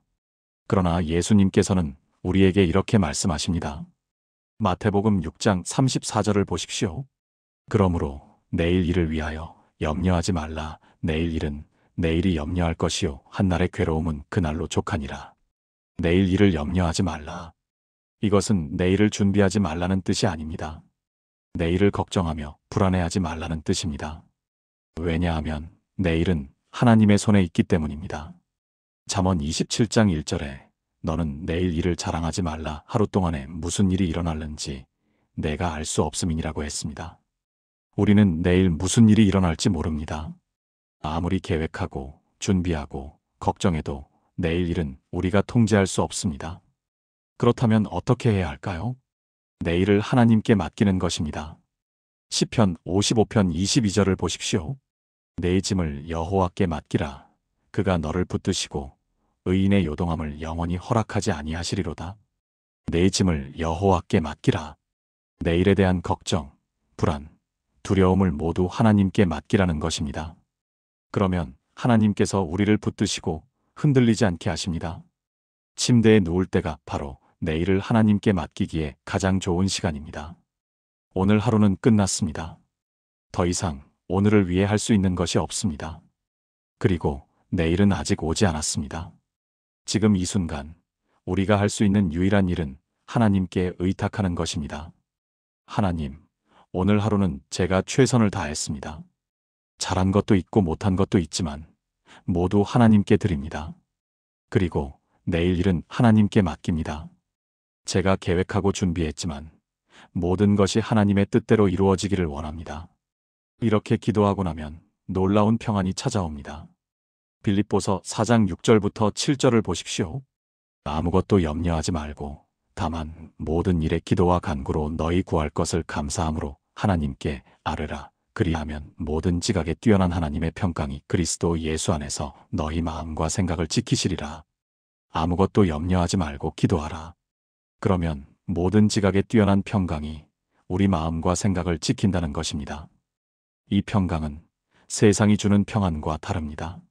그러나 예수님께서는 우리에게 이렇게 말씀하십니다. 마태복음 6장 34절을 보십시오. 그러므로 내일 일을 위하여 염려하지 말라. 내일 일은 내일이 염려할 것이요 한날의 괴로움은 그날로 족하니라. 내일 일을 염려하지 말라. 이것은 내일을 준비하지 말라는 뜻이 아닙니다. 내일을 걱정하며 불안해하지 말라는 뜻입니다. 왜냐하면 내일은 하나님의 손에 있기 때문입니다. 잠언 27장 1절에 너는 내일 일을 자랑하지 말라. 하루 동안에 무슨 일이 일어날는지 내가 알 수 없음이니라고 했습니다. 우리는 내일 무슨 일이 일어날지 모릅니다. 아무리 계획하고 준비하고 걱정해도 내일 일은 우리가 통제할 수 없습니다. 그렇다면 어떻게 해야 할까요? 내일을 하나님께 맡기는 것입니다. 시편 55편 22절을 보십시오. 내 짐을 여호와께 맡기라. 그가 너를 붙드시고 의인의 요동함을 영원히 허락하지 아니하시리로다. 내 짐을 여호와께 맡기라. 내일에 대한 걱정, 불안, 두려움을 모두 하나님께 맡기라는 것입니다. 그러면 하나님께서 우리를 붙드시고 흔들리지 않게 하십니다. 침대에 누울 때가 바로 내일을 하나님께 맡기기에 가장 좋은 시간입니다. 오늘 하루는 끝났습니다. 더 이상 오늘을 위해 할 수 있는 것이 없습니다. 그리고 내일은 아직 오지 않았습니다. 지금 이 순간 우리가 할 수 있는 유일한 일은 하나님께 의탁하는 것입니다. 하나님, 오늘 하루는 제가 최선을 다했습니다. 잘한 것도 있고 못한 것도 있지만 모두 하나님께 드립니다. 그리고 내일 일은 하나님께 맡깁니다. 제가 계획하고 준비했지만 모든 것이 하나님의 뜻대로 이루어지기를 원합니다. 이렇게 기도하고 나면 놀라운 평안이 찾아옵니다. 빌립보서 4장 6절부터 7절을 보십시오. 아무것도 염려하지 말고 다만 모든 일에 기도와 간구로 너희 구할 것을 감사함으로 하나님께 아뢰라. 그리하면 모든 지각에 뛰어난 하나님의 평강이 그리스도 예수 안에서 너희 마음과 생각을 지키시리라. 아무것도 염려하지 말고 기도하라. 그러면 모든 지각에 뛰어난 평강이 우리 마음과 생각을 지킨다는 것입니다. 이 평강은 세상이 주는 평안과 다릅니다.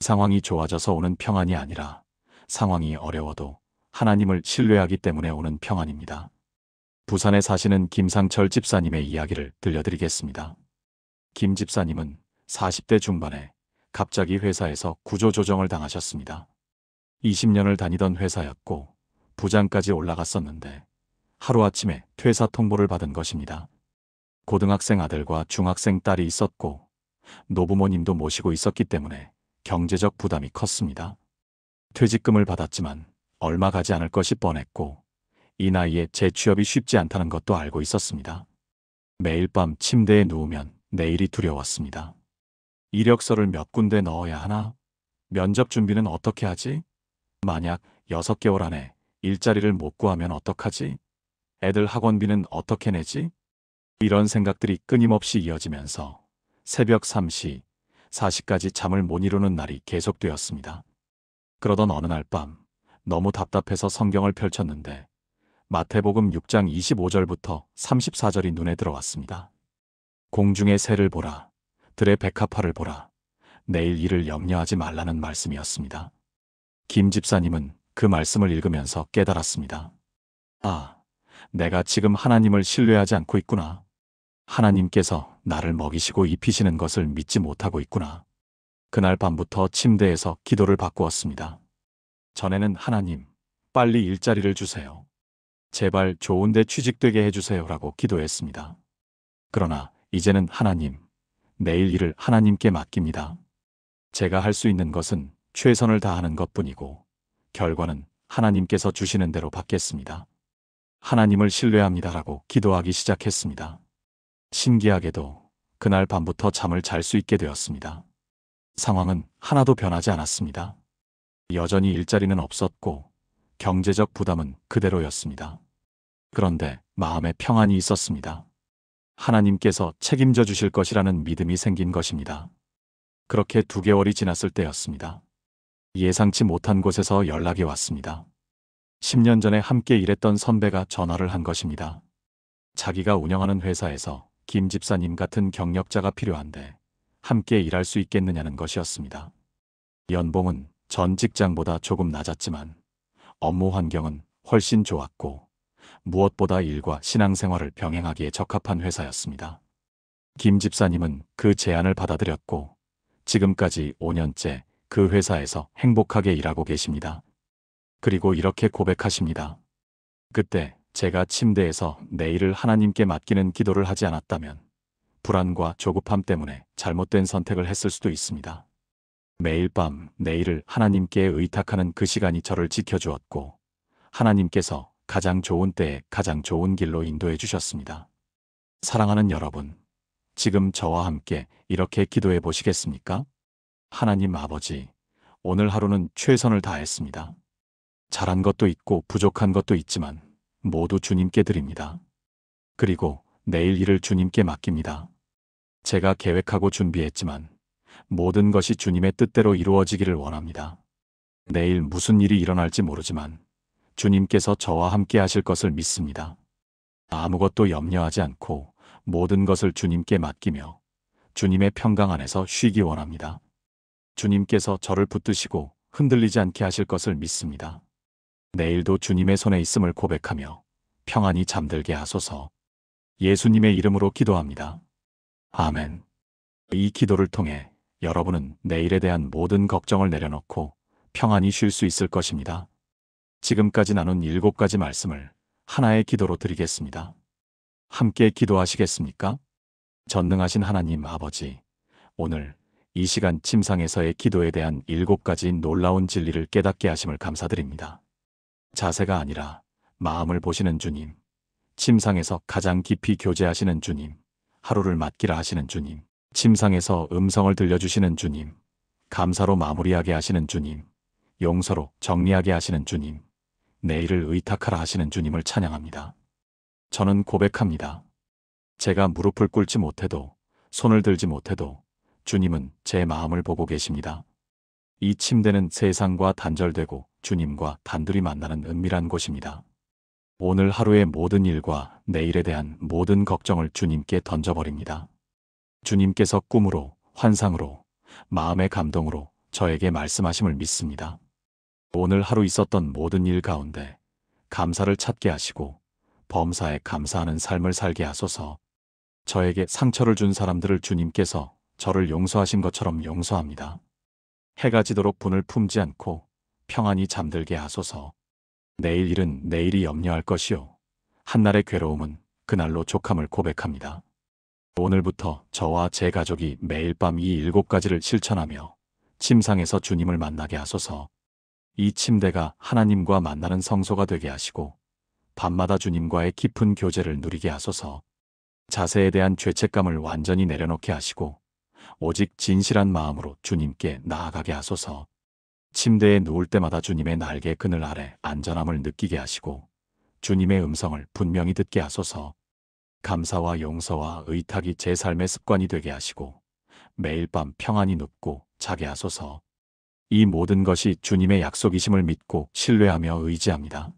상황이 좋아져서 오는 평안이 아니라 상황이 어려워도 하나님을 신뢰하기 때문에 오는 평안입니다. 부산에 사시는 김상철 집사님의 이야기를 들려드리겠습니다. 김 집사님은 40대 중반에 갑자기 회사에서 구조조정을 당하셨습니다. 20년을 다니던 회사였고 부장까지 올라갔었는데 하루아침에 퇴사 통보를 받은 것입니다. 고등학생 아들과 중학생 딸이 있었고 노부모님도 모시고 있었기 때문에 경제적 부담이 컸습니다. 퇴직금을 받았지만 얼마 가지 않을 것이 뻔했고 이 나이에 재취업이 쉽지 않다는 것도 알고 있었습니다. 매일 밤 침대에 누우면 내일이 두려웠습니다. 이력서를 몇 군데 넣어야 하나? 면접 준비는 어떻게 하지? 만약 6개월 안에 일자리를 못 구하면 어떡하지? 애들 학원비는 어떻게 내지? 이런 생각들이 끊임없이 이어지면서 새벽 3시, 4시까지 잠을 못 이루는 날이 계속되었습니다. 그러던 어느 날 밤 너무 답답해서 성경을 펼쳤는데 마태복음 6장 25절부터 34절이 눈에 들어왔습니다. 공중의 새를 보라, 들의 백합화를 보라, 내일 일을 염려하지 말라는 말씀이었습니다. 김 집사님은 그 말씀을 읽으면서 깨달았습니다. 아, 내가 지금 하나님을 신뢰하지 않고 있구나. 하나님께서 나를 먹이시고 입히시는 것을 믿지 못하고 있구나. 그날 밤부터 침대에서 기도를 바꾸었습니다. 전에는 하나님, 빨리 일자리를 주세요. 제발 좋은 데 취직되게 해주세요라고 기도했습니다. 그러나 이제는 하나님, 내일 일을 하나님께 맡깁니다. 제가 할 수 있는 것은 최선을 다하는 것뿐이고 결과는 하나님께서 주시는 대로 받겠습니다. 하나님을 신뢰합니다라고 기도하기 시작했습니다. 신기하게도 그날 밤부터 잠을 잘 수 있게 되었습니다. 상황은 하나도 변하지 않았습니다. 여전히 일자리는 없었고 경제적 부담은 그대로였습니다. 그런데 마음에 평안이 있었습니다. 하나님께서 책임져 주실 것이라는 믿음이 생긴 것입니다. 그렇게 2개월이 지났을 때였습니다. 예상치 못한 곳에서 연락이 왔습니다. 10년 전에 함께 일했던 선배가 전화를 한 것입니다. 자기가 운영하는 회사에서 김 집사님 같은 경력자가 필요한데 함께 일할 수 있겠느냐는 것이었습니다. 연봉은 전 직장보다 조금 낮았지만 업무 환경은 훨씬 좋았고 무엇보다 일과 신앙생활을 병행하기에 적합한 회사였습니다. 김 집사님은 그 제안을 받아들였고 지금까지 5년째 그 회사에서 행복하게 일하고 계십니다. 그리고 이렇게 고백하십니다. 그때 제가 침대에서 내일을 하나님께 맡기는 기도를 하지 않았다면 불안과 조급함 때문에 잘못된 선택을 했을 수도 있습니다. 매일 밤 내일을 하나님께 의탁하는 그 시간이 저를 지켜주었고 하나님께서 가장 좋은 때에 가장 좋은 길로 인도해 주셨습니다. 사랑하는 여러분, 지금 저와 함께 이렇게 기도해 보시겠습니까? 하나님 아버지, 오늘 하루는 최선을 다했습니다. 잘한 것도 있고 부족한 것도 있지만 모두 주님께 드립니다. 그리고 내일 일을 주님께 맡깁니다. 제가 계획하고 준비했지만 모든 것이 주님의 뜻대로 이루어지기를 원합니다. 내일 무슨 일이 일어날지 모르지만 주님께서 저와 함께 하실 것을 믿습니다. 아무것도 염려하지 않고 모든 것을 주님께 맡기며 주님의 평강 안에서 쉬기 원합니다. 주님께서 저를 붙드시고 흔들리지 않게 하실 것을 믿습니다. 내일도 주님의 손에 있음을 고백하며 평안히 잠들게 하소서. 예수님의 이름으로 기도합니다. 아멘. 이 기도를 통해 여러분은 내일에 대한 모든 걱정을 내려놓고 평안히 쉴 수 있을 것입니다. 지금까지 나눈 7가지 말씀을 하나의 기도로 드리겠습니다. 함께 기도하시겠습니까? 전능하신 하나님 아버지, 오늘 이 시간 침상에서의 기도에 대한 7가지 놀라운 진리를 깨닫게 하심을 감사드립니다. 자세가 아니라 마음을 보시는 주님, 침상에서 가장 깊이 교제하시는 주님, 하루를 맡기라 하시는 주님, 침상에서 음성을 들려주시는 주님, 감사로 마무리하게 하시는 주님, 용서로 정리하게 하시는 주님, 내일을 의탁하라 하시는 주님을 찬양합니다. 저는 고백합니다. 제가 무릎을 꿇지 못해도, 손을 들지 못해도 주님은 제 마음을 보고 계십니다. 이 침대는 세상과 단절되고 주님과 단둘이 만나는 은밀한 곳입니다. 오늘 하루의 모든 일과 내일에 대한 모든 걱정을 주님께 던져버립니다. 주님께서 꿈으로, 환상으로, 마음의 감동으로 저에게 말씀하심을 믿습니다. 오늘 하루 있었던 모든 일 가운데 감사를 찾게 하시고 범사에 감사하는 삶을 살게 하소서. 저에게 상처를 준 사람들을 주님께서 저를 용서하신 것처럼 용서합니다. 해가 지도록 분을 품지 않고 평안히 잠들게 하소서. 내일 일은 내일이 염려할 것이요, 한날의 괴로움은 그날로 족함을 고백합니다. 오늘부터 저와 제 가족이 매일 밤 이 7가지를 실천하며 침상에서 주님을 만나게 하소서. 이 침대가 하나님과 만나는 성소가 되게 하시고 밤마다 주님과의 깊은 교제를 누리게 하소서. 자세에 대한 죄책감을 완전히 내려놓게 하시고 오직 진실한 마음으로 주님께 나아가게 하소서. 침대에 누울 때마다 주님의 날개 그늘 아래 안전함을 느끼게 하시고 주님의 음성을 분명히 듣게 하소서. 감사와 용서와 의탁이 제 삶의 습관이 되게 하시고 매일 밤 평안히 눕고 자게 하소서. 이 모든 것이 주님의 약속이심을 믿고 신뢰하며 의지합니다.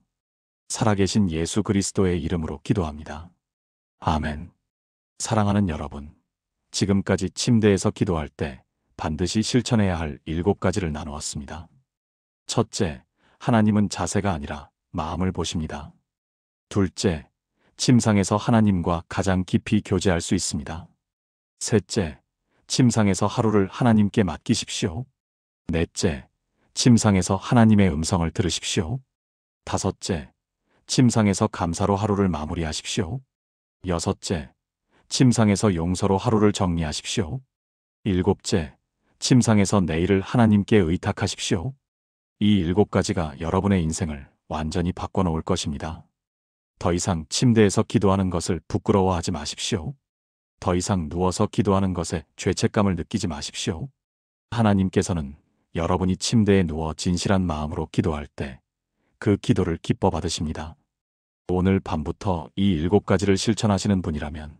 살아계신 예수 그리스도의 이름으로 기도합니다. 아멘. 사랑하는 여러분, 지금까지 침대에서 기도할 때 반드시 실천해야 할 7가지를 나누었습니다. 첫째, 하나님은 자세가 아니라 마음을 보십니다. 둘째, 침상에서 하나님과 가장 깊이 교제할 수 있습니다. 셋째, 침상에서 하루를 하나님께 맡기십시오. 넷째, 침상에서 하나님의 음성을 들으십시오. 다섯째, 침상에서 감사로 하루를 마무리하십시오. 여섯째, 침상에서 용서로 하루를 정리하십시오. 일곱째, 침상에서 내일을 하나님께 의탁하십시오. 이 7가지가 여러분의 인생을 완전히 바꿔놓을 것입니다. 더 이상 침대에서 기도하는 것을 부끄러워하지 마십시오. 더 이상 누워서 기도하는 것에 죄책감을 느끼지 마십시오. 하나님께서는 여러분이 침대에 누워 진실한 마음으로 기도할 때 그 기도를 기뻐 받으십니다. 오늘 밤부터 이 7가지를 실천하시는 분이라면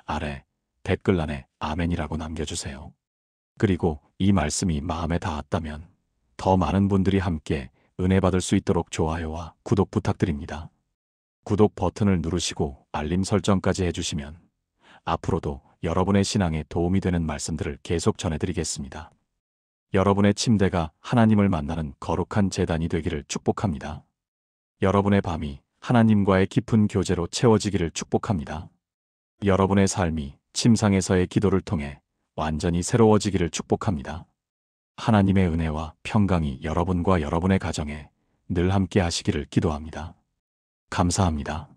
아래 댓글란에 아멘이라고 남겨주세요. 그리고 이 말씀이 마음에 닿았다면 더 많은 분들이 함께 은혜 받을 수 있도록 좋아요와 구독 부탁드립니다. 구독 버튼을 누르시고 알림 설정까지 해주시면 앞으로도 여러분의 신앙에 도움이 되는 말씀들을 계속 전해드리겠습니다. 여러분의 침대가 하나님을 만나는 거룩한 제단이 되기를 축복합니다. 여러분의 밤이 하나님과의 깊은 교제로 채워지기를 축복합니다. 여러분의 삶이 침상에서의 기도를 통해 완전히 새로워지기를 축복합니다. 하나님의 은혜와 평강이 여러분과 여러분의 가정에 늘 함께 하시기를 기도합니다. 감사합니다.